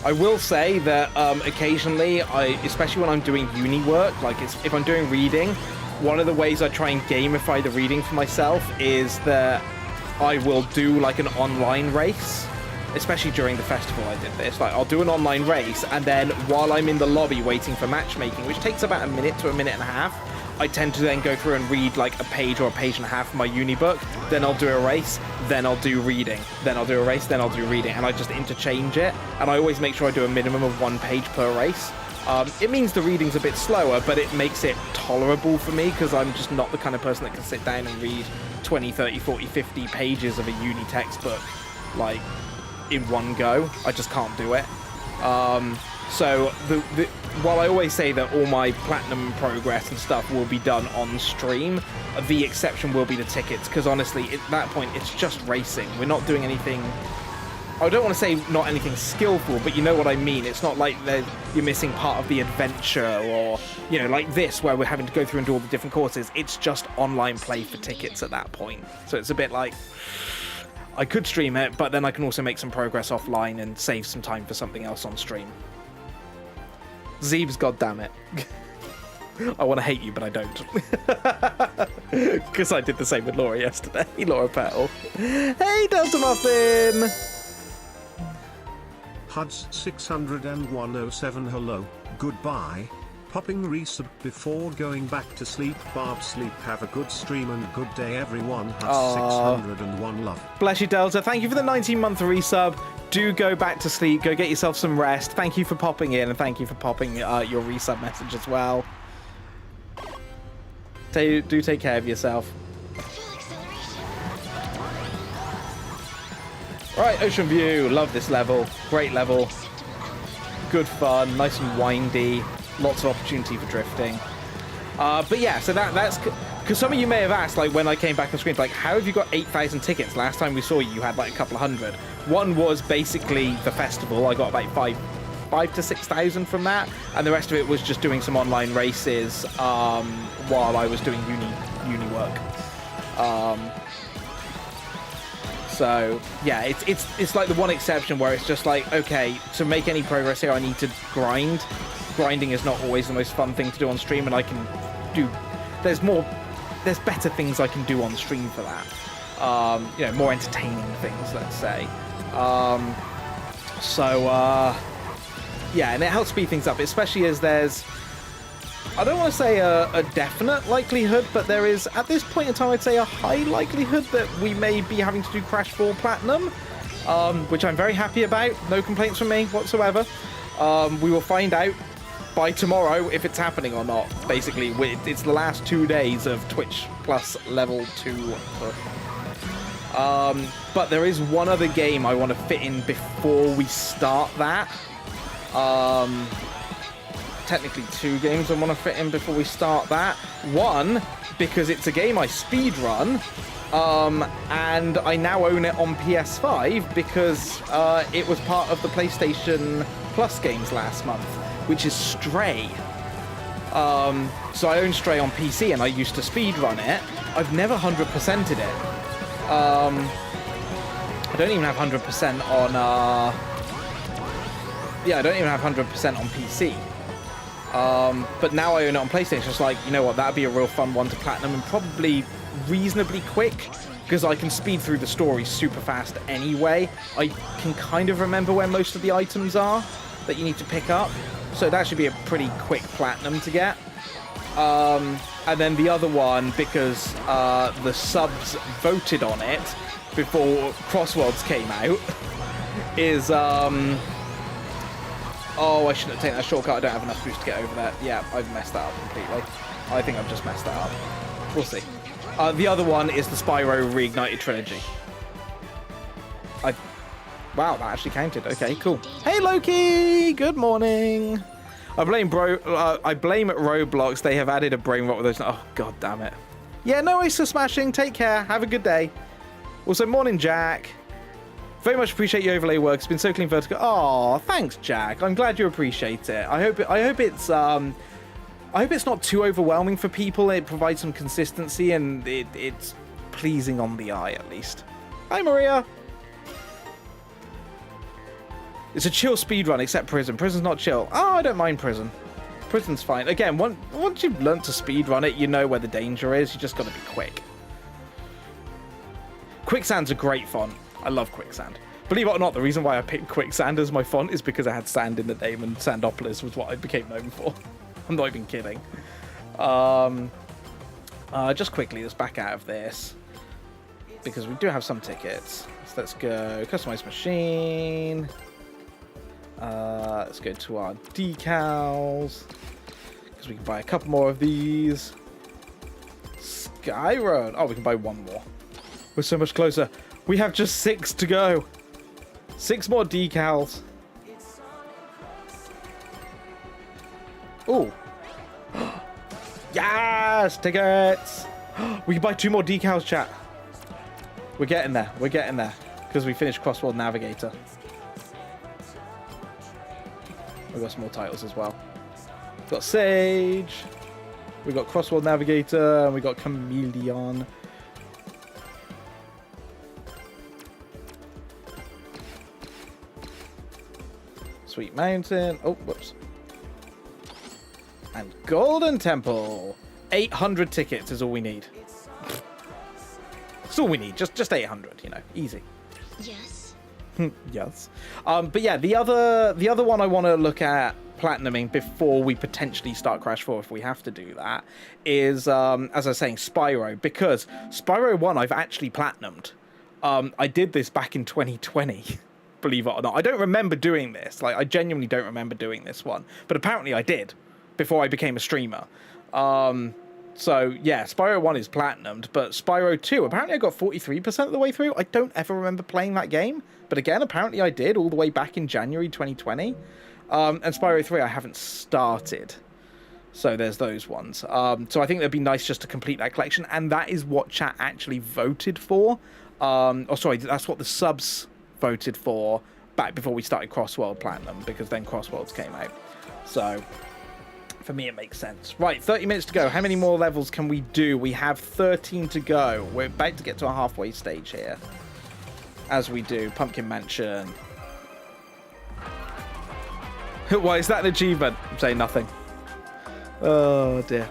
I will say that occasionally, especially when I'm doing uni work, like if I'm doing reading, one of the ways I try and gamify the reading for myself is that I will do like an online race. Especially during the festival I did this. Like, I'll do an online race, and then while I'm in the lobby waiting for matchmaking, which takes about a minute to a minute and a half, I tend to then go through and read like a page or a page and a half of my uni book, then I'll do a race, then I'll do reading, then I'll do a race, then I'll do reading, and I just interchange it, and I always make sure I do a minimum of 1 page per race. It means the reading's a bit slower, but it makes it tolerable for me, because I'm just not the kind of person that can sit down and read 20, 30, 40, 50 pages of a uni textbook, like, in one go. I just can't do it. So while I always say that all my platinum progress and stuff will be done on stream, the exception will be the tickets, because honestly, at that point, it's just racing. We're not doing anything... I don't want to say not anything skillful, but you know what I mean. It's not like you're missing part of the adventure, or, you know, like this, where we're having to go through and do all the different courses. It's just online play for tickets at that point. So it's a bit like... I could stream it, but then I can also make some progress offline and save some time for something else on stream. Zeebs, goddammit. I want to hate you, but I don't. Because I did the same with Laura yesterday. Laura Petal. Hey, Delta Muffin! Huds 60107, hello, goodbye. Popping resub before going back to sleep. Barb sleep. Have a good stream and good day, everyone. Huds 601 love. Bless you, Delta. Thank you for the 19-month resub. Do go back to sleep. Go get yourself some rest. Thank you for popping in, and thank you for popping your resub message as well. Do take care of yourself. Right, Ocean View. Love this level. Great level. Good fun. Nice and windy. Lots of opportunity for drifting. But yeah, so that's... Because some of you may have asked, like, when I came back on screen, like, how have you got 8,000 tickets? Last time we saw you, you had, like, a couple of hundred. One was basically the festival. I got about 5 to 6,000 from that, and the rest of it was just doing some online races while I was doing uni work. So yeah, it's like the one exception where it's just like, okay, to make any progress here, I need to grind. Grinding is not always the most fun thing to do on stream, and I can do. There's better things I can do on stream for that. You know, more entertaining things, let's say. Yeah, and it helps speed things up, especially as there's, I don't want to say a definite likelihood, but there is, at this point in time, I'd say a high likelihood that we may be having to do Crash 4 Platinum, which I'm very happy about. No complaints from me whatsoever. We will find out by tomorrow if it's happening or not. Basically, it's the last 2 days of Twitch Plus level 2. But there is one other game I want to fit in before we start that. Technically 2 games I want to fit in before we start that. One, because it's a game I speedrun, and I now own it on PS5 because it was part of the PlayStation Plus games last month, which is Stray. So I own Stray on PC and I used to speedrun it. I've never 100%ed it. I don't even have 100% on yeah, I don't even have 100% on PC. But now I own it on PlayStation. It's like, you know what, that'd be a real fun one to platinum, and probably reasonably quick, because I can speed through the story super fast anyway. I can kind of remember where most of the items are that you need to pick up, so that should be a pretty quick platinum to get. And then the other one, because the subs voted on it before CrossWorlds came out, is oh, I shouldn't have taken that shortcut. I don't have enough boost to get over that. Yeah, I've messed that up completely. I think I've just messed that up. We'll see. The other one is the Spyro Reignited Trilogy. Wow, that actually counted. Okay, cool. Hey, Loki! Good morning. I blame Roblox. They have added a brain rot with those. Oh, god damn it. Yeah, no worries for smashing. Take care. Have a good day. Also, morning, Jack. Very much appreciate your overlay work. It's been so clean, vertical. Oh, thanks, Jack. I'm glad you appreciate it. I hope it's not too overwhelming for people. It provides some consistency, and it's pleasing on the eye at least. Hi, Maria. It's a chill speedrun, except prison. Prison's not chill. Oh, I don't mind prison. Prison's fine. Again, once you've learnt to speedrun it, you know where the danger is. You just got to be quick. Quicksand's a great font. I love Quicksand. Believe it or not, the reason why I picked Quicksand as my font is because I had sand in the name, and Sandopolis was what I became known for. I'm not even kidding. Just quickly, let's back out of this, because we do have some tickets. So let's go customize machine. Let's go to our decals, because we can buy a couple more of these. Skyroad. Oh, we can buy one more. We're so much closer. We have just 6 to go. 6 more decals. Ooh. Yes, tickets. We can buy 2 more decals, chat. We're getting there. We're getting there. Because we finished CrossWorld Navigator. We've got some more titles as well. We've got Sage. We've got CrossWorld Navigator. And we've got Chameleon. Sweet Mountain. Oh, whoops. And Golden Temple. 800 tickets is all we need. That's all we need. Just 800, you know. Easy. Yes. Yes. But yeah, the other one I want to look at platinuming before we potentially start Crash 4, if we have to do that, is, as I was saying, Spyro. Because Spyro 1 I've actually platinumed. I did this back in 2020. Believe it or not. I don't remember doing this. Like, I genuinely don't remember doing this one. But apparently I did before I became a streamer. So, yeah, Spyro 1 is platinumed, but Spyro 2, apparently I got 43% of the way through. I don't ever remember playing that game. But again, apparently I did all the way back in January 2020. And Spyro 3 I haven't started. So there's those ones. So I think it'd be nice just to complete that collection. And that is what chat actually voted for. Oh, sorry, that's what the subs voted for back before we started CrossWorld Platinum, because then CrossWorlds came out. So for me, it makes sense. Right, 30 minutes to go. How many more levels can we do? We have 13 to go. We're about to get to a halfway stage here. As we do. Pumpkin Mansion. Why is that an achievement? I'm saying nothing. Oh, dear.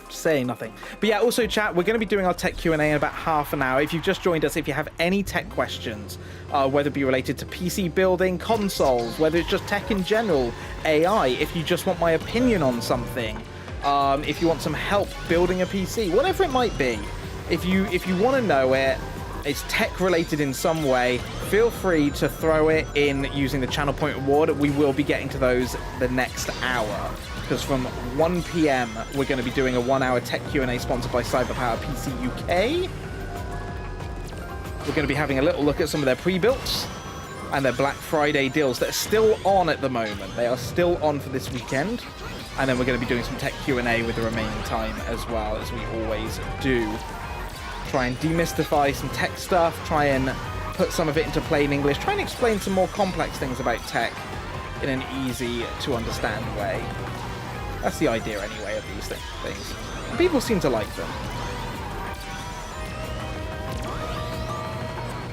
Saying nothing. But yeah, also chat, we're going to be doing our tech Q&A in about half an hour. If you've just joined us, if you have any tech questions, whether it be related to PC building, consoles, whether it's just tech in general, AI, if you just want my opinion on something, if you want some help building a PC, whatever it might be, if you want to know it, it's tech related in some way, feel free to throw it in using the channel point reward. We will be getting to those the next hour, because from 1 PM we're going to be doing a 1-hour tech Q&A sponsored by Cyberpower PC UK. We're going to be having a little look at some of their pre-builts and their Black Friday deals that are still on at the moment. They are still on for this weekend. And then we're going to be doing some tech Q&A with the remaining time, as well, as we always do. Try and demystify some tech stuff, try and put some of it into plain English, try and explain some more complex things about tech in an easy to understand way. That's the idea anyway of these things. And people seem to like them.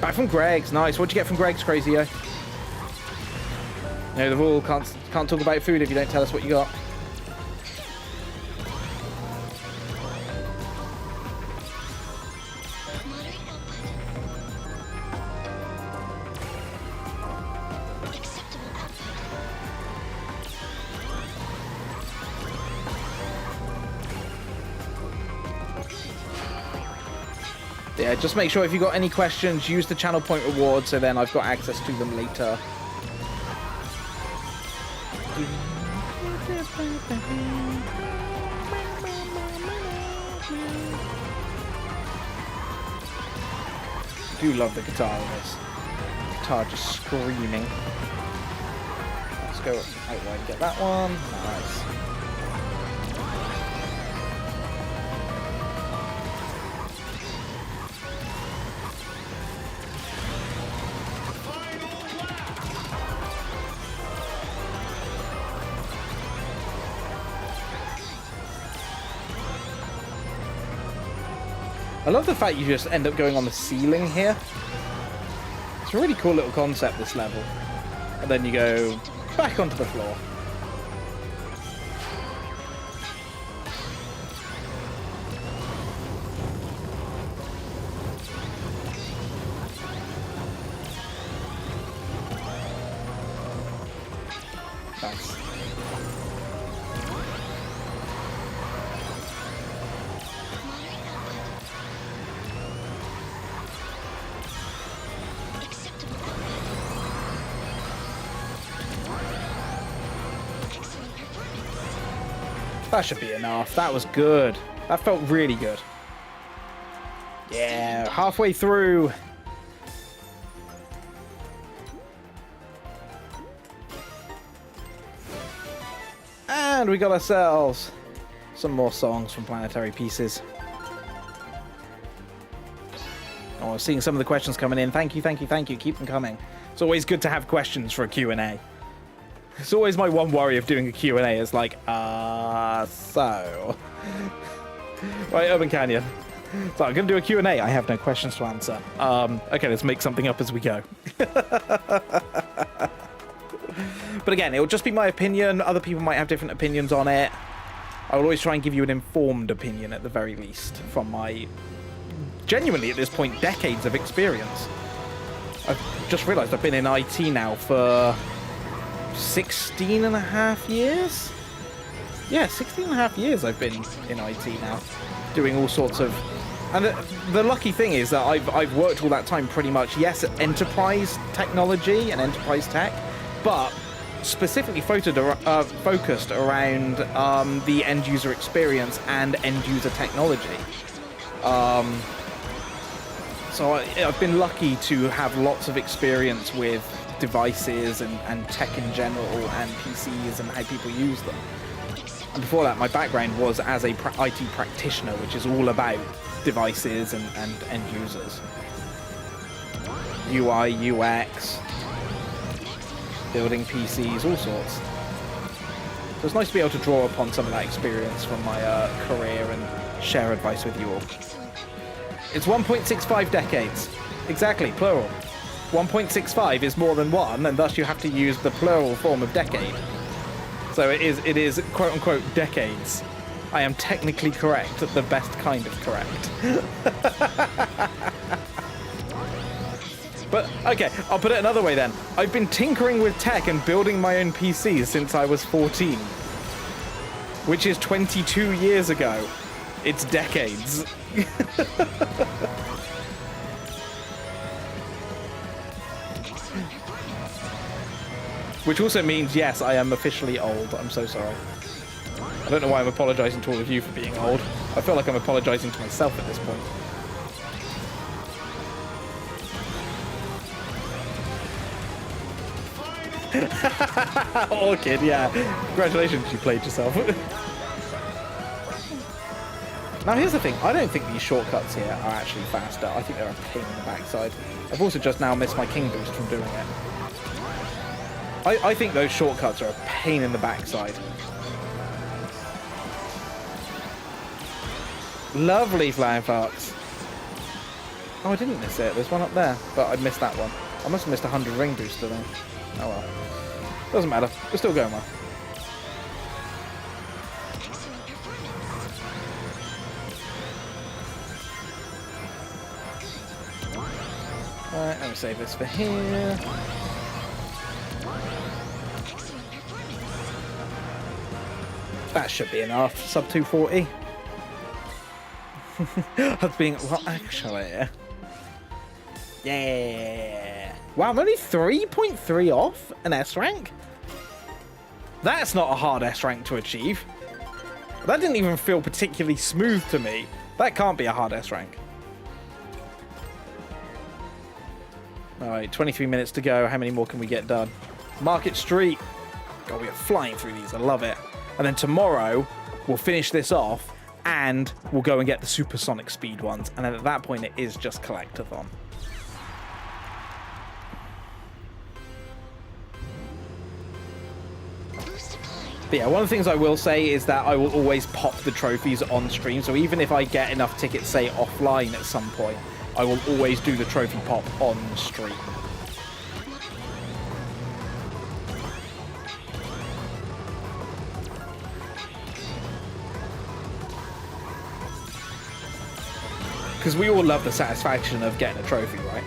Back from Greg's, nice. What'd you get from Greg's, Crazy-O? No, the rule, can't talk about food if you don't tell us what you got. Yeah, just make sure if you've got any questions, use the channel point reward, so then I've got access to them later. I do love the guitar in this. Guitar just screaming. Let's go out wide and get that one. Nice. I love the fact you just end up going on the ceiling here. It's a really cool little concept, this level. And then you go back onto the floor. Nice. That should be enough. That was good. That felt really good. Yeah, halfway through. And we got ourselves some more songs from Planetary Pieces. Oh, seeing some of the questions coming in. Thank you, thank you, thank you. Keep them coming. It's always good to have questions for a Q&A. It's always my one worry of doing a Q&A is like, so. Right, Urban Canyon. So I'm going to do a Q&A. I have no questions to answer. Okay, let's make something up as we go. But again, it will just be my opinion. Other people might have different opinions on it. I will always try and give you an informed opinion at the very least from my, genuinely at this point, decades of experience. I've just realised I've been in IT now for 16 and a half years? Yeah, 16 and a half years I've been in IT now, doing all sorts of... And the lucky thing is that I've worked all that time pretty much, yes, enterprise technology and enterprise tech, but specifically focused around the end-user experience and end-user technology. So I've been lucky to have lots of experience with devices and tech in general and PCs and how people use them. And before that, my background was as a IT practitioner, which is all about devices and end users. UI, UX, building PCs, all sorts. So it's nice to be able to draw upon some of that experience from my career and share advice with you all. It's 1.65 decades. Exactly, plural. 1.65 is more than one, and thus you have to use the plural form of decade. So it is quote-unquote decades. I am technically correct, the best kind of correct. But, okay, I'll put it another way then. I've been tinkering with tech and building my own PCs since I was 14. Which is 22 years ago. It's decades. Which also means, yes, I am officially old. I'm so sorry. I don't know why I'm apologising to all of you for being old. I feel like I'm apologising to myself at this point. Orchid, yeah. Congratulations, you played yourself. Now here's the thing, I don't think these shortcuts here are actually faster. I think they're a pain in the backside. I've also just now missed my king boost from doing it. I think those shortcuts are a pain in the backside. Lovely flying fox. Oh, I didn't miss it. There's one up there, but I missed that one. I must have missed 100 ring booster then. Oh well. Doesn't matter. We're still going well. Alright, let me save this for here. That should be enough. Sub 240. That's being... Well, actually... Yeah. Wow, I'm only 3.3 off an S rank? That's not a hard S rank to achieve. That didn't even feel particularly smooth to me. That can't be a hard S rank. Alright, 23 minutes to go. How many more can we get done? Market Street. God, we are flying through these. I love it. And then tomorrow, we'll finish this off, and we'll go and get the supersonic speed ones. And then at that point, it is just collectathon. But yeah, one of the things I will say is that I will always pop the trophies on stream. So even if I get enough tickets, say, offline at some point, I will always do the trophy pop on stream. Because we all love the satisfaction of getting a trophy, right?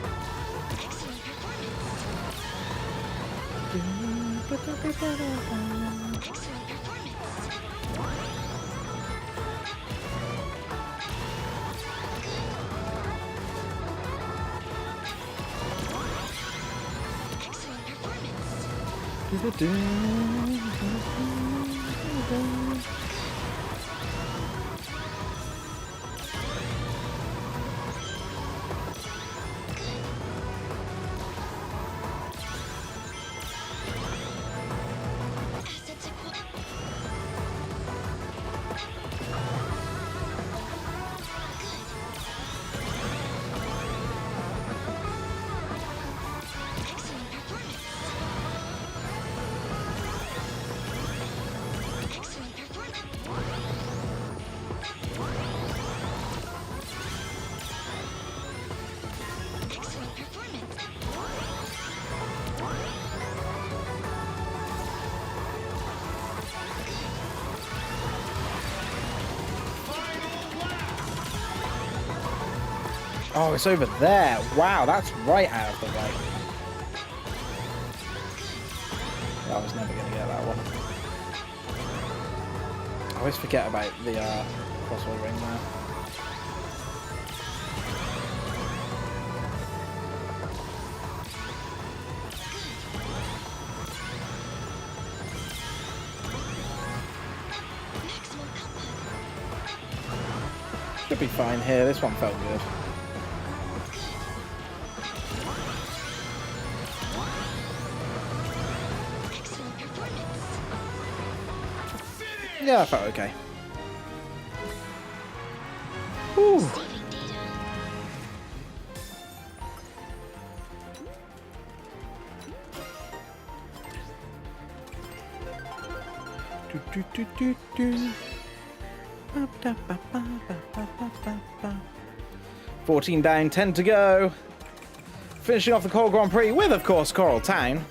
Oh, it's over there. Wow, that's right out of the way. I was never going to get that one. I always forget about the crossword ring there. Should be fine here. This one felt good. Yeah, I felt okay. Whew. Ba-da-ba-ba-ba-ba-ba-ba. 14 down, 10 to go. Finishing off the Coral Grand Prix with, of course, Coral Town.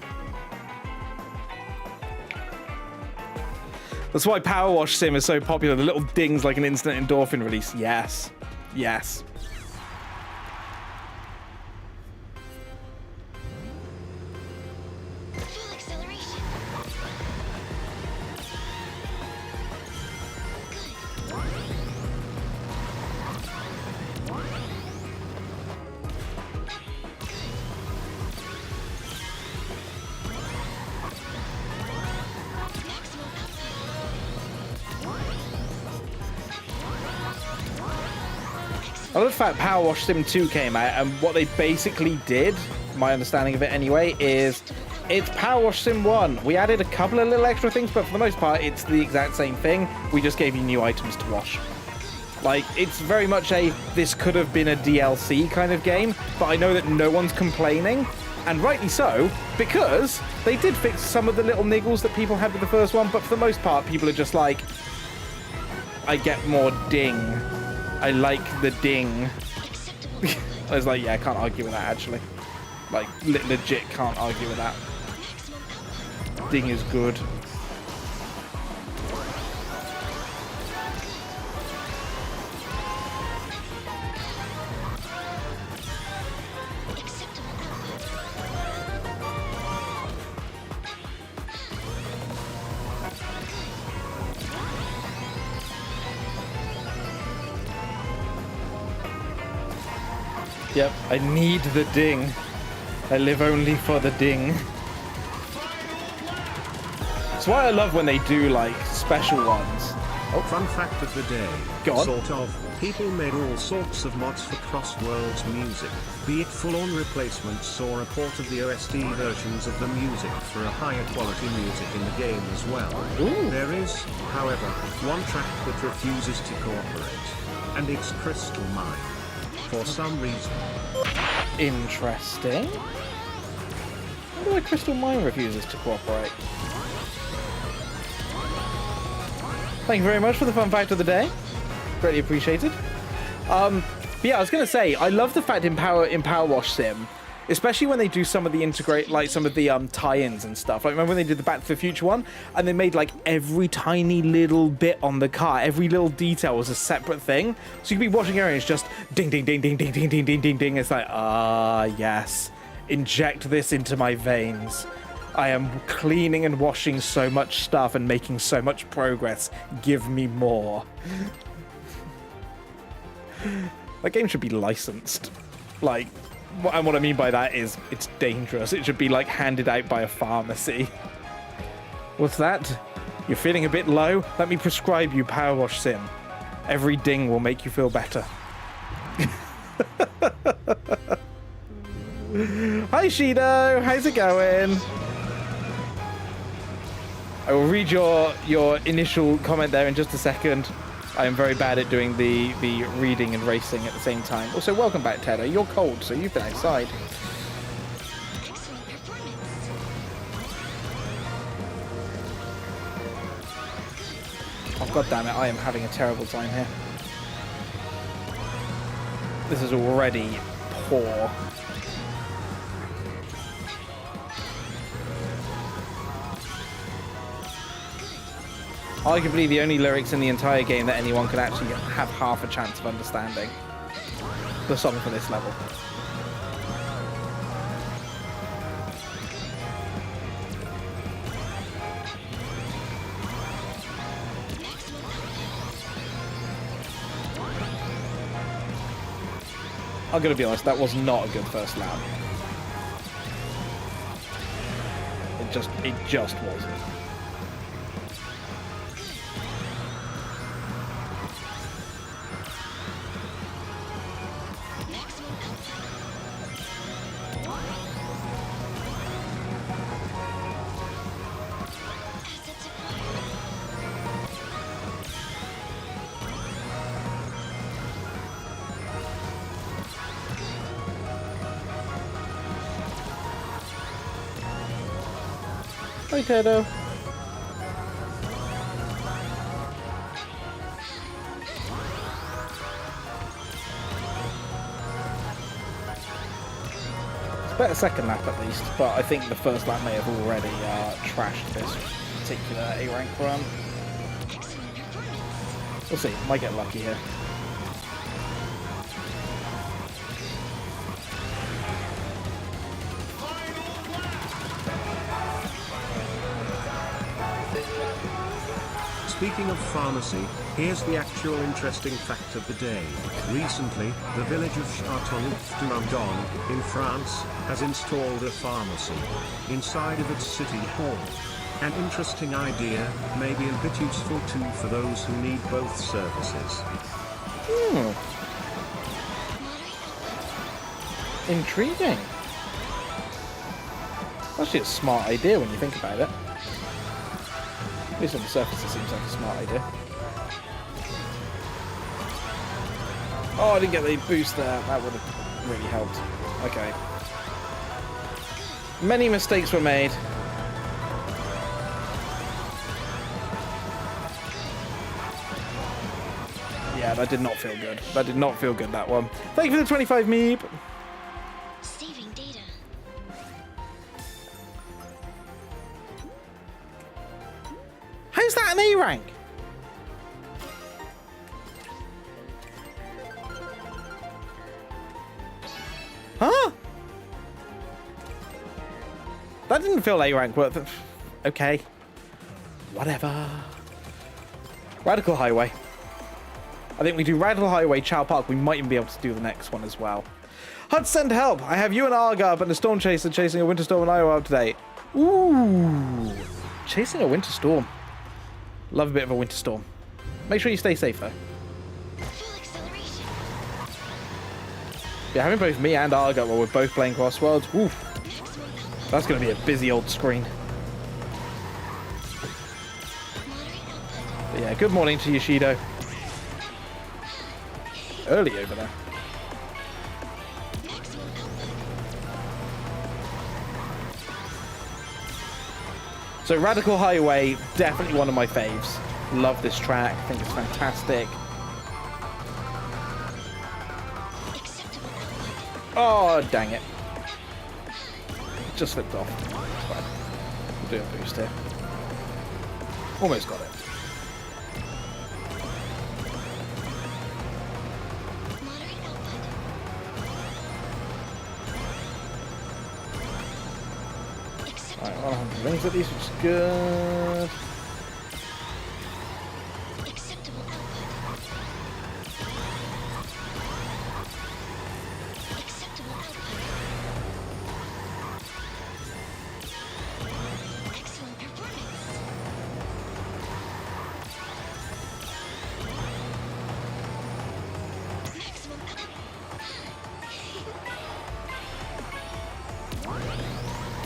That's why Power Wash Sim is so popular. The little dings like an instant endorphin release. Yes. Yes. Full acceleration. Maximum I love the fact Power Wash Sim 2 came out, and what they basically did, my understanding of it anyway, is it's Power Wash Sim 1. We added a couple of little extra things, but for the most part, it's the exact same thing. We just gave you new items to wash. Like, it's very much a, this could have been a DLC kind of game, but I know that no one's complaining, and rightly so, because they did fix some of the little niggles that people had with the first one, but for the most part, people are just like, I get more ding. I like the ding. I was like, yeah, I can't argue with that, actually. Like, legit can't argue with that. Ding is good. Yep, I need the ding. I live only for the ding. That's why I love when they do, like, special ones. Oh, fun fact of the day. Go on. Sort of. People made all sorts of mods for CrossWorlds music, be it full-on replacements or a port of the OST versions of the music for a higher quality music in the game as well. Ooh. There is, however, one track that refuses to cooperate, and it's Crystal Mine. For some reason. Interesting. I wonder why Crystal Mine refuses to cooperate. Thank you very much for the fun fact of the day. Greatly appreciated. But yeah, I was gonna say, I love the fact in Power Wash Sim, especially when they do some of the tie-ins and stuff. Like, remember when they did the Back to the Future one, and they made like every tiny little bit on the car, every little detail was a separate thing. So you could be watching it and it's just ding, ding, ding, ding, ding, ding, ding, ding, ding, ding. It's like, yes, inject this into my veins. I am cleaning and washing so much stuff and making so much progress. Give me more. That game should be licensed. Like, and what I mean by that is it's dangerous. It should be like handed out by a pharmacy. What's that? You're feeling a bit low? Let me prescribe you Power Wash Sim. Every ding will make you feel better. Hi Shido, how's it going? I will read your initial comment there in just a second. I am very bad at doing the reading and racing at the same time. Also, welcome back, Tedder. You're cold, so you've been outside. excellent performance. Oh, God damn it, I am having a terrible time here. This is already poor. Arguably the only lyrics in the entire game that anyone could actually have half a chance of understanding. The song for this level. I'm gonna be honest, that was not a good first lap. It just wasn't. Hi, Tedo. Better second lap at least, but I think the first lap may have already trashed this particular A rank run. We'll see, might get lucky here. Speaking of pharmacy, here's the actual interesting fact of the day. Recently, the village of Châteauneuf-du-Mont in France has installed a pharmacy inside of its city hall. An interesting idea, maybe a bit useful too for those who need both services. Intriguing. Actually, a smart idea when you think about it. At least on the surface it seems like a smart idea. Oh, I didn't get the boost there. That would have really helped. Okay. Many mistakes were made. Yeah, that did not feel good. That did not feel good, that one. Thank you for the 25 meep. Saving data. How's that an A rank? Huh? That didn't feel A rank, but okay. Whatever. Radical Highway. I think we do Radical Highway, Chow Park. We might even be able to do the next one as well. Huds, send help. I have you and Arga up and a storm chaser chasing a winter storm in Iowa up today. Ooh. Chasing a winter storm. Love a bit of a winter storm. Make sure you stay safe though. Full acceleration. Yeah, having both me and Arga while we're both playing CrossWorlds. Oof. Maximum output. That's going to be a busy old screen. Moderate output. But yeah, good morning to Yoshido. Early over there. Maximum output. So Radical Highway, definitely one of my faves. Love this track. I think it's fantastic. Acceptable output. Oh, dang it. Just slipped off. It's fine. We'll do a boost here. Almost got it. Moderate output. Alright, Acceptable. 100 rings at least, which is good. Acceptable output. Acceptable output. Excellent performance. Maximum output.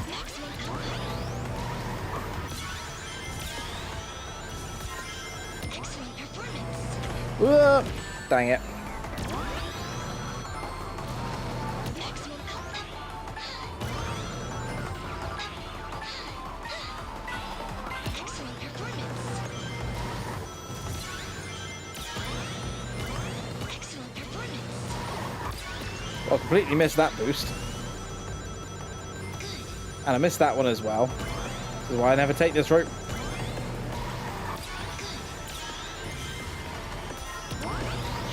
Maximum output. Excellent performance. Whoa, dang it. Maximum output. Excellent performance. Excellent performance. Well, I completely missed that boost. And I missed that one as well. This is why I never take this route.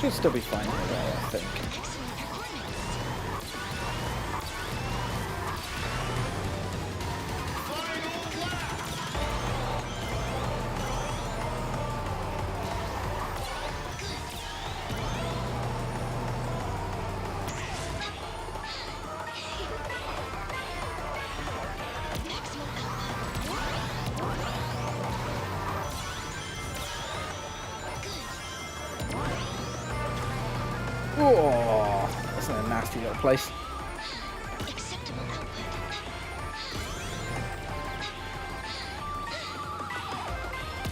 Should still be fine here, though, I think. Excellent performance. Maximum Oh, that's in a nasty little place. acceptable output.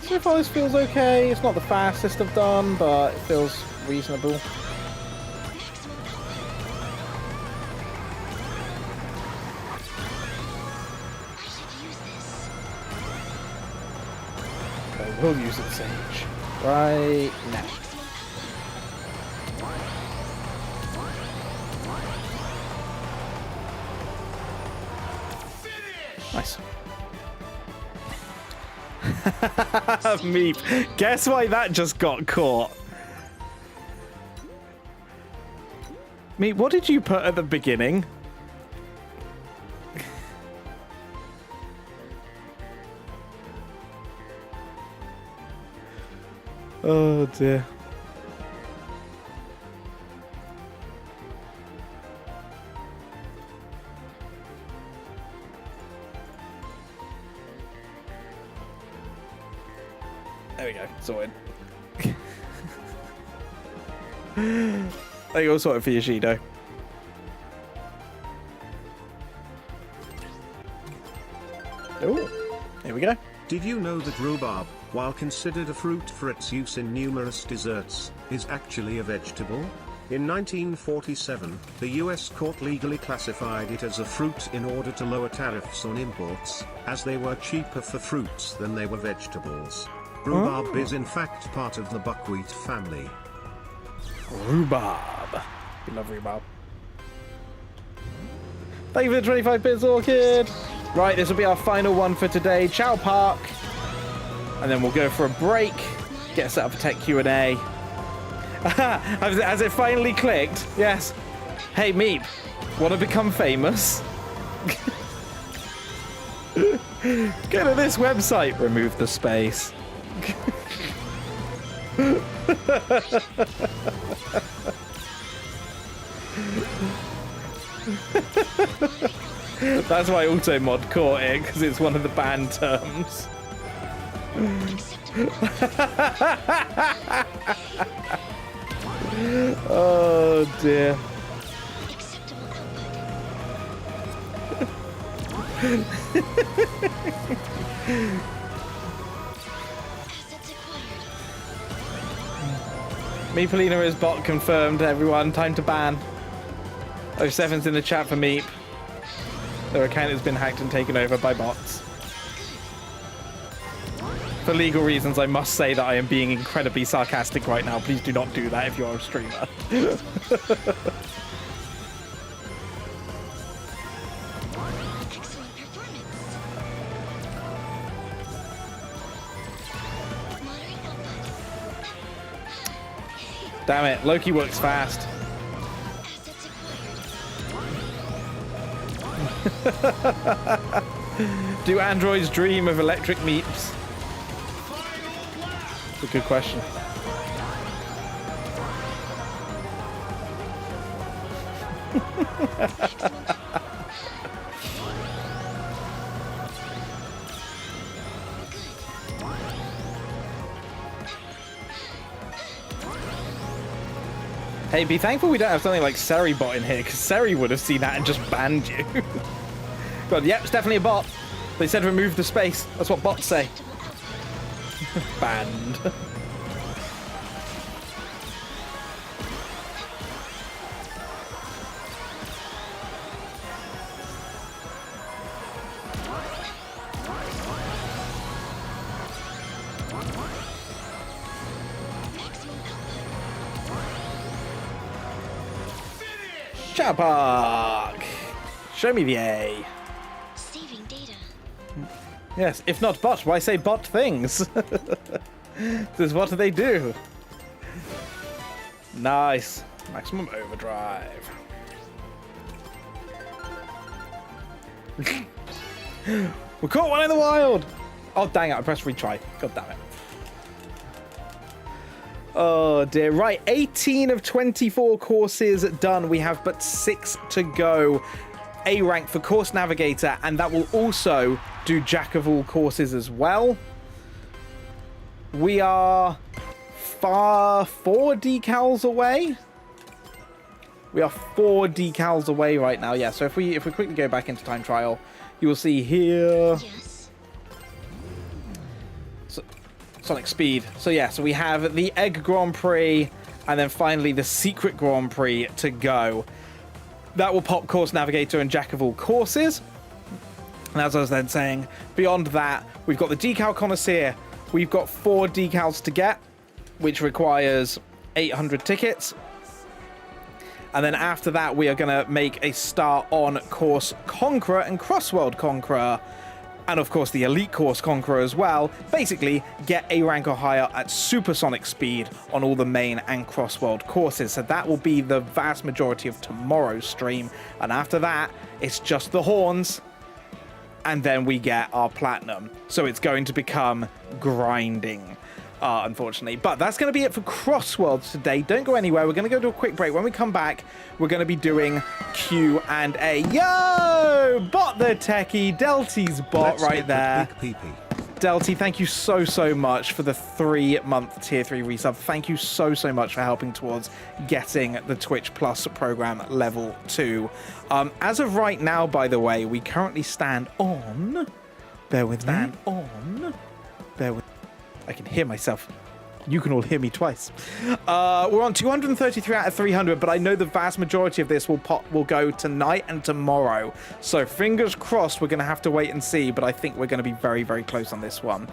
So far this feels okay. It's not the fastest I've done, but it feels reasonable. Maximum output. I should use this. I will use it, Sage. Right now. Maximum output. Nice. Meep. Guess why that just got caught? Meep, what did you put at the beginning? Oh dear. There we go, sorted. There you go, sorted for Yoshido. Oh, here we go. Did you know that rhubarb, while considered a fruit for its use in numerous desserts, is actually a vegetable? In 1947, the US court legally classified it as a fruit in order to lower tariffs on imports, as they were cheaper for fruits than they were vegetables. Rhubarb is in fact part of the buckwheat family. Rhubarb. We love rhubarb. Thank you for the 25 bits, Orchid. Right, this will be our final one for today. Chow Park. And then we'll go for a break. Get set up for Tech Q&A. Has it finally clicked? Yes. Hey, Meep. Want to become famous? Go to this website. Remove the space. That's why auto mod caught it, because it's one of the banned terms. Oh dear. Acceptable Assets acquired. Meepalina is bot confirmed, everyone. Time to ban. 07's in the chat for Meep. Their account has been hacked and taken over by bots. For legal reasons, I must say that I am being incredibly sarcastic right now. Please do not do that if you are a streamer. Excellent performance. Moderate output. Damn it, Loki works fast. Assets acquired. Do androids dream of electric meeps? That's a good question. Hey, be thankful we don't have something like Seribot in here, because Seri would have seen that and just banned you. God, yep, it's definitely a bot. They said remove the space. That's what bots say. Banned. Chow Park. Show me the A. Saving data. Yes, if not bot, why say bot things? This is what they do. Nice. Maximum overdrive. We caught one in the wild. Oh, dang it. I pressed retry. God damn it. Oh, dear. Right. 18 of 24 courses done. We have but 6 to go. A rank for Course Navigator, and that will also do Jack of all courses as well. We are 4 decals away. We are 4 decals away right now. Yeah, so if we quickly go back into time trial, you will see here. Yes. So, Sonic Speed. So yeah, so we have the Egg Grand Prix, and then finally the Secret Grand Prix to go. That will pop Course Navigator and Jack of all courses. And as I was then saying, beyond that, we've got the Decal Connoisseur. We've got 4 decals to get, which requires 800 tickets. And then after that, we are going to make a start on Course Conqueror and CrossWorld Conqueror. And of course, the Elite Course Conqueror as well. Basically, get a rank or higher at supersonic speed on all the main and CrossWorld courses. So that will be the vast majority of tomorrow's stream. And after that, it's just the horns. And then we get our platinum. So it's going to become grinding, unfortunately. But that's going to be it for CrossWorlds today. Don't go anywhere. We're going to go to a quick break. When we come back, we're going to be doing Q&A. Yo! Bot the techie. Delty's bot right there. Big PP. Delty, thank you so much for the 3-month tier 3 resub. Thank you so much for helping towards getting the Twitch Plus program level 2. As of right now, by the way, we currently stand on... Bear with me. I can hear myself. You can all hear me twice. We're on 233 out of 300, but I know the vast majority of this will go tonight and tomorrow. So fingers crossed, we're going to have to wait and see, but I think we're going to be very close on this one.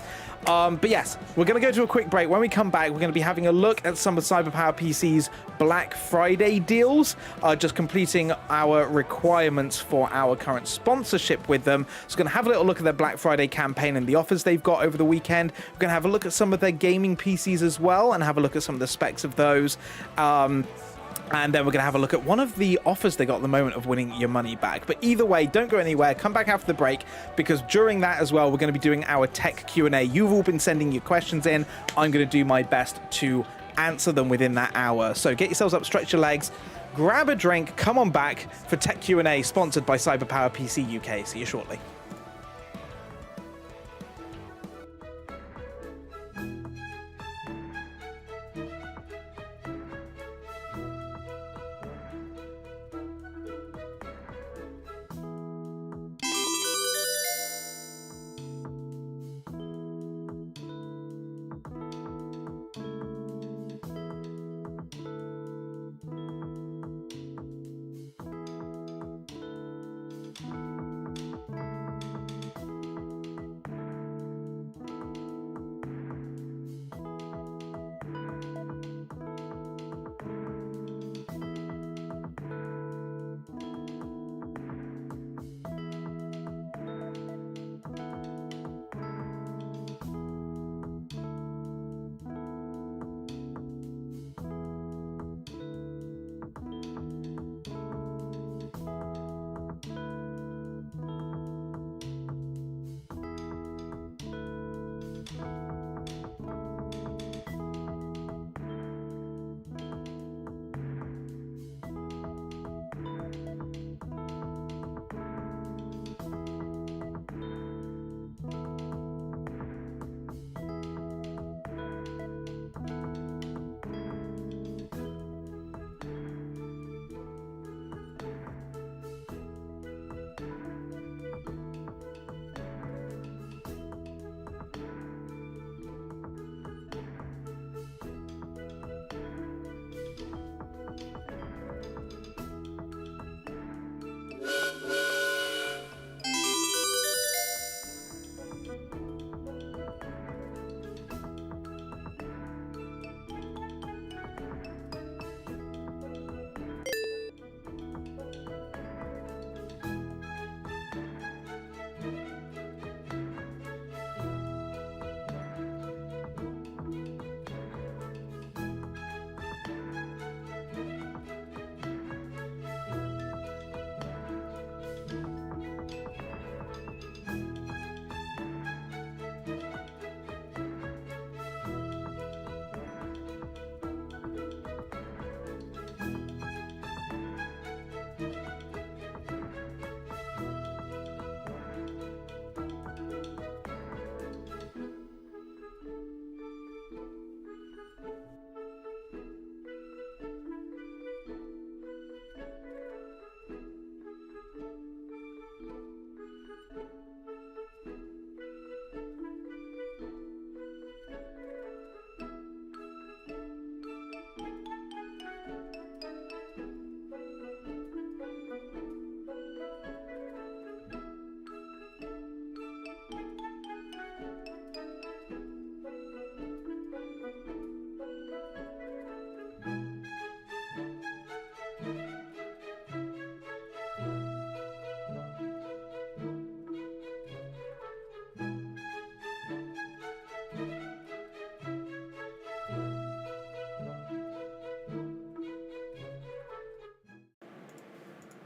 But yes, we're going to go to a quick break. When we come back, we're going to be having a look at some of CyberPower PC's Black Friday deals, just completing our requirements for our current sponsorship with them. So we're going to have a little look at their Black Friday campaign and the offers they've got over the weekend. We're going to have a look at some of their gaming PCs as well and have a look at some of the specs of those. And then we're going to have a look at one of the offers they got at the moment of winning your money back. But either way, don't go anywhere. Come back after the break, because during that as well, we're going to be doing our tech Q&A. You've all been sending your questions in. I'm going to do my best to answer them within that hour. So get yourselves up, stretch your legs, grab a drink, come on back for tech Q&A, sponsored by CyberPower PC UK. See you shortly.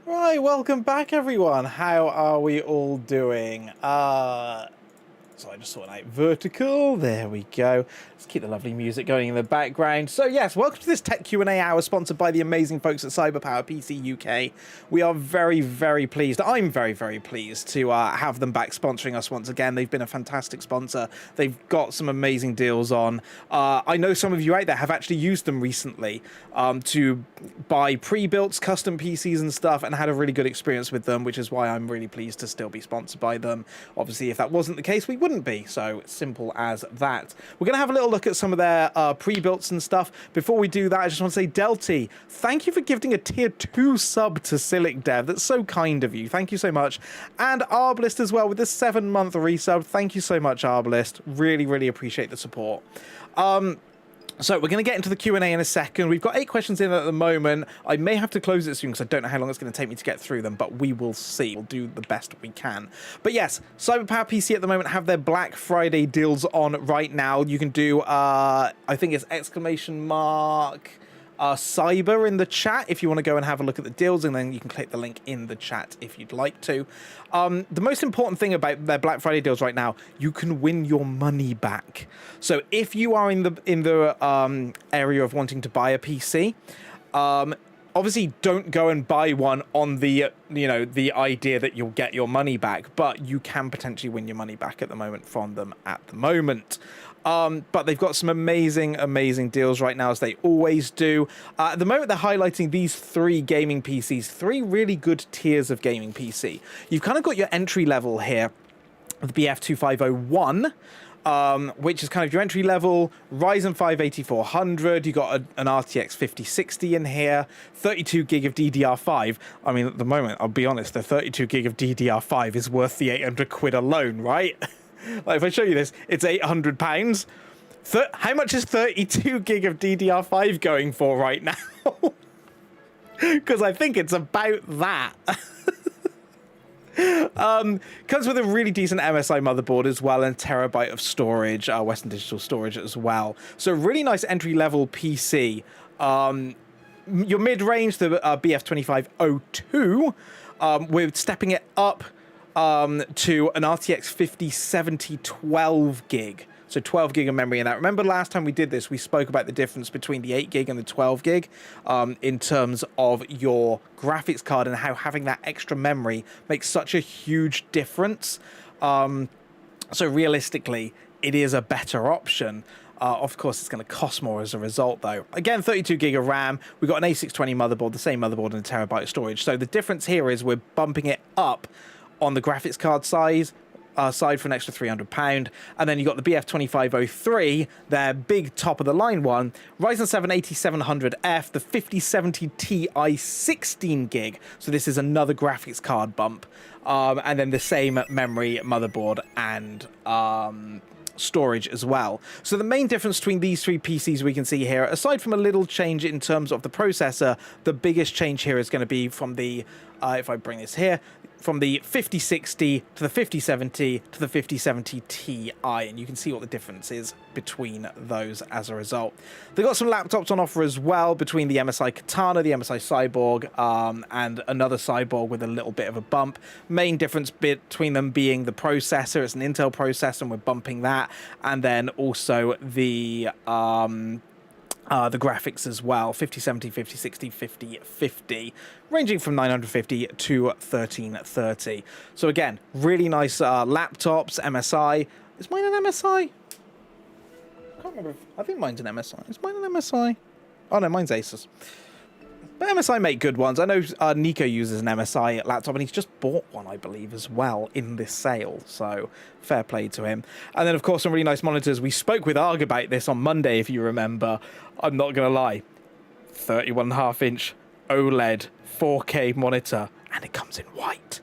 Right, welcome back, everyone. How are we all doing? So I just sort out vertical. There we go. Let's keep the lovely music going in the background. So yes, welcome to this Tech Q&A hour sponsored by the amazing folks at Cyberpower PC UK. We are very, very pleased. I'm very, very pleased to have them back sponsoring us once again. They've been a fantastic sponsor. They've got some amazing deals on. I know some of you out there have actually used them recently to buy pre-built custom PCs and stuff and had a really good experience with them, which is why I'm really pleased to still be sponsored by them. Obviously, if that wasn't the case, we wouldn't be. So simple as that. We're going to have a little look at some of their pre-builts and stuff. Before we do that, I just want to say, Delty, thank you for gifting a tier 2 sub to Silic Dev. That's so kind of you. Thank you so much. And Arbalist as well with the 7-month resub. Thank you so much, Arbalist. Really, really appreciate the support. So we're going to get into the Q&A in a second. We've got 8 questions in at the moment. I may have to close it soon because I don't know how long it's going to take me to get through them, but we will see. We'll do the best we can. But yes, Cyberpower PC at the moment have their Black Friday deals on right now. You can do, I think it's exclamation mark cyber in the chat if you want to go and have a look at the deals, and then you can click the link in the chat if you'd like to. The most important thing about their Black Friday deals right now, you can win your money back. So if you are in the area of wanting to buy a PC, obviously don't go and buy one on the the idea that you'll get your money back, but you can potentially win your money back at the moment from them at the moment. But they've got some amazing, amazing deals right now, as they always do. At the moment, they're highlighting these 3 gaming PCs, 3 really good tiers of gaming PC. You've kind of got your entry level here, the BF2501, which is kind of your entry level Ryzen 5 8400. You got an RTX 5060 in here, 32 gig of DDR5. I mean, at the moment, I'll be honest, the 32 gig of DDR5 is worth the 800 quid alone, right? Like, if I show you this, it's £800. How much is 32 gig of DDR5 going for right now? Because I think it's about that. Comes with a really decent MSI motherboard as well, and terabyte of storage, Western Digital storage as well. So really nice entry-level PC. Your mid-range, the BF2502, we're stepping it up to an RTX 5070 12 gig. So 12 gig of memory in that. Remember last time we did this, we spoke about the difference between the 8 gig and the 12 gig in terms of your graphics card, and how having that extra memory makes such a huge difference. So realistically, it is a better option. Of course, it's going to cost more as a result, though. Again, 32 gig of RAM. We've got an A620 motherboard, the same motherboard, and a terabyte of storage. So the difference here is we're bumping it up on the graphics card side for an extra £300, and then you got the BF2503, their big top of the line one, Ryzen 7 8700F, the 5070 Ti 16 gig. So this is another graphics card bump, and then the same memory, motherboard, and storage as well. So the main difference between these 3 PCs we can see here, aside from a little change in terms of the processor, the biggest change here is going to be from the, if I bring this here, from the 5060 to the 5070 to the 5070 Ti, and you can see what the difference is between those as a result. They've got some laptops on offer as well, between the MSI Katana, the MSI Cyborg, and another Cyborg with a little bit of a bump. Main difference between them being the processor. It's an Intel processor, and we're bumping that, and then also the graphics as well, 5070, 5060, 5050, ranging from 950 to 1330. So again, really nice laptops, MSI. Is mine an MSI? I can't remember. I think mine's an MSI. Is mine an MSI? Oh no, mine's Asus. But MSI make good ones. I know Nico uses an MSI laptop, and he's just bought one, I believe, as well in this sale. So fair play to him. And then, of course, some really nice monitors. We spoke with Arg about this on Monday, if you remember. I'm not going to lie. 31.5-inch OLED 4K monitor, and it comes in white.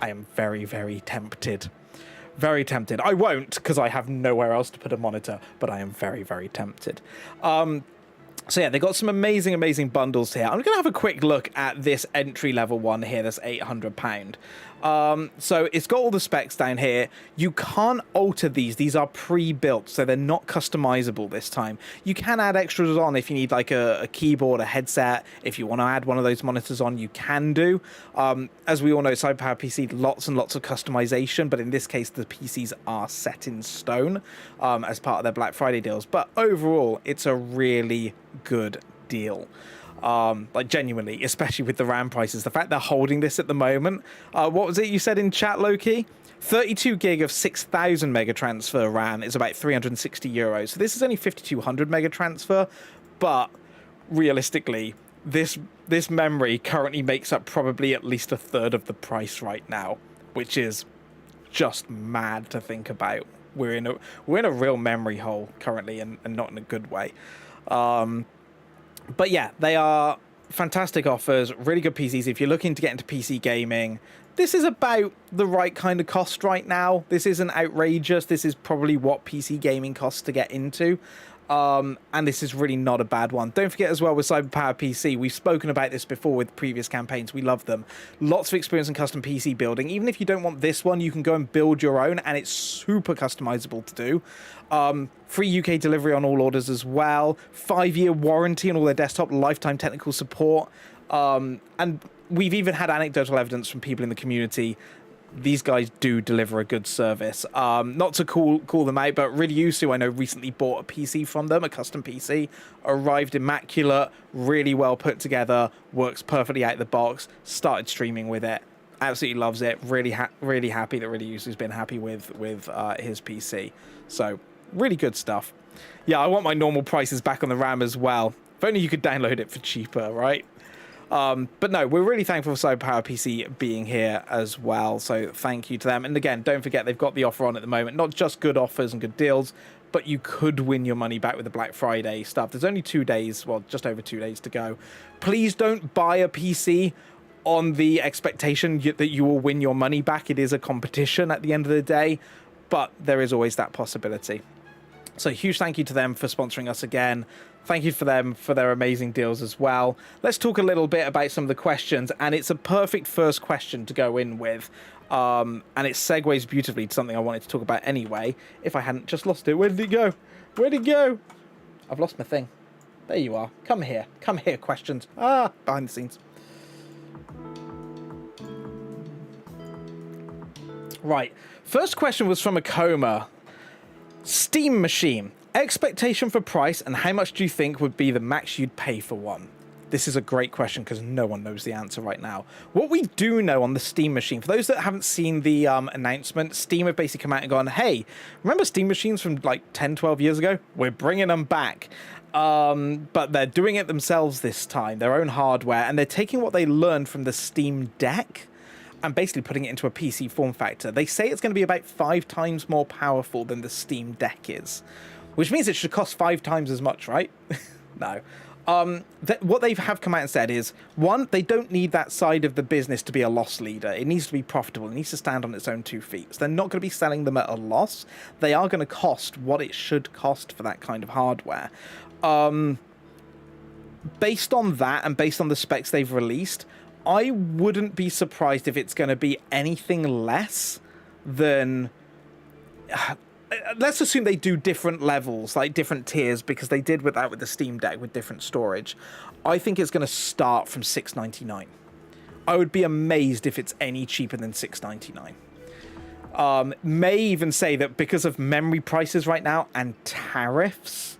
I am very, very tempted. Very tempted. I won't, because I have nowhere else to put a monitor, but I am very, very tempted. So yeah, they got some amazing, amazing bundles here. I'm going to have a quick look at this entry-level one here, that's £800. So it's got all the specs down here. You can't alter these. These are pre-built, so they're not customizable this time. You can add extras on if you need like a keyboard, a headset. If you want to add one of those monitors on, you can do. As we all know, CyberPower PC, lots and lots of customization, but in this case, the PCs are set in stone as part of their Black Friday deals. But overall, it's a really good deal. Like genuinely, especially with the RAM prices, the fact they're holding this at the moment. What was it you said in chat, Loki? 32 gig of 6,000 mega transfer RAM is about 360 euros. So this is only 5,200 mega transfer, but realistically, this memory currently makes up probably at least a third of the price right now, which is just mad to think about. We're in a real memory hole currently, and not in a good way. But yeah, they are fantastic offers, really good PCs. If you're looking to get into PC gaming, this is about the right kind of cost right now. This isn't outrageous. This is probably what PC gaming costs to get into. And this is really not a bad one. Don't forget as well with CyberPower PC, we've spoken about this before with previous campaigns. We love them. Lots of experience in custom PC building. Even if you don't want this one, you can go and build your own, and it's super customizable to do. Free UK delivery on all orders as well. 5-year warranty on all their desktop, lifetime technical support. And we've even had anecdotal evidence from people in the community. These guys do deliver a good service. Not to call them out, but Ryusu, I know, recently bought a PC from them, a custom PC. Arrived immaculate, really well put together, works perfectly out of the box. Started streaming with it. Absolutely loves it. Really happy that Ryusu's been happy with his PC. So, really good stuff. Yeah, I want my normal prices back on the RAM as well. If only you could download it for cheaper, right? But no, we're really thankful for CyberPower PC being here as well. So thank you to them. And again, don't forget they've got the offer on at the moment. Not just good offers and good deals, but you could win your money back with the Black Friday stuff. There's only 2 days, well, just over 2 days to go. Please don't buy a PC on the expectation that you will win your money back. It is a competition at the end of the day, but there is always that possibility. So huge thank you to them for sponsoring us again. Thank you for them for their amazing deals as well. Let's talk a little bit about some of the questions, and it's a perfect first question to go in with. And it segues beautifully to something I wanted to talk about anyway, if I hadn't just lost it. Where did it go? Where'd it go? I've lost my thing. There you are. Come here. Come here, questions. Behind the scenes. Right. First question was from a coma. Steam machine. Expectation for price, and how much do you think would be the max you'd pay for one? This is a great question because no one knows the answer right now. What we do know on the Steam machine, for those that haven't seen the announcement, Steam have basically come out and gone, hey, remember Steam machines from like 10, 12 years ago? We're bringing them back. But they're doing it themselves this time, their own hardware, and they're taking what they learned from the Steam Deck and basically putting it into a PC form factor. They say it's going to be about 5 times more powerful than the Steam Deck is, which means it should cost 5 times as much, right? No. What they have come out and said is, one, they don't need that side of the business to be a loss leader. It needs to be profitable. It needs to stand on its own 2 feet. So they're not going to be selling them at a loss. They are going to cost what it should cost for that kind of hardware. Based on that and based on the specs they've released, I wouldn't be surprised if it's going to be anything less than... let's assume they do different levels, like different tiers, because they did with that with the Steam Deck with different storage. I think it's going to start from $699. I would be amazed if it's any cheaper than $699. May even say that because of memory prices right now and tariffs,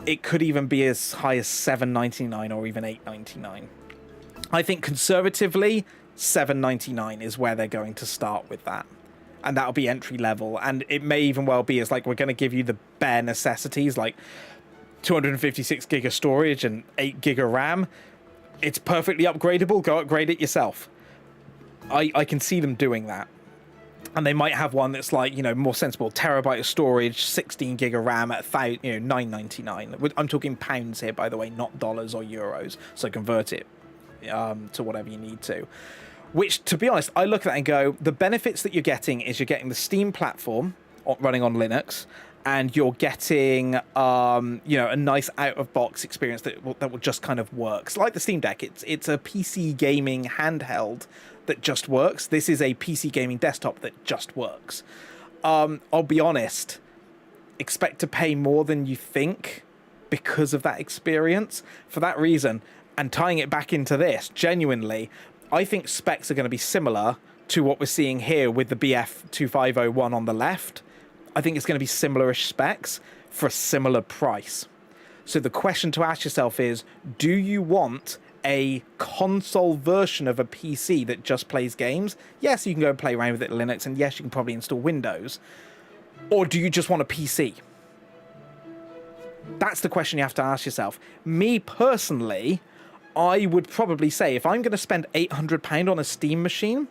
it could even be as high as $799 or even $899. I think conservatively, $799 is where they're going to start with that. And that'll be entry level. And it may even well be as like, we're going to give you the bare necessities, like 256 gig of storage and 8 gig of RAM. It's perfectly upgradable. Go upgrade it yourself. I can see them doing that. And they might have one that's like, you know, more sensible, terabyte of storage, 16 gig of RAM at $999. I'm talking pounds here, by the way, not dollars or euros. So convert it to whatever you need to. Which, to be honest, I look at that and go, the benefits that you're getting is you're getting the Steam platform running on Linux, and you're getting, a nice out-of-box experience that will just kind of works. Like the Steam Deck, it's a PC gaming handheld that just works. This is a PC gaming desktop that just works. I'll be honest, expect to pay more than you think because of that experience. For that reason, and tying it back into this, genuinely, I think specs are going to be similar to what we're seeing here with the BF2501 on the left. I think it's going to be similar-ish specs for a similar price. So the question to ask yourself is, do you want a console version of a PC that just plays games? Yes, you can go and play around with it in Linux, and yes, you can probably install Windows. Or do you just want a PC? That's the question you have to ask yourself. Me, personally, I would probably say if I'm going to spend £800 on a Steam machine,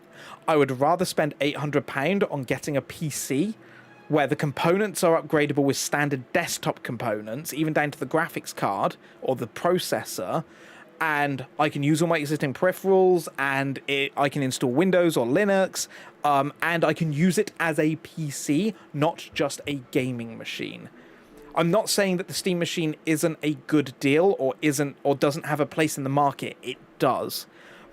I would rather spend £800 on getting a PC where the components are upgradable with standard desktop components, even down to the graphics card or the processor, and I can use all my existing peripherals, and I can install Windows or Linux, and I can use it as a PC, not just a gaming machine. I'm not saying that the Steam machine isn't a good deal or doesn't have a place in the market. It does.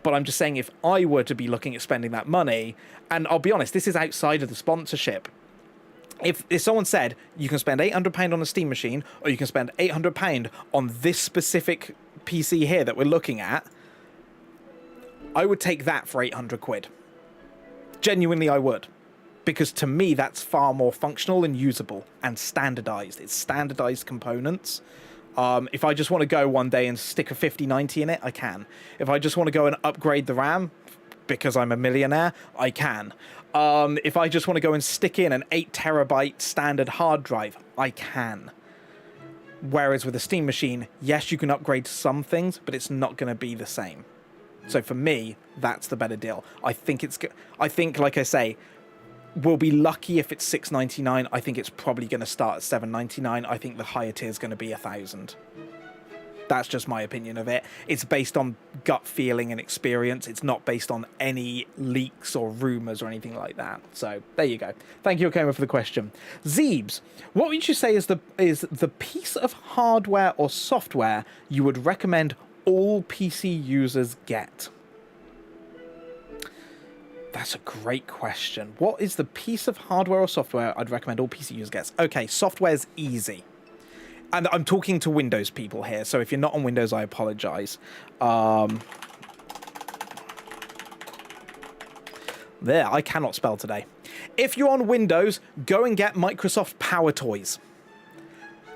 But I'm just saying, if I were to be looking at spending that money, and I'll be honest, this is outside of the sponsorship. If someone said you can spend £800 on a Steam machine, or you can spend £800 on this specific PC here that we're looking at, I would take that for 800 quid. Genuinely, I would. Because to me, that's far more functional and usable and standardized. It's standardized components. If I just want to go one day and stick a 5090 in it, I can. If I just want to go and upgrade the RAM, because I'm a millionaire, I can. If I just want to go and stick in an 8 terabyte standard hard drive, I can. Whereas with a Steam machine, yes, you can upgrade some things, but it's not going to be the same. So for me, that's the better deal. I think, like I say, we'll be lucky if it's $699. I think it's probably going to start at $799. I think the higher tier is going to be $1,000. That's just my opinion of it. It's based on gut feeling and experience. It's not based on any leaks or rumors or anything like that. So there you go. Thank you, Okama, for the question. Zeebs, what would you say is the piece of hardware or software you would recommend all PC users get? That's a great question. What is the piece of hardware or software I'd recommend all PC users get? Okay, software's easy. And I'm talking to Windows people here, so if you're not on Windows, I apologize. There, I cannot spell today. If you're on Windows, go and get Microsoft Power Toys.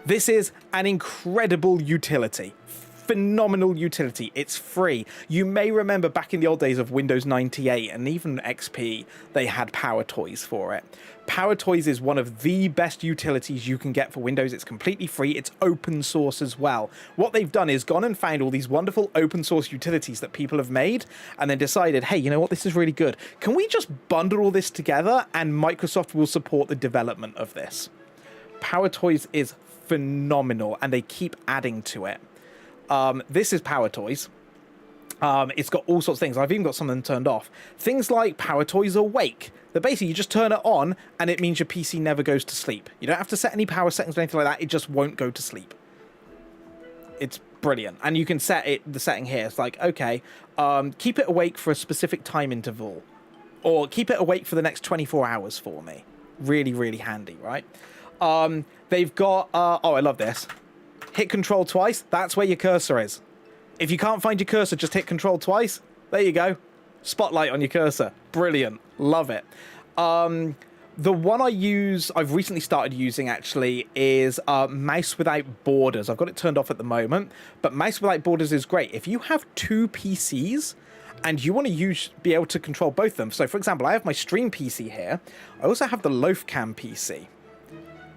This is an incredible utility. Phenomenal utility. It's free. You may remember back in the old days of Windows 98 and even XP, they had Power Toys for it. Power Toys is one of the best utilities you can get for Windows. It's completely free. It's open source as well. What they've done is gone and found all these wonderful open source utilities that people have made and then decided, hey, you know what? This is really good. Can we just bundle all this together and Microsoft will support the development of this? Power Toys is phenomenal and they keep adding to it. This is Power Toys. It's got all sorts of things. I've even got some of them turned off. Things like Power Toys Awake. That basically you just turn it on and it means your PC never goes to sleep. You don't have to set any power settings or anything like that. It just won't go to sleep. It's brilliant. And you can set the setting here. It's like, okay, keep it awake for a specific time interval. Or keep it awake for the next 24 hours for me. Really, really handy, right? They've got... oh, I love this. Hit control twice, that's where your cursor is. If you can't find your cursor, just hit control twice. There you go. Spotlight on your cursor. Brilliant. Love it. The one I've recently started using actually is Mouse Without Borders. I've got it turned off at the moment, but Mouse Without Borders is great. If you have two PCs and you want to be able to control both of them. So for example, I have my stream PC here. I also have the Loafcam PC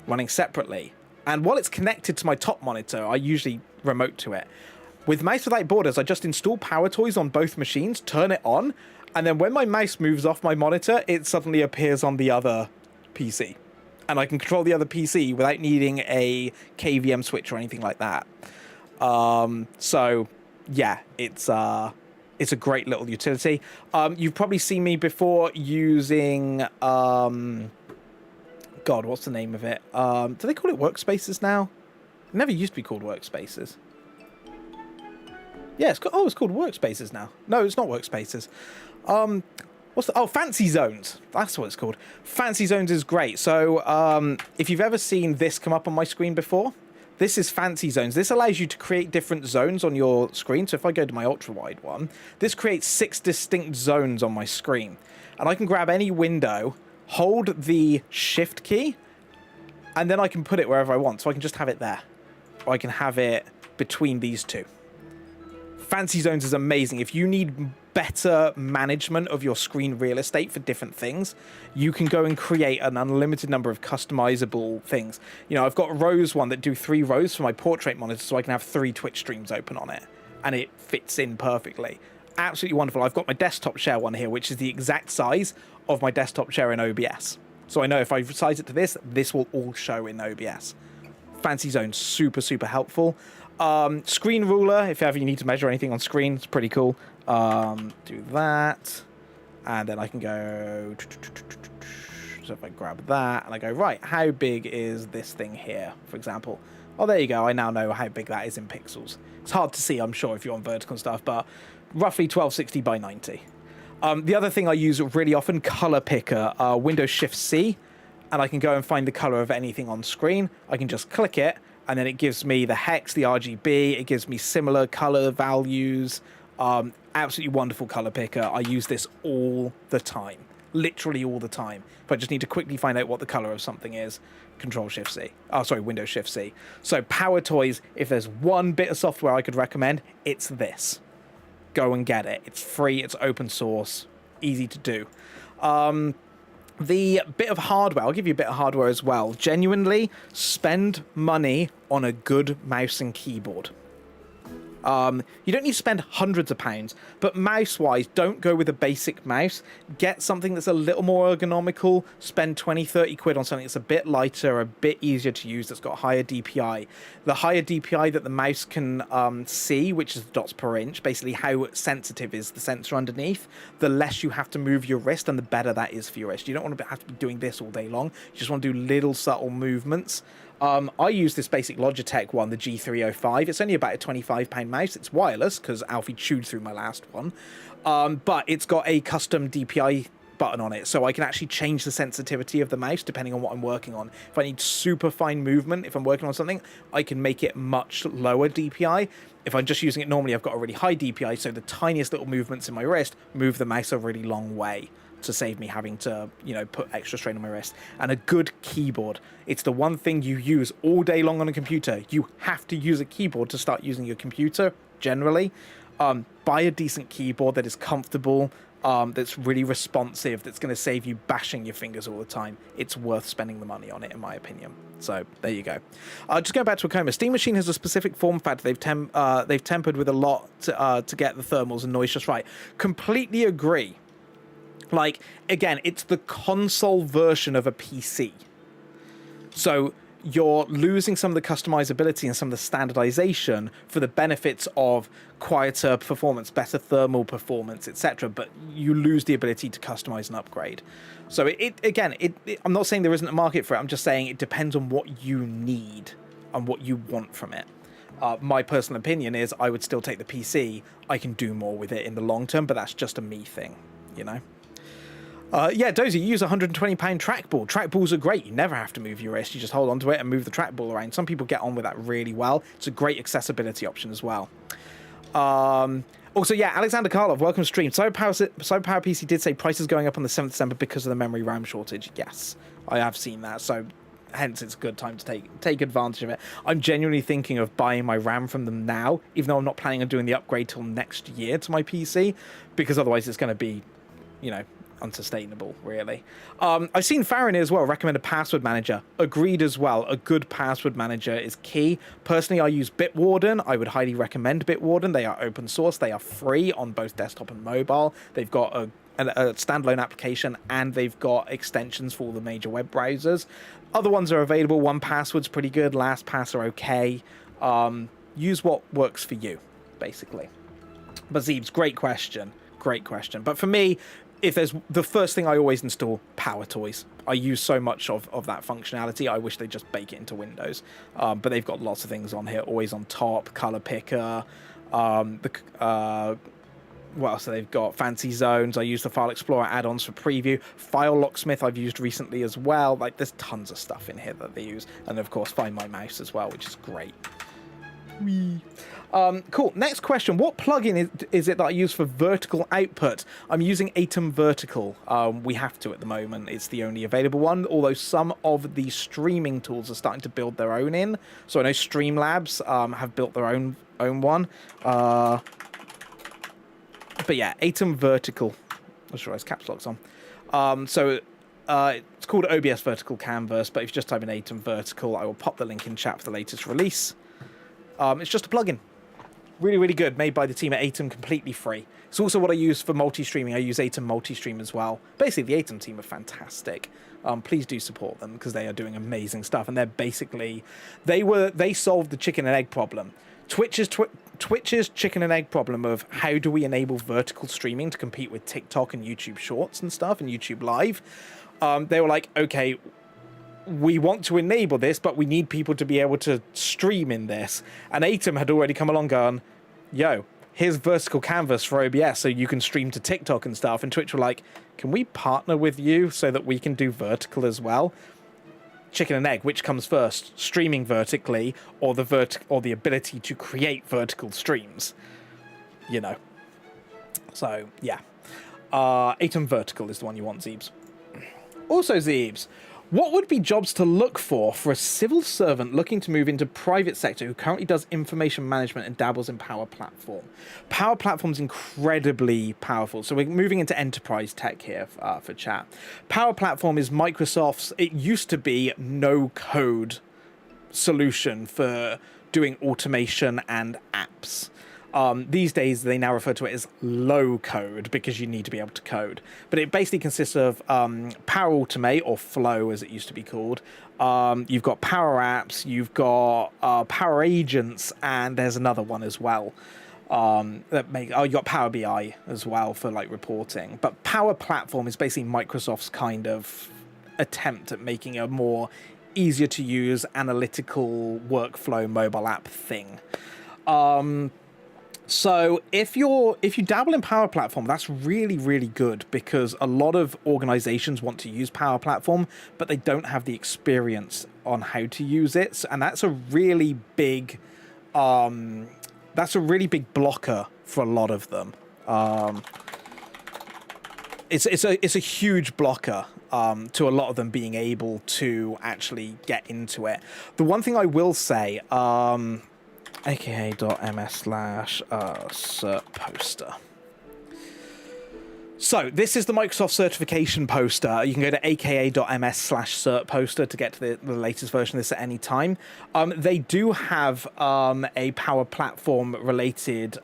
running separately. And while it's connected to my top monitor, I usually remote to it. With Mouse Without Borders, I just install Power Toys on both machines, turn it on, and then when my mouse moves off my monitor, it suddenly appears on the other PC. And I can control the other PC without needing a KVM switch or anything like that. So, yeah, it's a great little utility. You've probably seen me before using... God, what's the name of it? Do they call it workspaces now? It never used to be called workspaces. Yeah, it's called workspaces now. No, it's not workspaces. Fancy zones. That's what it's called. Fancy zones is great. So if you've ever seen this come up on my screen before, this is fancy zones. This allows you to create different zones on your screen. So if I go to my ultra wide one, this creates 6 distinct zones on my screen. And I can grab any window, hold the shift key, and then I can put it wherever I want. So I can just have it there. Or I can have it between these two. Fancy zones is amazing. If you need better management of your screen real estate for different things, you can go and create an unlimited number of customizable things. You know, I've got rows one that do 3 rows for my portrait monitor, so I can have 3 Twitch streams open on it, and it fits in perfectly. Absolutely wonderful. I've got my desktop share one here, which is the exact size of my desktop share in OBS. So I know if I size it to this will all show in OBS. Fancy zones, super, super helpful. Screen ruler, if ever you need to measure anything on screen, it's pretty cool. Do that, and then I can go, so if I grab that and I go, right, how big is this thing here, for example? Oh, there you go. I now know how big that is in pixels. It's hard to see, I'm sure, if you're on vertical stuff, but roughly 1260 by 90. The other thing I use really often, color picker, Windows Shift C, and I can go and find the color of anything on screen. I can just click it, and then it gives me the hex, the RGB, it gives me similar color values. Absolutely wonderful color picker. I use this all the time, literally all the time. If I just need to quickly find out what the color of something is, Windows Shift C. So Power Toys, if there's one bit of software I could recommend, it's this. Go and get it. It's free, it's open source, easy to do. The bit of hardware, I'll give you a bit of hardware as well. Genuinely, spend money on a good mouse and keyboard. You don't need to spend hundreds of pounds, but mouse-wise, don't go with a basic mouse. Get something that's a little more ergonomical. Spend 20, 30 quid on something that's a bit lighter, a bit easier to use, that's got higher DPI. The higher DPI that the mouse can see, which is dots per inch, basically how sensitive is the sensor underneath, the less you have to move your wrist and the better that is for your wrist. You don't want to have to be doing this all day long. You just want to do little subtle movements. I use this basic Logitech one, the G305. It's only about a £25 mouse. It's wireless because Alfie chewed through my last one. But it's got a custom DPI button on it, so I can actually change the sensitivity of the mouse depending on what I'm working on. If I need super fine movement, if I'm working on something, I can make it much lower DPI. If I'm just using it normally, I've got a really high DPI, so the tiniest little movements in my wrist move the mouse a really long way to save me having to, put extra strain on my wrist. And a good keyboard. It's the one thing you use all day long on a computer. You have to use a keyboard to start using your computer, generally. Buy a decent keyboard that is comfortable, that's really responsive, that's going to save you bashing your fingers all the time. It's worth spending the money on it, in my opinion. So there you go. Just going back to Akoma, Steam Machine has a specific form factor. They've tempered with a lot to get the thermals and noise just right. Completely agree. Like, again, it's the console version of a PC. So you're losing some of the customizability and some of the standardization for the benefits of quieter performance, better thermal performance, etc. But you lose the ability to customize and upgrade. So I'm not saying there isn't a market for it. I'm just saying it depends on what you need and what you want from it. My personal opinion is I would still take the PC. I can do more with it in the long term, but that's just a me thing, Dozy, you use a £120 trackball. Trackballs are great. You never have to move your wrist. You just hold onto it and move the trackball around. Some people get on with that really well. It's a great accessibility option as well. Alexander Karlov, welcome to stream. Cyberpower PC did say prices going up on the 7th of December because of the memory RAM shortage. Yes, I have seen that. So hence it's a good time to take advantage of it. I'm genuinely thinking of buying my RAM from them now, even though I'm not planning on doing the upgrade till next year to my PC, because otherwise it's going to be, unsustainable, really. I've seen Farron as well recommend a password manager. Agreed as well. A good password manager is key. Personally, I use Bitwarden. I would highly recommend Bitwarden. They are open source. They are free on both desktop and mobile. They've got a standalone application, and they've got extensions for all the major web browsers. Other ones are available. 1Password's pretty good. LastPass are okay. Use what works for you, basically. But Zeebs, great question. But for me, if there's the first thing I always install, Power Toys. I use so much of that functionality. I wish they'd just bake it into Windows. But they've got lots of things on here, always on top, color picker, what else? So they've got Fancy Zones. I use the File Explorer add-ons for preview. File Locksmith I've used recently as well. Like, there's tons of stuff in here that they use. And of course, Find My Mouse as well, which is great. Whee. Cool. Next question. What plugin is it that I use for vertical output? I'm using Atom Vertical. We have to at the moment. It's the only available one, although some of the streaming tools are starting to build their own in. So I know Streamlabs have built their own one. But yeah, Atom Vertical. I'm sure it's caps lock's on. It's called OBS Vertical Canvas, but if you just type in Atom Vertical, I will pop the link in chat for the latest release. It's just a plugin. Really, really good, made by the team at Atom, completely free. It's also what I use for multi-streaming. I use Atom Multi-Stream as well. Basically, the Atom team are fantastic. Please do support them because they are doing amazing stuff. And they're basically, they solved the chicken and egg problem. Twitch's chicken and egg problem of how do we enable vertical streaming to compete with TikTok and YouTube Shorts and stuff and YouTube Live. They were like, okay, we want to enable this, but we need people to be able to stream in this. And Atom had already come along going, yo, here's vertical canvas for OBS so you can stream to TikTok and stuff. And Twitch were like, can we partner with you so that we can do vertical as well? Chicken and egg, which comes first, streaming vertically or the ability to create vertical streams, you know. So yeah, Atom Vertical is the one you want, Zeebs. Also, Zeebs, what would be jobs to look for a civil servant looking to move into private sector who currently does information management and dabbles in Power Platform? Power Platform's incredibly powerful. So we're moving into enterprise tech here for chat. Power Platform is Microsoft's, it used to be no-code solution for doing automation and apps. These days, they now refer to it as low code because you need to be able to code. But it basically consists of Power Automate, or Flow as it used to be called. You've got Power Apps, you've got Power Agents, and there's another one as well. You got Power BI as well for like reporting. But Power Platform is basically Microsoft's kind of attempt at making a more easier to use analytical workflow mobile app thing. So if you dabble in Power Platform, that's really, really good because a lot of organizations want to use Power Platform, but they don't have the experience on how to use it. And that's a really big blocker for a lot of them. It's a huge blocker to a lot of them being able to actually get into it. The one thing I will say, aka.ms/cert poster. So this is the Microsoft certification poster. You can go to aka.ms/cert poster to get to the latest version of this at any time. They do have a Power Platform related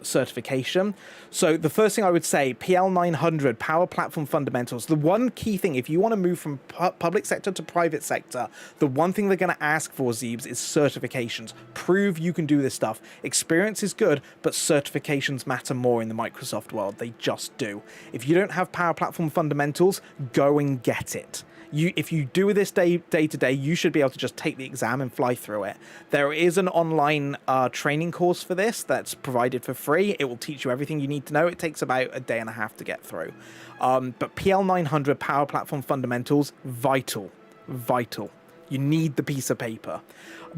certification. So the first thing I would say, PL900, Power Platform Fundamentals. The one key thing, if you want to move from public sector to private sector, the one thing they're going to ask for, Zeebs, is certifications. Prove you can do this stuff. Experience is good, but certifications matter more in the Microsoft world. They just do. If you don't have Power Platform Fundamentals, go and get it. If you do this day to day, you should be able to just take the exam and fly through it. There is an online training course for this that's provided for free. It will teach you everything you need to know. It takes about a day and a half to get through. But PL900 Power Platform Fundamentals, vital. You need the piece of paper.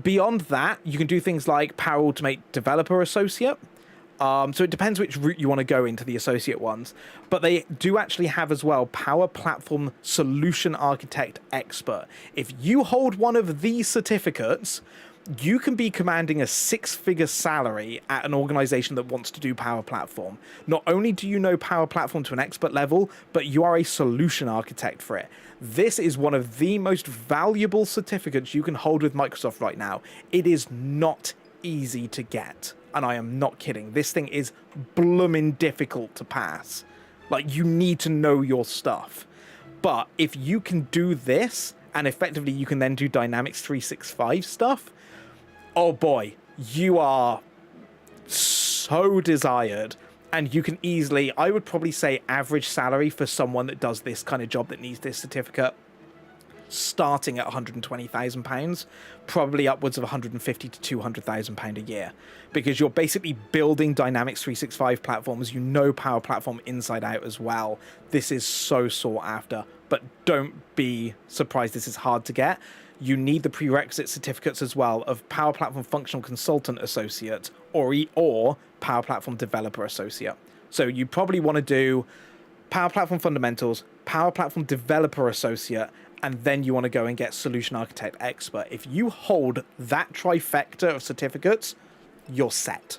Beyond that, you can do things like Power Automate Developer Associate. So it depends which route you want to go into the associate ones. But they do actually have as well Power Platform Solution Architect Expert. If you hold one of these certificates, you can be commanding a 6-figure salary at an organization that wants to do Power Platform. Not only do you know Power Platform to an expert level, but you are a solution architect for it. This is one of the most valuable certificates you can hold with Microsoft right now. It is not easy to get. And I am not kidding. This thing is blooming difficult to pass. Like, you need to know your stuff. But if you can do this, and effectively you can then do Dynamics 365 stuff, oh boy, you are so desired. And you can easily, I would probably say average salary for someone that does this kind of job that needs this certificate, starting at £120,000, probably upwards of £150,000 to £200,000 a year, because you're basically building Dynamics 365 platforms. You know Power Platform inside out as well. This is so sought after, but don't be surprised this is hard to get. You need the prerequisite certificates as well of Power Platform Functional Consultant Associate or Power Platform Developer Associate. So you probably want to do Power Platform Fundamentals, Power Platform Developer Associate, and then you want to go and get Solution Architect Expert. If you hold that trifecta of certificates, you're set.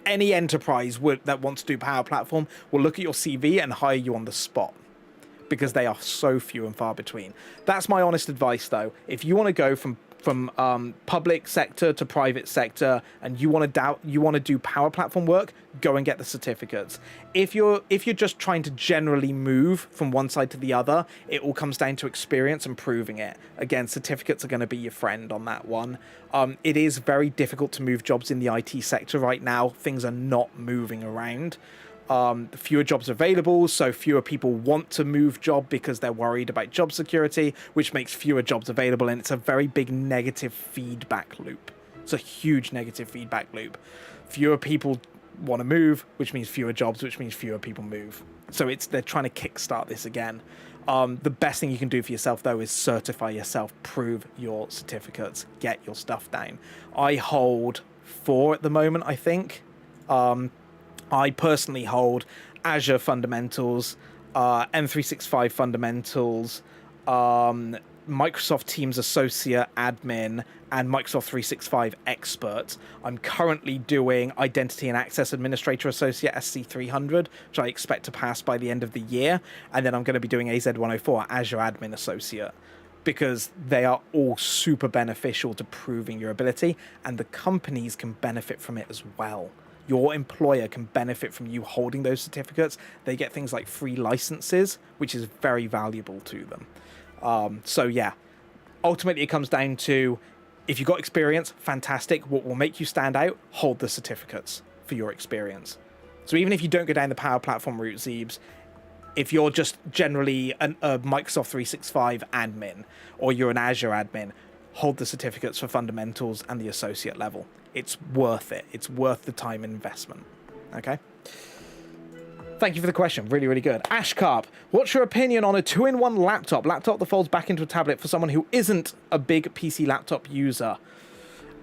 Any enterprise that wants to do Power Platform will look at your CV and hire you on the spot, because they are so few and far between. That's my honest advice, though. If you want to go from public sector to private sector, and you want to do Power Platform work, go and get the certificates. If you're just trying to generally move from one side to the other, it all comes down to experience and proving it. Again, certificates are going to be your friend on that one. It is very difficult to move jobs in the IT sector right now. Things are not moving around. Fewer jobs available, so fewer people want to move job because they're worried about job security, which makes fewer jobs available, and it's a very big negative feedback loop. It's a huge negative feedback loop. Fewer people want to move, which means fewer jobs, which means fewer people move. So they're trying to kickstart this again. The best thing you can do for yourself, though, is certify yourself, prove your certificates, get your stuff down. I hold 4 at the moment, I think. I personally hold Azure Fundamentals, M365 Fundamentals, Microsoft Teams Associate Admin, and Microsoft 365 Expert. I'm currently doing Identity and Access Administrator Associate SC300, which I expect to pass by the end of the year. And then I'm going to be doing AZ104, Azure Admin Associate, because they are all super beneficial to proving your ability, and the companies can benefit from it as well. Your employer can benefit from you holding those certificates. They get things like free licenses, which is very valuable to them. So yeah, ultimately it comes down to, if you've got experience, fantastic. What will make you stand out? Hold the certificates for your experience. So even if you don't go down the Power Platform route, Zeebs, if you're just generally a Microsoft 365 admin, or you're an Azure admin, hold the certificates for fundamentals and the associate level. It's worth it. It's worth the time and investment. Okay? Thank you for the question. Really, really good. Ashcarp, what's your opinion on a 2-in-1 laptop that folds back into a tablet for someone who isn't a big PC laptop user?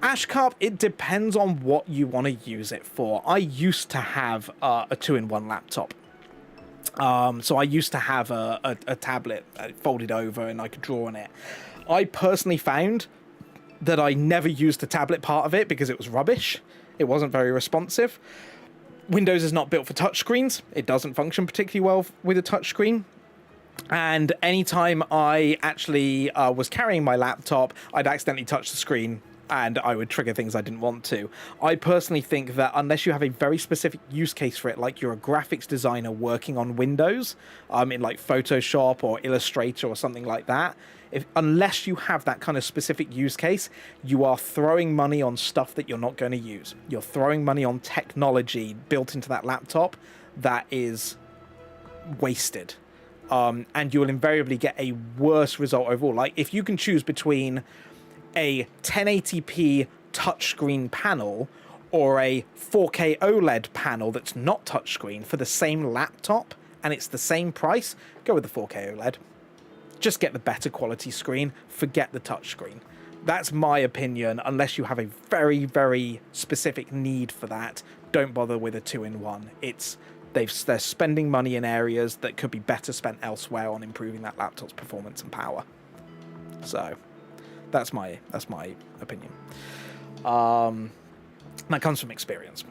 Ashcarp, it depends on what you want to use it for. I used to have a 2-in-1 laptop. So I used to have a tablet folded over and I could draw on it. I personally found that I never used the tablet part of it because it was rubbish. It wasn't very responsive. Windows is not built for touchscreens. It doesn't function particularly well with a touchscreen. And anytime I actually was carrying my laptop, I'd accidentally touch the screen and I would trigger things I didn't want to. I personally think that unless you have a very specific use case for it, like you're a graphics designer working on Windows, in like Photoshop or Illustrator or something like that, unless you have that kind of specific use case, you are throwing money on stuff that you're not going to use. You're throwing money on technology built into that laptop that is wasted. And you will invariably get a worse result overall. Like, if you can choose between a 1080p touchscreen panel or a 4K OLED panel that's not touchscreen for the same laptop and it's the same price, go with the 4K OLED. Just get the better quality screen, forget the touchscreen. That's my opinion. Unless you have a very, very specific need for that, don't bother with a 2-in-1. They're spending money in areas that could be better spent elsewhere on improving that laptop's performance and power. So that's my opinion. That comes from experience.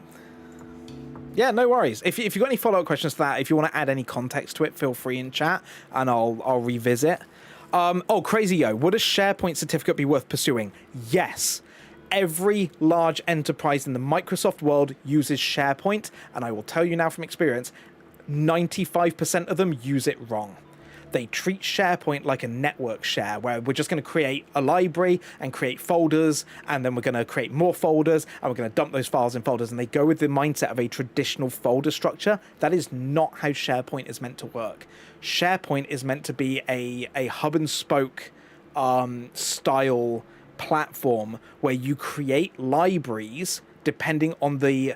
Yeah, no worries. If you've got any follow-up questions to that, if you want to add any context to it, feel free in chat and I'll revisit. Crazy Yo, would a SharePoint certificate be worth pursuing? Yes. Every large enterprise in the Microsoft world uses SharePoint, and I will tell you now from experience, 95% of them use it wrong. they treat SharePoint like a network share, where we're just going to create a library and create folders, and then we're going to create more folders, and we're going to dump those files in folders, and they go with the mindset of a traditional folder structure. That is not how SharePoint is meant to work. SharePoint is meant to be a hub and spoke style platform where you create libraries depending on the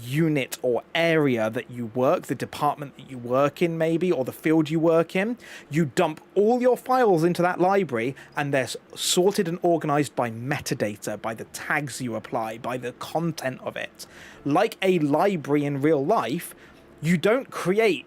unit or area that you work, the department that you work in maybe, or the field you work in. You dump all your files into that library, and they're sorted and organized by metadata, by the tags you apply, by the content of it. Like a library in real life, you don't create,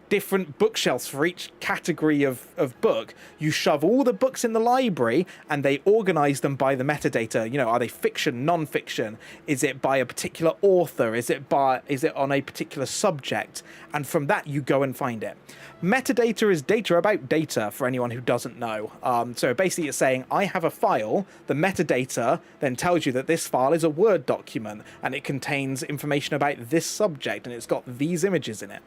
different bookshelves for each category of book. You shove all the books in the library and they organize them by the metadata. Are they fiction, non-fiction? Is it by a particular author? Is it on a particular subject? And from that you go and find it. Metadata is data about data, for anyone who doesn't know. So basically it's saying, I have a file, the metadata then tells you that this file is a Word document and it contains information about this subject and it's got these images in it.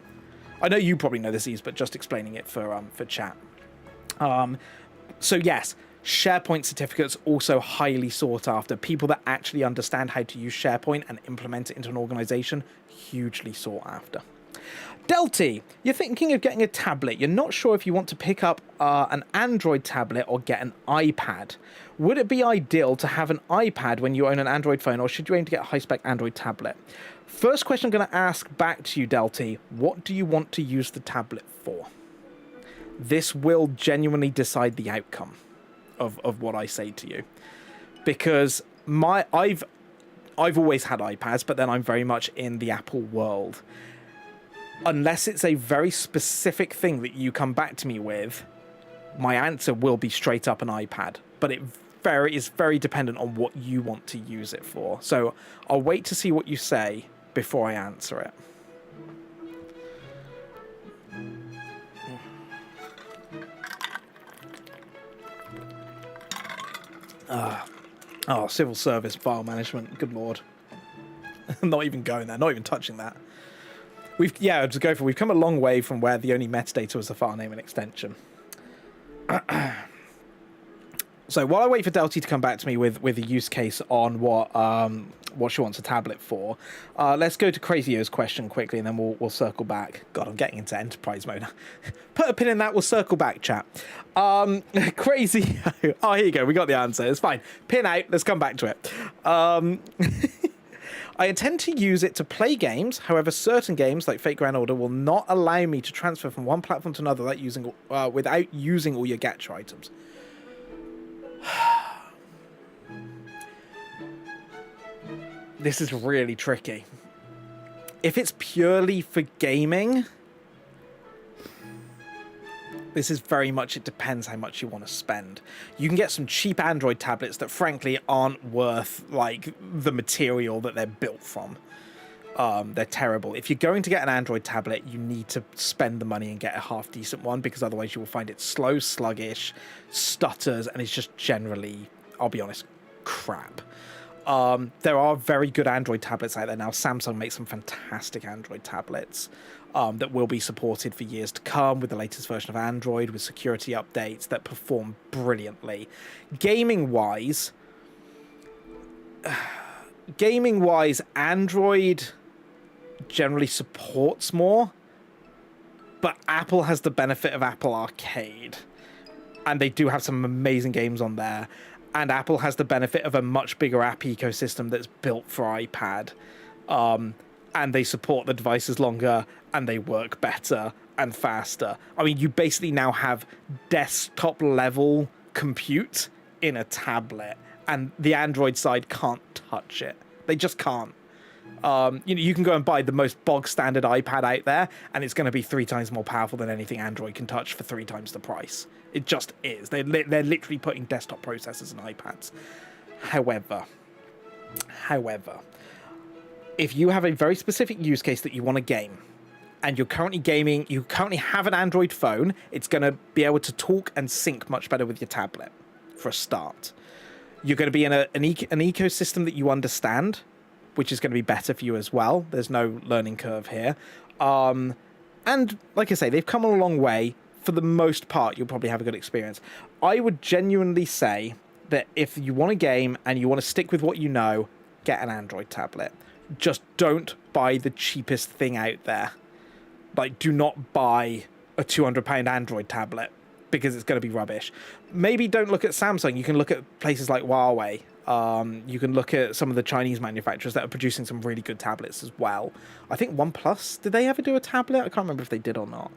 I know you probably know this, but just explaining it for chat. So yes, SharePoint certificates also highly sought after. People that actually understand how to use SharePoint and implement it into an organization, hugely sought after. Delty, you're thinking of getting a tablet. You're not sure if you want to pick up an Android tablet or get an iPad. Would it be ideal to have an iPad when you own an Android phone, or should you aim to get a high-spec Android tablet? First question I'm going to ask back to you, Delty. What do you want to use the tablet for? This will genuinely decide the outcome of what I say to you. Because I've always had iPads, but then I'm very much in the Apple world. Unless it's a very specific thing that you come back to me with, my answer will be straight up an iPad. But it is very dependent on what you want to use it for. So I'll wait to see what you say before I answer it. Civil service file management. Good lord. Not even going there. Not even touching that. We've come a long way from where the only metadata was the file name and extension. So while I wait for Delty to come back to me with a use case on what she wants a tablet for, let's go to Crazyo's question quickly, and then we'll circle back. God, I'm getting into enterprise mode. Put a pin in that. We'll circle back, chat. Crazy. Oh, here you go. We got the answer. It's fine. Pin out. Let's come back to it. I intend to use it to play games. However, certain games like Fate Grand Order will not allow me to transfer from one platform to another without using all your gacha items. This is really tricky. If it's purely for gaming, this is very much, it depends how much you want to spend. You can get some cheap Android tablets that frankly aren't worth like the material that they're built from. They're terrible. If you're going to get an Android tablet, you need to spend the money and get a half decent one, because otherwise you will find it slow, sluggish, stutters, and it's just generally, I'll be honest, crap. There are very good Android tablets out there now. Samsung makes some fantastic Android tablets that will be supported for years to come with the latest version of Android, with security updates that perform brilliantly. Gaming-wise, Android generally supports more, but Apple has the benefit of Apple Arcade, and they do have some amazing games on there. And Apple has the benefit of a much bigger app ecosystem that's built for iPad. And they support the devices longer, and they work better and faster. I mean, you basically now have desktop level compute in a tablet, and the Android side can't touch it. They just can't. You can go and buy the most bog standard iPad out there, and it's going to be 3 times more powerful than anything Android can touch for 3 times the price. It just is. They're literally putting desktop processors in iPads. However, if you have a very specific use case that you want to game, and you're currently gaming, you currently have an Android phone, it's going to be able to talk and sync much better with your tablet, for a start. You're going to be in an ecosystem that you understand, which is going to be better for you as well. There's no learning curve here. And like I say, they've come a long way. for the most part, you'll probably have a good experience. I would genuinely say that if you want a game and you want to stick with what you know, get an Android tablet. Just don't buy the cheapest thing out there. Like, do not buy a £200 Android tablet because it's going to be rubbish. Maybe don't look at Samsung. You can look at places like Huawei. You can look at some of the Chinese manufacturers that are producing some really good tablets as well. I think OnePlus, did they ever do a tablet? I can't remember if they did or not.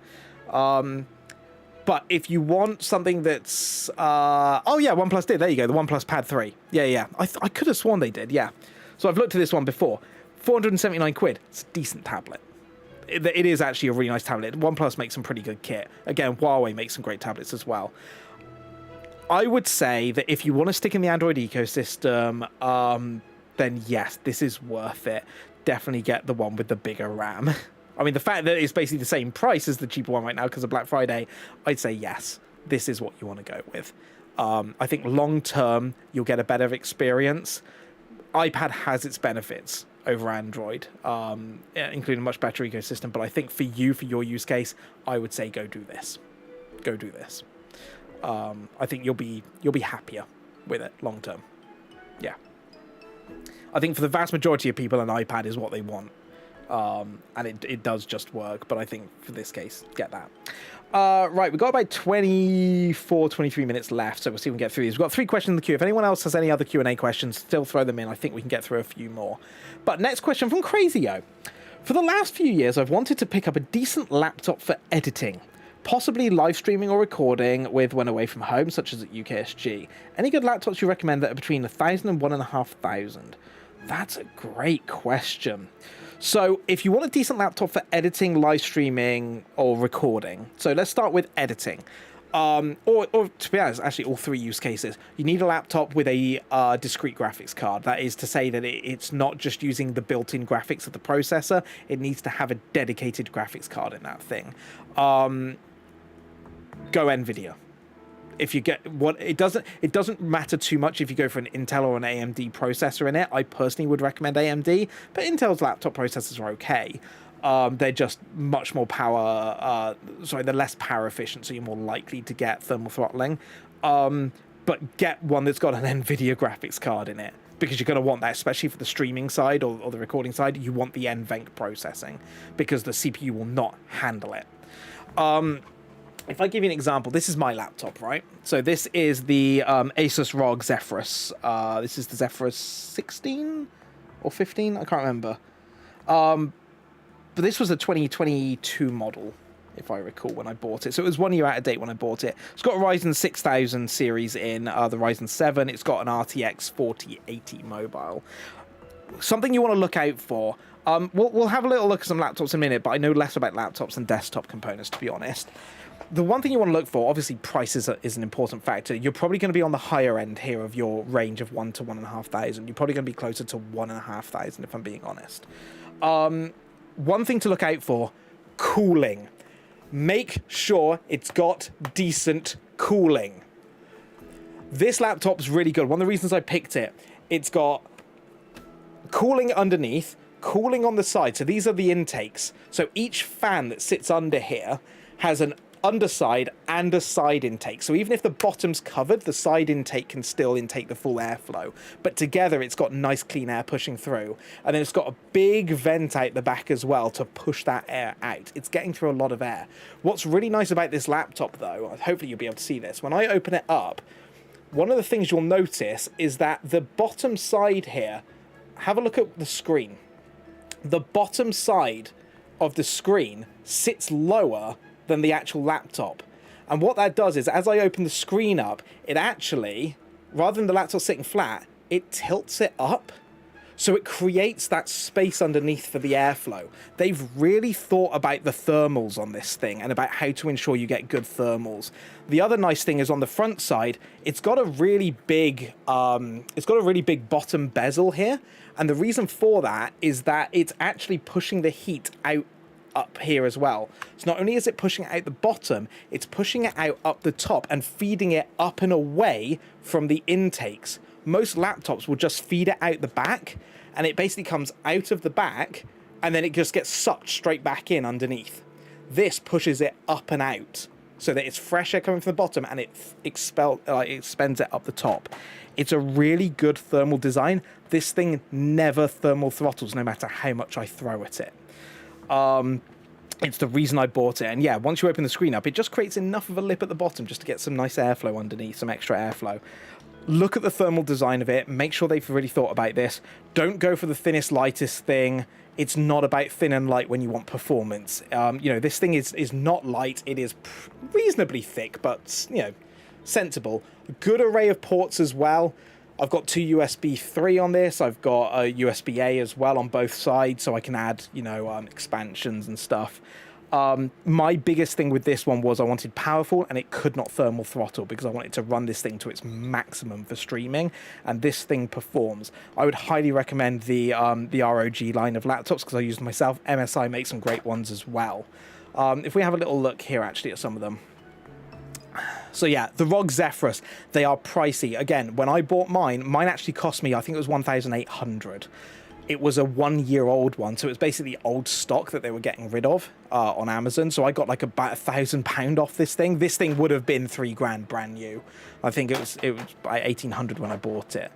But if you want something that's... oh, yeah, OnePlus did. There you go, the OnePlus Pad 3. Yeah. I could have sworn they did, yeah. So I've looked at this one before. 479 quid. It's a decent tablet. It is actually a really nice tablet. OnePlus makes some pretty good kit. Again, Huawei makes some great tablets as well. I would say that if you want to stick in the Android ecosystem, then yes, this is worth it. Definitely get the one with the bigger RAM. I mean, the fact that it's basically the same price as the cheaper one right now because of Black Friday, I'd say yes, this is what you want to go with. I think long term, you'll get a better experience. iPad has its benefits over Android, including a much better ecosystem. But I think for your use case, I would say go do this. Go do this. I think you'll be happier with it long term. Yeah. I think for the vast majority of people, an iPad is what they want. And it does just work. But I think for this case, get that. Right, we've got about 23 minutes left, so we'll see if we can get through these. We've got 3 questions in the queue. If anyone else has any other Q&A questions, still throw them in. I think we can get through a few more. But next question from Crazyo. For the last few years, I've wanted to pick up a decent laptop for editing, possibly live streaming or recording with when away from home, such as at UKSG. Any good laptops you recommend that are between 1,000 and 1,500? That's a great question. So if you want a decent laptop for editing, live streaming, or recording, so let's start with editing. Or to be honest, actually all 3 use cases. You need a laptop with a discrete graphics card. That is to say that it's not just using the built-in graphics of the processor. It needs to have a dedicated graphics card in that thing. Go NVIDIA. If you get it doesn't matter too much if you go for an Intel or an AMD processor in it. I personally would recommend AMD, but Intel's laptop processors are okay. They're just much more they're less power efficient, so you're more likely to get thermal throttling. But get one that's got an NVIDIA graphics card in it, because you're going to want that, especially for the streaming side or the recording side. You want the NVENC processing, because the CPU will not handle it. If I give you an example, this is my laptop, right? So this is the Asus ROG Zephyrus. This is the Zephyrus 16 or 15? I can't remember. But this was a 2022 model, if I recall, when I bought it. So it was 1 year out of date when I bought it. It's got a Ryzen 6000 series in, the Ryzen 7. It's got an RTX 4080 mobile. Something you want to look out for. We'll have a little look at some laptops in a minute, but I know less about laptops than desktop components, to be honest. The one thing you want to look for, obviously, price is an important factor. You're probably going to be on the higher end here of your range of 1 to 1,500. You're probably going to be closer to 1,500, if I'm being honest. One thing to look out for, cooling. Make sure it's got decent cooling. This laptop's really good. One of the reasons I picked it, it's got cooling underneath, cooling on the side. So these are the intakes. So each fan that sits under here has an underside and a side intake. So even if the bottom's covered, the side intake can still intake the full airflow. But together, it's got nice clean air pushing through. And then it's got a big vent out the back as well to push that air out. It's getting through a lot of air. What's really nice about this laptop, though, hopefully you'll be able to see this, when I open it up, one of the things you'll notice is that the bottom side here, have a look at the screen. The bottom side of the screen sits lower than the actual laptop. And what that does is, as I open the screen up, it actually, rather than the laptop sitting flat, it tilts it up. So it creates that space underneath for the airflow. They've really thought about the thermals on this thing and about how to ensure you get good thermals. The other nice thing is on the front side, it's got a really big bottom bezel here. And the reason for that is that it's actually pushing the heat out up here as well. So not only is it pushing it out the bottom, it's pushing it out up the top and feeding it up and away from the intakes. Most laptops will just feed it out the back, and it basically comes out of the back, and then it just gets sucked straight back in underneath. This pushes it up and out. so that it's fresh air coming from the bottom and it expends it up the top. It's a really good thermal design. This thing never thermal throttles no matter how much I throw at it. It's the reason I bought it. And yeah, once you open the screen up, it just creates enough of a lip at the bottom just to get some nice airflow underneath, some extra airflow. Look at the thermal design of it. Make sure they've really thought about this. Don't go for the thinnest, lightest thing. It's not about thin and light when you want performance. This thing is not light. It is reasonably thick, but, sensible. Good array of ports as well. I've got 2 USB 3 on this. I've got a USB-A as well on both sides, so I can add, expansions and stuff. My biggest thing with this one was I wanted powerful, and it could not thermal throttle because I wanted to run this thing to its maximum for streaming, and this thing performs. I would highly recommend the ROG line of laptops because I use them myself. MSI makes some great ones as well. If we have a little look here, actually, at some of them. So yeah, the ROG Zephyrus, they are pricey. Again, when I bought mine actually cost me, I think it was 1,800. It was a 1-year-old one, so it was basically old stock that they were getting rid of on Amazon. So I got like about £1,000 off this thing. This thing would have been $3,000 brand new. I think it was by 1,800 when I bought it.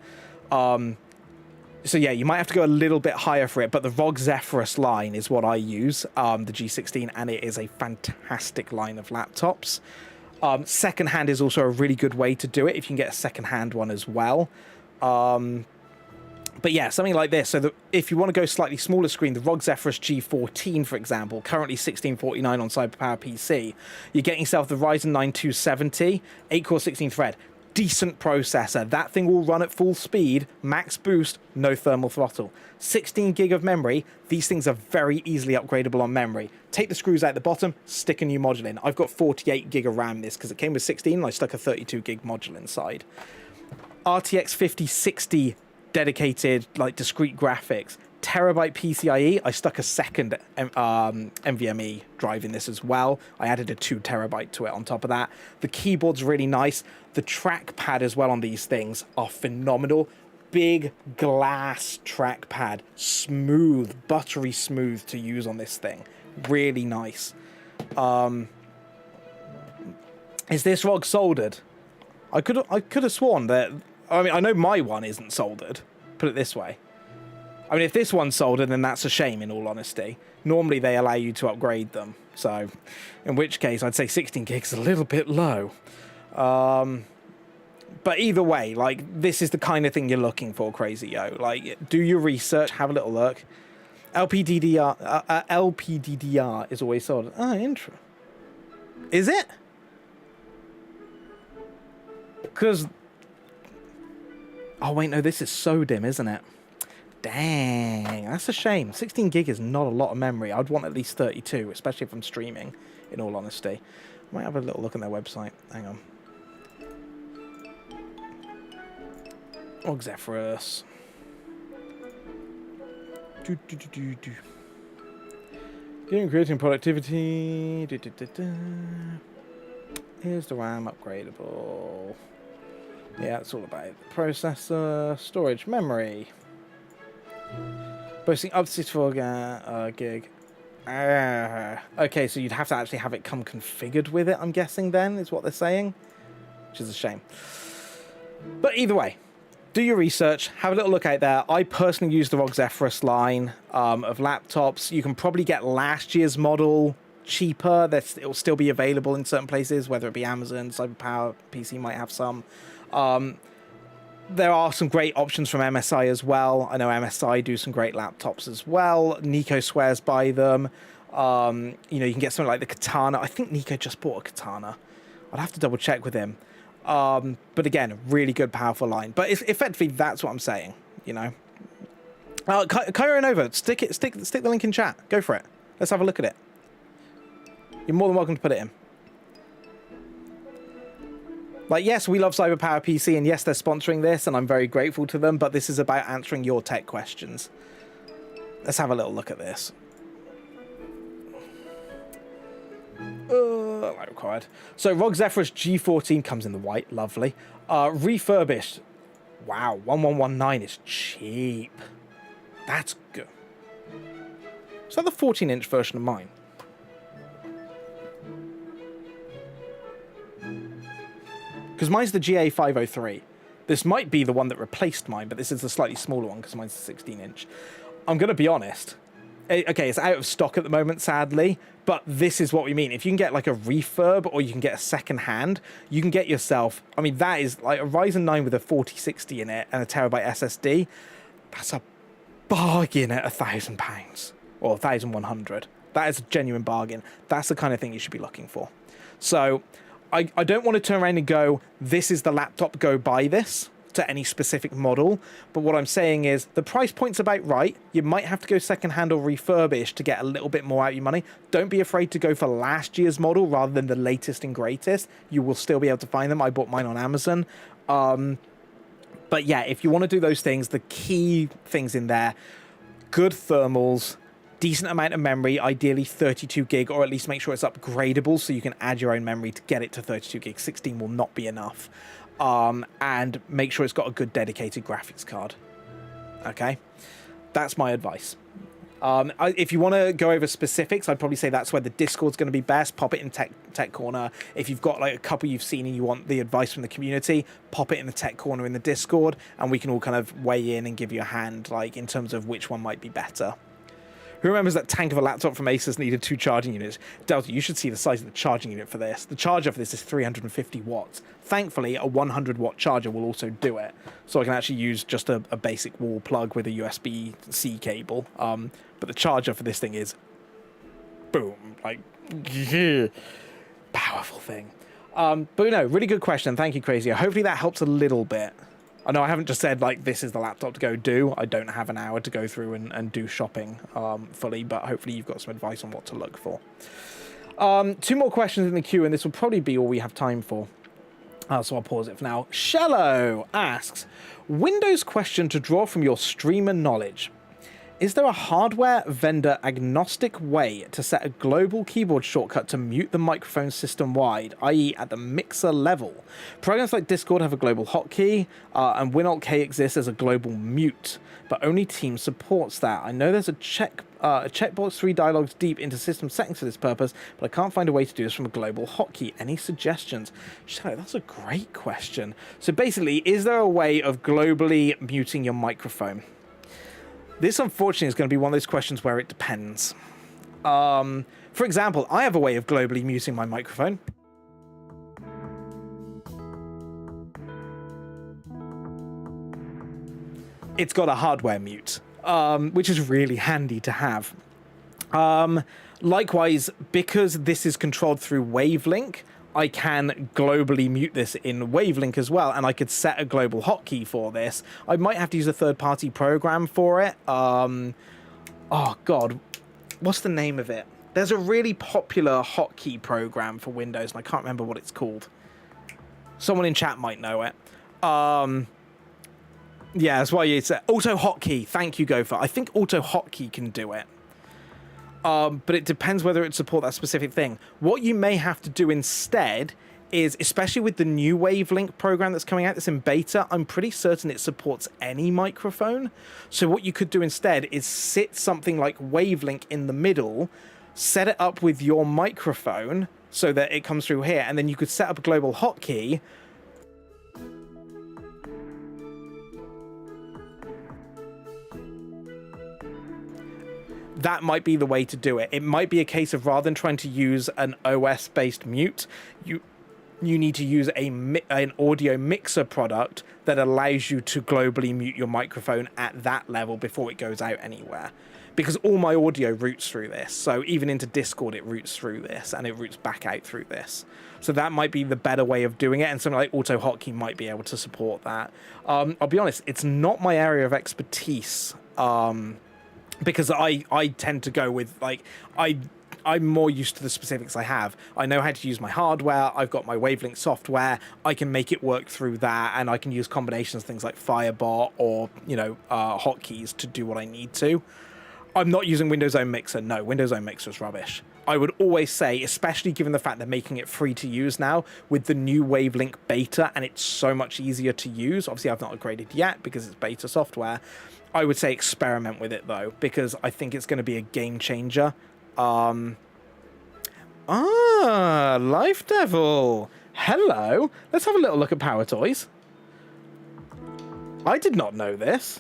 So yeah, you might have to go a little bit higher for it, but the ROG Zephyrus line is what I use, the G16, and it is a fantastic line of laptops. Secondhand is also a really good way to do it if you can get a secondhand one as well. But yeah, something like this. So if you want to go slightly smaller screen, the ROG Zephyrus G14, for example, currently $1,649 on CyberPower PC. You're getting yourself the Ryzen 9 270, 8-core 16-thread. Decent processor. That thing will run at full speed, max boost, no thermal throttle. 16 gig of memory. These things are very easily upgradable on memory. Take the screws out the bottom, stick a new module in. I've got 48 gig of RAM this because it came with 16 and I stuck a 32 gig module inside. RTX 5060 dedicated, like, discrete graphics. Terabyte PCIe. I stuck a second NVMe drive in this as well. I added a 2 terabyte to it on top of that. The keyboard's really nice. The trackpad as well on these things are phenomenal. Big glass trackpad. Smooth, buttery smooth to use on this thing. Really nice. Is this ROG soldered? I could have sworn that... I mean, I know my one isn't soldered. Put it this way. I mean, if this one's soldered, then that's a shame, in all honesty. Normally, they allow you to upgrade them. So, in which case, I'd say 16 gigs is a little bit low. But either way, like, this is the kind of thing you're looking for, Crazy Yo. Like, do your research, have a little look. LPDDR is always soldered. Oh, interesting. Is it? Because... Oh, wait, no, this is so dim, isn't it? Dang, that's a shame. 16 gig is not a lot of memory. I'd want at least 32, especially if I'm streaming, in all honesty. I might have a little look at their website. Hang on. ROG Zephyrus. Getting creating productivity. Here's the RAM upgradable. Yeah, it's all about it. Processor, storage, memory. Boasting up to 64 gig. Okay, so you'd have to actually have it come configured with it, I'm guessing then, is what they're saying. Which is a shame. But either way, do your research, have a little look out there. I personally use the ROG Zephyrus line of laptops. You can probably get last year's model cheaper. It'll still be available in certain places, whether it be Amazon, CyberPower, PC might have some. There are some great options from MSI as well. I know MSI do some great laptops as well. Nico swears by them. You can get something like the Katana. I think Nico just bought a Katana. I'd have to double check with him. But again, really good, powerful line. But effectively, that's what I'm saying, Cairo Nova, stick the link in chat. Go for it. Let's have a look at it. You're more than welcome to put it in. Like, yes, we love CyberPower PC, and yes, they're sponsoring this, and I'm very grateful to them, but this is about answering your tech questions. Let's have a little look at this. Not required. So, ROG Zephyrus G14 comes in the white, lovely. Refurbished. Wow, 1119 is cheap. That's good. Is that the 14-inch version of mine? because mine's the GA503. This might be the one that replaced mine, but this is the slightly smaller one because mine's the 16-inch. I'm going to be honest. Okay, it's out of stock at the moment, sadly, but this is what we mean. If you can get like a refurb or you can get a second hand, you can get yourself, I mean, that is like a Ryzen 9 with a 4060 in it and a terabyte SSD. That's a bargain at £1,000 or 1,100. That is a genuine bargain. That's the kind of thing you should be looking for. So I don't want to turn around and go, this is the laptop, go buy this to any specific model. But what I'm saying is the price point's about right. You might have to go secondhand or refurbished to get a little bit more out of your money. Don't be afraid to go for last year's model rather than the latest and greatest. You will still be able to find them. I bought mine on Amazon. But yeah, if you want to do those things, the key things in there, good thermals, decent amount of memory, ideally 32 gig, or at least make sure it's upgradable so you can add your own memory to get it to 32 gig. 16 will not be enough. And make sure it's got a good dedicated graphics card. Okay? That's my advice. If you want to go over specifics, I'd probably say that's where the Discord's going to be best. Pop it in Tech Corner. If you've got like a couple you've seen and you want the advice from the community, pop it in the Tech Corner in the Discord, and we can all kind of weigh in and give you a hand, like in terms of which one might be better. Who remembers that tank of a laptop from Asus needed 2 charging units? Delta, you should see the size of the charging unit for this. The charger for this is 350 watts. Thankfully, a 100-watt charger will also do it. So I can actually use just a basic wall plug with a USB-C cable. But the charger for this thing is... boom. Like... powerful thing. But no, really good question. Thank you, Crazy. Hopefully that helps a little bit. I know I haven't just said, like, this is the laptop to go do. I don't have an hour to go through and do shopping fully, but hopefully you've got some advice on what to look for. 2 more questions in the queue, and this will probably be all we have time for. So I'll pause it for now. Shello asks, Windows question to draw from your streamer knowledge. Is there a hardware vendor agnostic way to set a global keyboard shortcut to mute the microphone system-wide, i.e. at the mixer level? Programs like Discord have a global hotkey, and WinAlt-K exists as a global mute, but only Teams supports that. I know there's a checkbox 3 dialogues deep into system settings for this purpose, but I can't find a way to do this from a global hotkey. Any suggestions? Shadow, that's a great question. So basically, is there a way of globally muting your microphone? This, unfortunately, is going to be one of those questions where it depends. For example, I have a way of globally muting my microphone. It's got a hardware mute, which is really handy to have. Likewise, because this is controlled through Wavelink, I can globally mute this in Wavelink as well, and I could set a global hotkey for this. I might have to use a third-party program for it. Oh, God. What's the name of it? There's a really popular hotkey program for Windows, and I can't remember what it's called. Someone in chat might know it. Yeah, that's why it's Auto Hotkey. Thank you, Gopher. I think Auto Hotkey can do it. But it depends whether it supports that specific thing. What you may have to do instead is, especially with the new Wavelink program that's coming out, that's in beta, I'm pretty certain it supports any microphone. So what you could do instead is sit something like Wavelink in the middle, set it up with your microphone so that it comes through here, and then you could set up a global hotkey. That might be the way to do it. It might be a case of, rather than trying to use an OS-based mute, you need to use an audio mixer product that allows you to globally mute your microphone at that level before it goes out anywhere. Because all my audio routes through this. So even into Discord, it routes through this, and it routes back out through this. So that might be the better way of doing it, and something like Auto Hotkey might be able to support that. I'll be honest, it's not my area of expertise. Because I tend to go with, like, I'm more used to the specifics I have. I know how to use my hardware. I've got my Wavelink software. I can make it work through that, and I can use combinations of things like Firebot or, hotkeys to do what I need to. I'm not using Windows Own Mixer. No, Windows Own Mixer is rubbish. I would always say, especially given the fact they're making it free to use now with the new Wavelink beta, and it's so much easier to use. Obviously, I've not upgraded yet because it's beta software. I would say experiment with it, though, because I think it's going to be a game changer. Life Devil. Hello. Let's have a little look at Power Toys. I did not know this.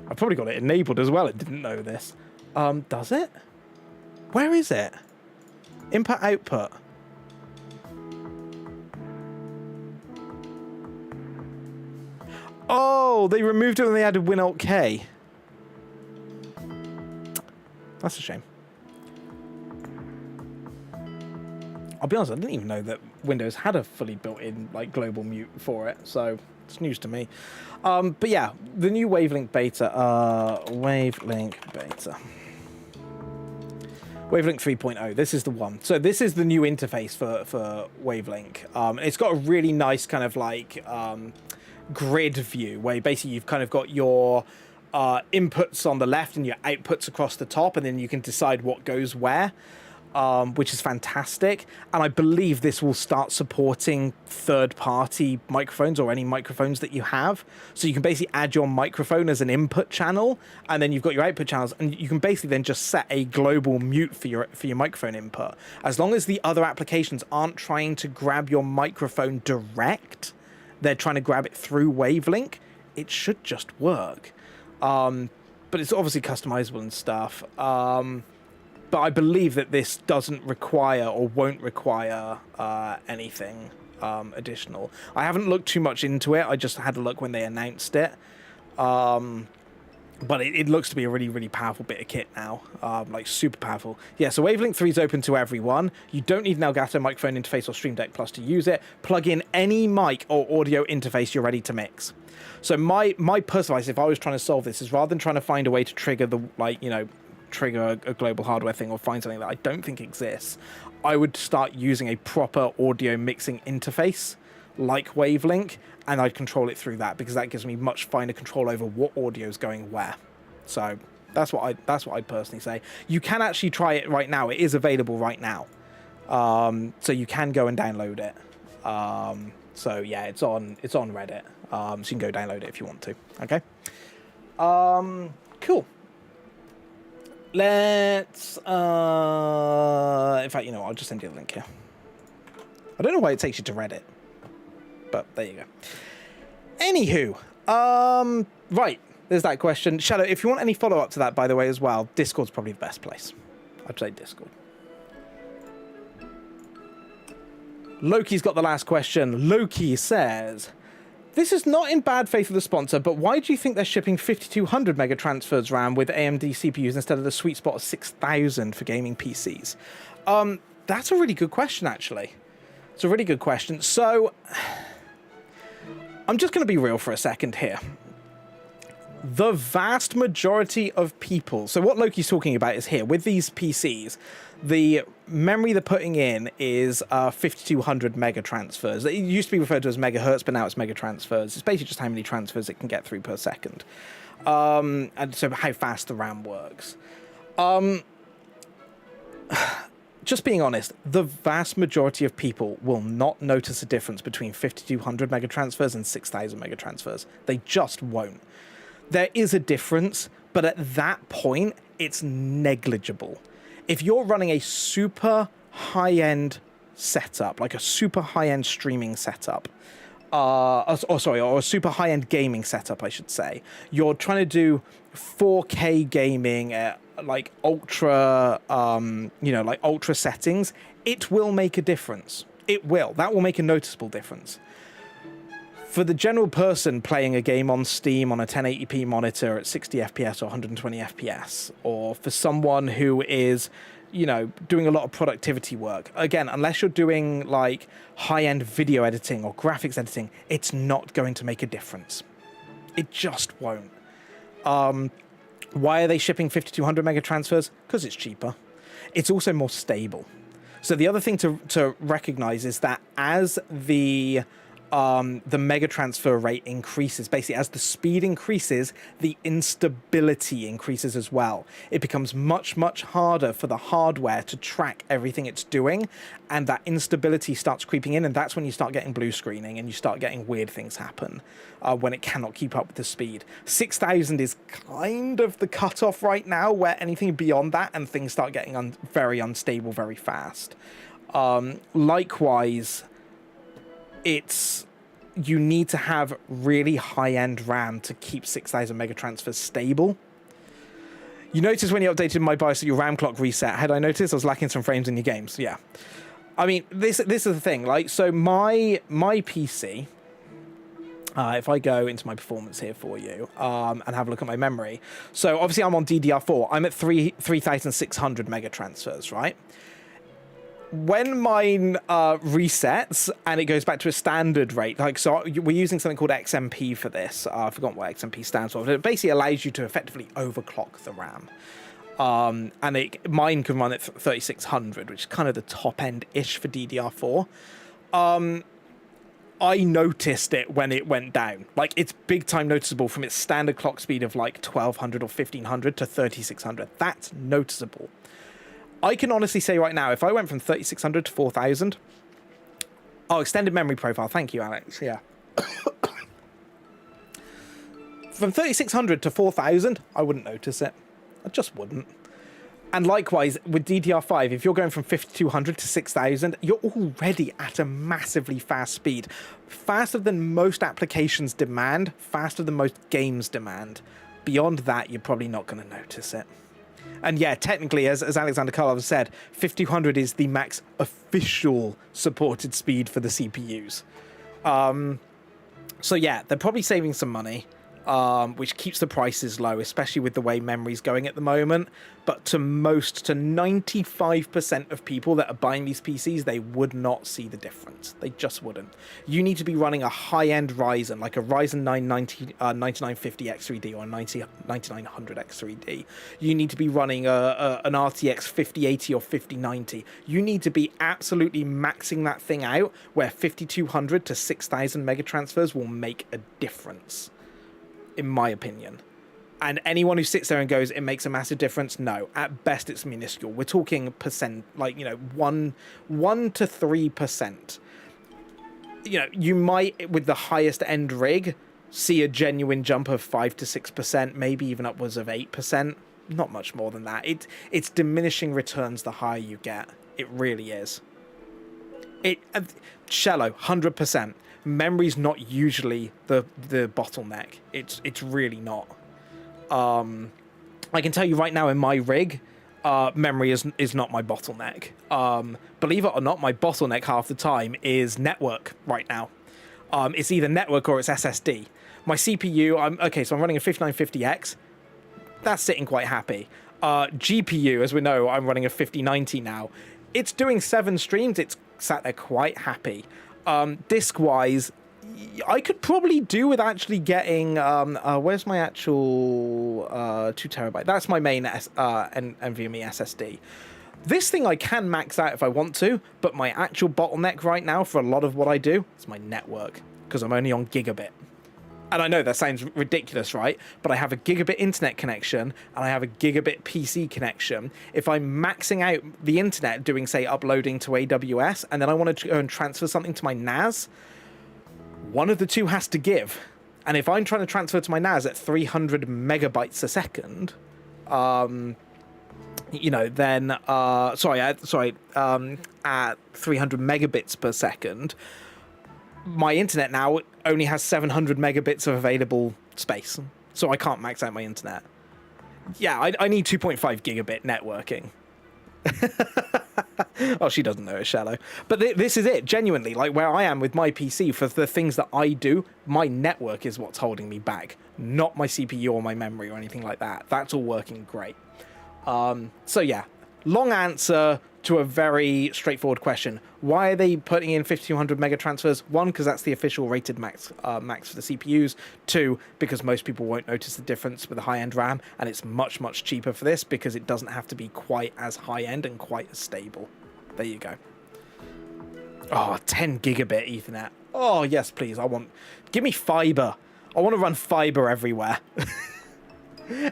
I probably got it enabled as well. It didn't know this. Does it? Where is it? Input, output. Oh, they removed it when they added Win-Alt-K. That's a shame. I'll be honest, I didn't even know that Windows had a fully built-in like global mute for it, so it's news to me. But yeah, the new Wavelink beta. Wavelink 3.0. This is the one. So this is the new interface for Wavelink. It's got a really nice kind of like grid view where basically you've kind of got your inputs on the left and your outputs across the top, and then you can decide what goes where. Which is fantastic, and I believe this will start supporting third-party microphones or any microphones that you have. So you can basically add your microphone as an input channel, and then you've got your output channels, and you can basically then just set a global mute for your microphone input. As long as the other applications aren't trying to grab your microphone direct, they're trying to grab it through Wavelink, it should just work. But it's obviously customizable and stuff. But I believe that this doesn't require or won't require anything additional. I haven't looked too much into it. I just had a look when they announced it. But it looks to be a really, really powerful bit of kit now. Like, super powerful. Yeah, so Wavelink 3 is open to everyone. You don't need an Elgato microphone interface or Stream Deck Plus to use it. Plug in any mic or audio interface you're ready to mix. So my personal advice, if I was trying to solve this, is rather than trying to find a way to trigger the, like, you know, trigger a global hardware thing or find something that I don't think exists, I would start using a proper audio mixing interface like Wavelink, and I'd control it through that, because that gives me much finer control over what audio is going where. So that's what I'd personally say. You can actually try it right now. It is available right now, so you can go and download it. So yeah, it's on Reddit, so you can go download it if you want to. Okay. Cool. Let's, in fact, you know what, I'll just send you the link here. I don't know why it takes you to Reddit, but there you go. Anywho, right, there's that question. Shadow, if you want any follow-up to that, by the way, as well, Discord's probably the best place. I'd say Discord. Loki's got the last question. Loki says, this is not in bad faith of the sponsor, but why do you think they're shipping 5200 mega transfers RAM with AMD CPUs instead of the sweet spot of 6000 for gaming PCs? That's a really good question, actually. It's a really good question. So, I'm just going to be real for a second here. The vast majority of people... So what Loki's talking about is here, with these PCs, the memory they're putting in is 5200 mega transfers. It used to be referred to as megahertz, but now it's mega transfers. It's basically just how many transfers it can get through per second. And so how fast the RAM works. Just being honest, the vast majority of people will not notice a difference between 5200 mega transfers and 6000 mega transfers. They just won't. There is a difference, but at that point, it's negligible. If you're running a super high-end setup, like a super high-end streaming setup, or a super high-end gaming setup, I should say, you're trying to do 4K gaming at like ultra, like ultra settings, it will make a difference. It will. That will make a noticeable difference. For the general person playing a game on Steam on a 1080p monitor at 60 FPS or 120 FPS, or for someone who is, doing a lot of productivity work, again, unless you're doing like high-end video editing or graphics editing, it's not going to make a difference. It just won't. Why are they shipping 5200 mega transfers? Because it's cheaper. It's also more stable. So the other thing to recognize is that as the mega transfer rate increases, basically as the speed increases, the instability increases as well. It becomes much, much harder for the hardware to track everything it's doing, and that instability starts creeping in, and that's when you start getting blue screening and you start getting weird things happen when it cannot keep up with the speed. 6000 is kind of the cutoff right now, where anything beyond that and things start getting very unstable very fast. Likewise, you need to have really high-end RAM to keep 6,000 mega transfers stable. You noticed when you updated my BIOS that your RAM clock reset. Had I noticed I was lacking some frames in your games? Yeah. I mean, this is the thing. Like, so my PC, if I go into my performance here for you and have a look at my memory. So obviously I'm on DDR4. I'm at 3,600 mega transfers, right? When mine resets and it goes back to a standard rate, like, so we're using something called XMP for this. I've forgotten what XMP stands for. But it basically allows you to effectively overclock the RAM. And mine can run at 3,600, which is kind of the top end-ish for DDR4. I noticed it when it went down. Like, it's big time noticeable from its standard clock speed of like 1,200 or 1,500 to 3,600. That's noticeable. I can honestly say right now, if I went from 3,600 to 4,000... Oh, extended memory profile. Thank you, Alex. Yeah. From 3,600 to 4,000, I wouldn't notice it. I just wouldn't. And likewise, with DDR5, if you're going from 5,200 to 6,000, you're already at a massively fast speed. Faster than most applications demand, faster than most games demand. Beyond that, you're probably not going to notice it. And yeah, technically, as Alexander Karlov said, 5,200 is the max official supported speed for the CPUs. So yeah, they're probably saving some money, which keeps the prices low, especially with the way memory's going at the moment. But to 95% of people that are buying these PCs, they would not see the difference. They just wouldn't. You need to be running a high-end Ryzen, like a Ryzen 9 9950 X3D or a 9900 X3D. You need to be running an RTX 5080 or 5090. You need to be absolutely maxing that thing out, where 5,200 to 6,000 mega transfers will make a difference, in my opinion. And anyone who sits there and goes, it makes a massive difference, no. At best, it's minuscule. We're talking percent, like, 1 to 3%. You might, with the highest end rig, see a genuine jump of 5 to 6%, maybe even upwards of 8%. Not much more than that. It's diminishing returns the higher you get. It really is. Shallow, 100%. Memory's not usually the bottleneck. It's really not. I can tell you right now, in my rig, memory is not my bottleneck. Believe it or not, my bottleneck half the time is network right now. It's either network or it's SSD. My CPU, I'm running a 5950X. That's sitting quite happy. GPU, as we know, I'm running a 5090 now. It's doing 7 streams. It's sat there quite happy. Disk-wise, I could probably do with actually getting... where's my actual 2 terabyte? That's my main NVMe SSD. This thing I can max out if I want to, but my actual bottleneck right now for a lot of what I do is my network, because I'm only on gigabit. And I know that sounds ridiculous, right? But I have a gigabit internet connection and I have a gigabit PC connection. If I'm maxing out the internet, doing, say, uploading to AWS, and then I want to go and transfer something to my NAS, one of the two has to give. And if I'm trying to transfer to my NAS at 300 megabytes a second, then, at 300 megabits per second, my internet now only has 700 megabits of available space, so I can't max out my internet. Yeah, I need 2.5 gigabit networking. Oh, she doesn't know it's shallow. But this is it, genuinely. Like, where I am with my PC, for the things that I do, my network is what's holding me back, not my CPU or my memory or anything like that. That's all working great. So yeah, long answer to a very straightforward question. Why are they putting in 5,200 mega transfers? 1, because that's the official rated max for the CPUs. 2, because most people won't notice the difference with the high-end RAM, and it's much, much cheaper for this because it doesn't have to be quite as high-end and quite as stable. There you go. Oh, 10 gigabit Ethernet. Oh, yes, please. Give me fiber. I want to run fiber everywhere.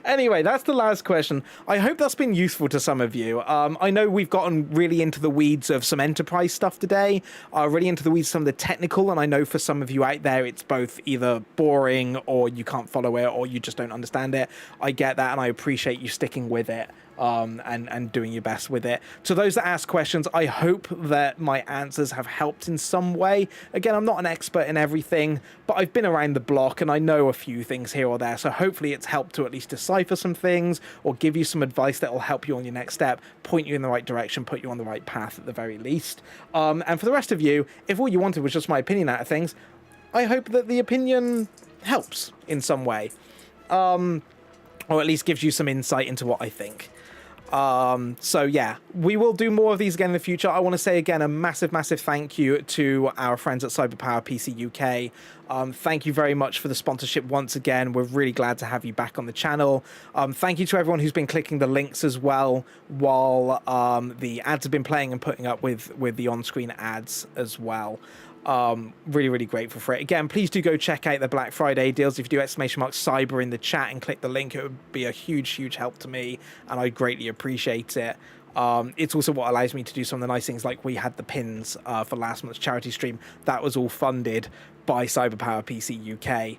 Anyway, that's the last question. I hope that's been useful to some of you. I know we've gotten really into the weeds of some enterprise stuff today, really into the weeds of some of the technical, and I know for some of you out there it's both either boring or you can't follow it or you just don't understand it. I get that, and I appreciate you sticking with it. and doing your best with it. To those that ask questions, I hope that my answers have helped in some way. Again, I'm not an expert in everything, but I've been around the block and I know a few things here or there, so hopefully it's helped to at least decipher some things or give you some advice that will help you on your next step, point you in the right direction, put you on the right path at the very least. And for the rest of you, if all you wanted was just my opinion out of things, I hope that the opinion helps in some way, or at least gives you some insight into what I think. So yeah, we will do more of these again in the future. I want to say again a massive thank you to our friends at Cyberpower PC UK. Thank you very much for the sponsorship once again. We're really glad to have you back on the channel. Thank you to everyone who's been clicking the links as well while the ads have been playing and putting up with the on-screen ads as well. Really grateful for it. Again, please do go check out the Black Friday deals. If you do !cyber in the chat and click the link, it would be a huge help to me, and I greatly appreciate it. It's also what allows me to do some of the nice things, like we had the pins for last month's charity stream. That was all funded by Cyberpower PC UK.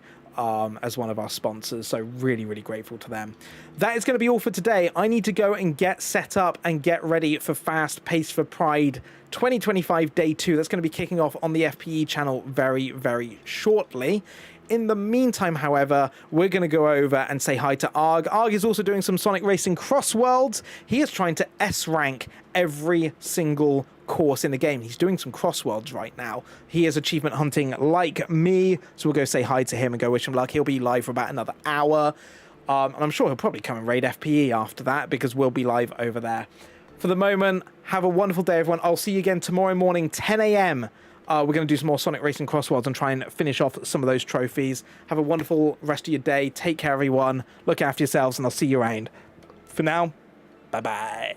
As one of our sponsors, so really grateful to them. That is going to be all for today. I need to go and get set up and get ready for Fast Pace for Pride 2025 Day 2. That's going to be kicking off on the FPE channel very shortly. In the meantime, however, we're going to go over and say hi to Arg. Arg is also doing some Sonic Racing CrossWorlds. He is trying to S-rank every single course in the game. He's doing some CrossWorlds right now. He is achievement hunting like me, so we'll go say hi to him and go wish him luck. He'll be live for about another hour, and I'm sure he'll probably come and raid FPE after that, because we'll be live over there. For the moment, have a wonderful day, everyone. I'll see you again tomorrow morning, 10 a.m. We're going to do some more Sonic Racing CrossWorlds and try and finish off some of those trophies. Have a wonderful rest of your day. Take care, everyone. Look after yourselves, and I'll see you around. For now, bye-bye.